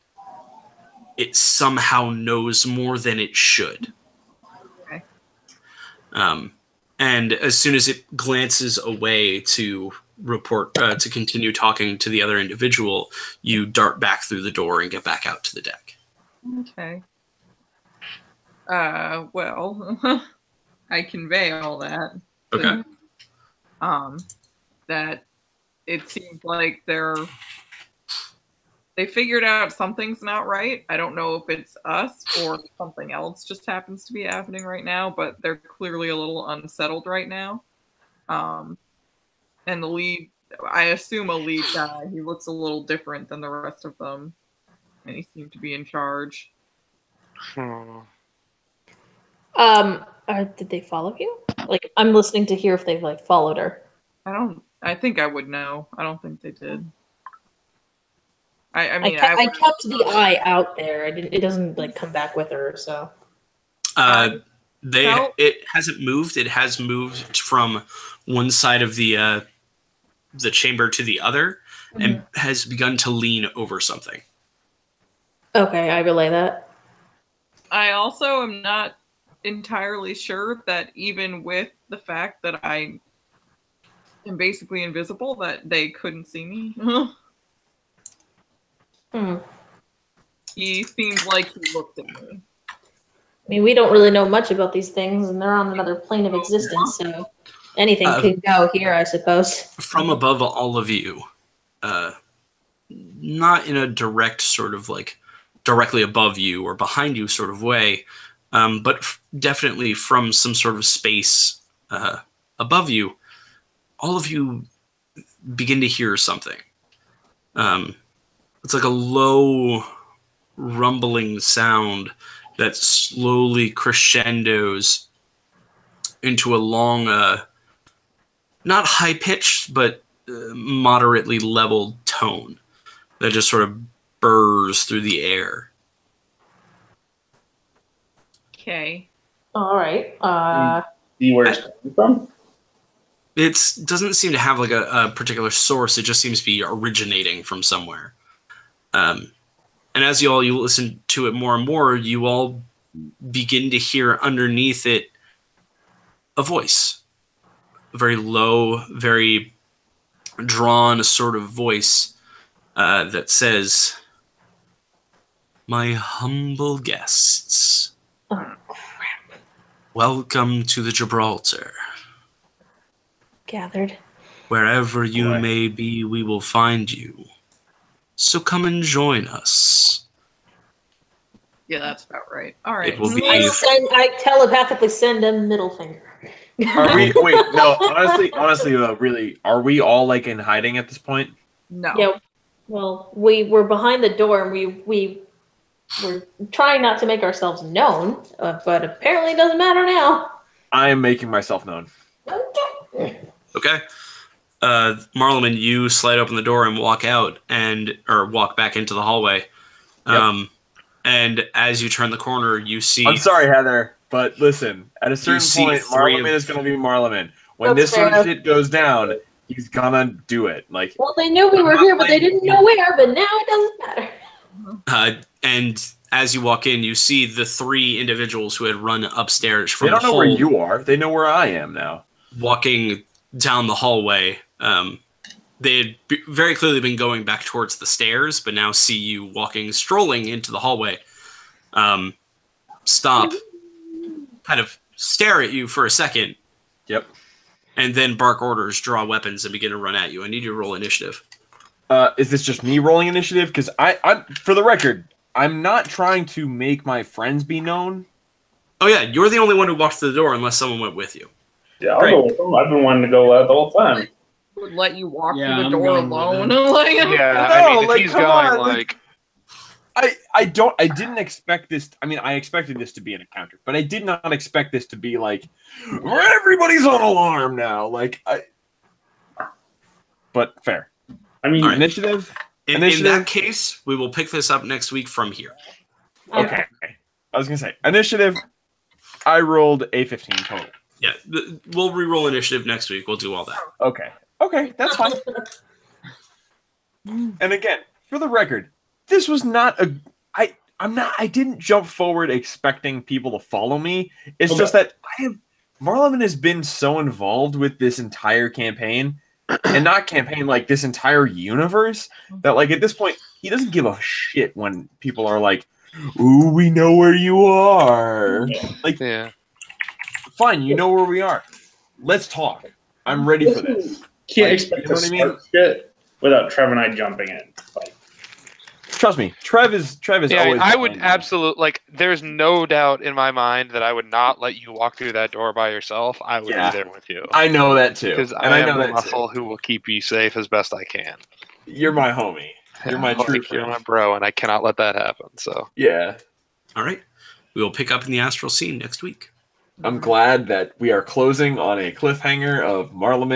it somehow knows more than it should. Okay. And as soon as it glances away to report, to continue talking to the other individual, you dart back through the door and get back out to the deck. Okay. Well, I convey all that. Okay. That it seems like they figured out something's not right. I don't know if it's us or something else just happens to be happening right now, but they're clearly a little unsettled right now. And the lead, I assume a lead guy, he looks a little different than the rest of them, and he seemed to be in charge. Did they follow you? Like, I'm listening to hear if they've like followed her. I think I would know. I don't think they did. I kept the eye out there. It doesn't like come back with her, so. It hasn't moved. It has moved from one side of the chamber to the other, and has begun to lean over something. Okay, I relay that. I also am not entirely sure that even with the fact that I am basically invisible, that they couldn't see me. He seemed like he looked at me. I mean, we don't really know much about these things, and they're on another plane of existence, so anything could go here, I suppose. From above all of you, not in a direct sort of like directly above you or behind you sort of way, but definitely from some sort of space above you, all of you begin to hear something. It's like a low rumbling sound that slowly crescendos into a long, not high-pitched, but moderately leveled tone that just sort of burrs through the air. Okay. All right. See where it's coming from? It doesn't seem to have like a particular source. It just seems to be originating from somewhere. And as you listen to it more and more, you all begin to hear underneath it a voice. A very low, very drawn sort of voice that says, "My humble guests, welcome to the Gibraltar. Gathered. Wherever you may be, we will find you. So come and join us." Yeah, that's about right. All right. It will be I telepathically send a middle finger. Are we? Wait, no. Honestly, really, are we all like in hiding at this point? No. Yeah. Well, we were behind the door and we were trying not to make ourselves known, but apparently it doesn't matter now. I am making myself known. Okay. Marleman, you slide open the door and walk out or walk back into the hallway. Yep. And as you turn the corner, you see. I'm sorry, Heather, but listen. At a certain point, Marleman is going to be Marleman. When this sort of shit goes down, he's gonna do it. Like. Well, they knew we were here, but they didn't know where. But now it doesn't matter. And as you walk in, you see the 3 individuals who had run upstairs from. They don't know where you are. They know where I am now. Walking down the hallway. They had very clearly been going back towards the stairs, but now see you strolling into the hallway. Stop, kind of stare at you for a second. Yep. And then bark orders, draw weapons, and begin to run at you. I need you to roll initiative. Is this just me rolling initiative? Because I, for the record, I'm not trying to make my friends be known. Oh yeah, you're the only one who walked through the door unless someone went with you. Yeah, I'll go with them. I've been wanting to go the whole time. Would let you walk through the door alone. If he's going like. I didn't expect this. I mean, I expected this to be an encounter, but I did not expect this to be like, everybody's on alarm now. But fair. I mean, initiative. In that case, we will pick this up next week from here. Okay. I was gonna say initiative. I rolled a 15 total. Yeah, we'll re-roll initiative next week. We'll do all that. Okay, that's fine. And again, for the record, this was not a. I didn't jump forward expecting people to follow me. It's just that Marleman has been so involved with this entire campaign, and not campaign, like this entire universe, that like at this point he doesn't give a shit when people are like, "Ooh, we know where you are." Like, fine, you know where we are. Let's talk. I'm ready for this. Can't expect to start shit without Trev and I jumping in. Trust me, Trev is always. I would absolutely there's no doubt in my mind that I would not let you walk through that door by yourself. I would be there with you. I know that too, because I am the muscle who will keep you safe as best I can. You're my homie. You're my true friend. You're my bro, and I cannot let that happen. So yeah. All right, we will pick up in the astral scene next week. I'm glad that we are closing on a cliffhanger of Marleman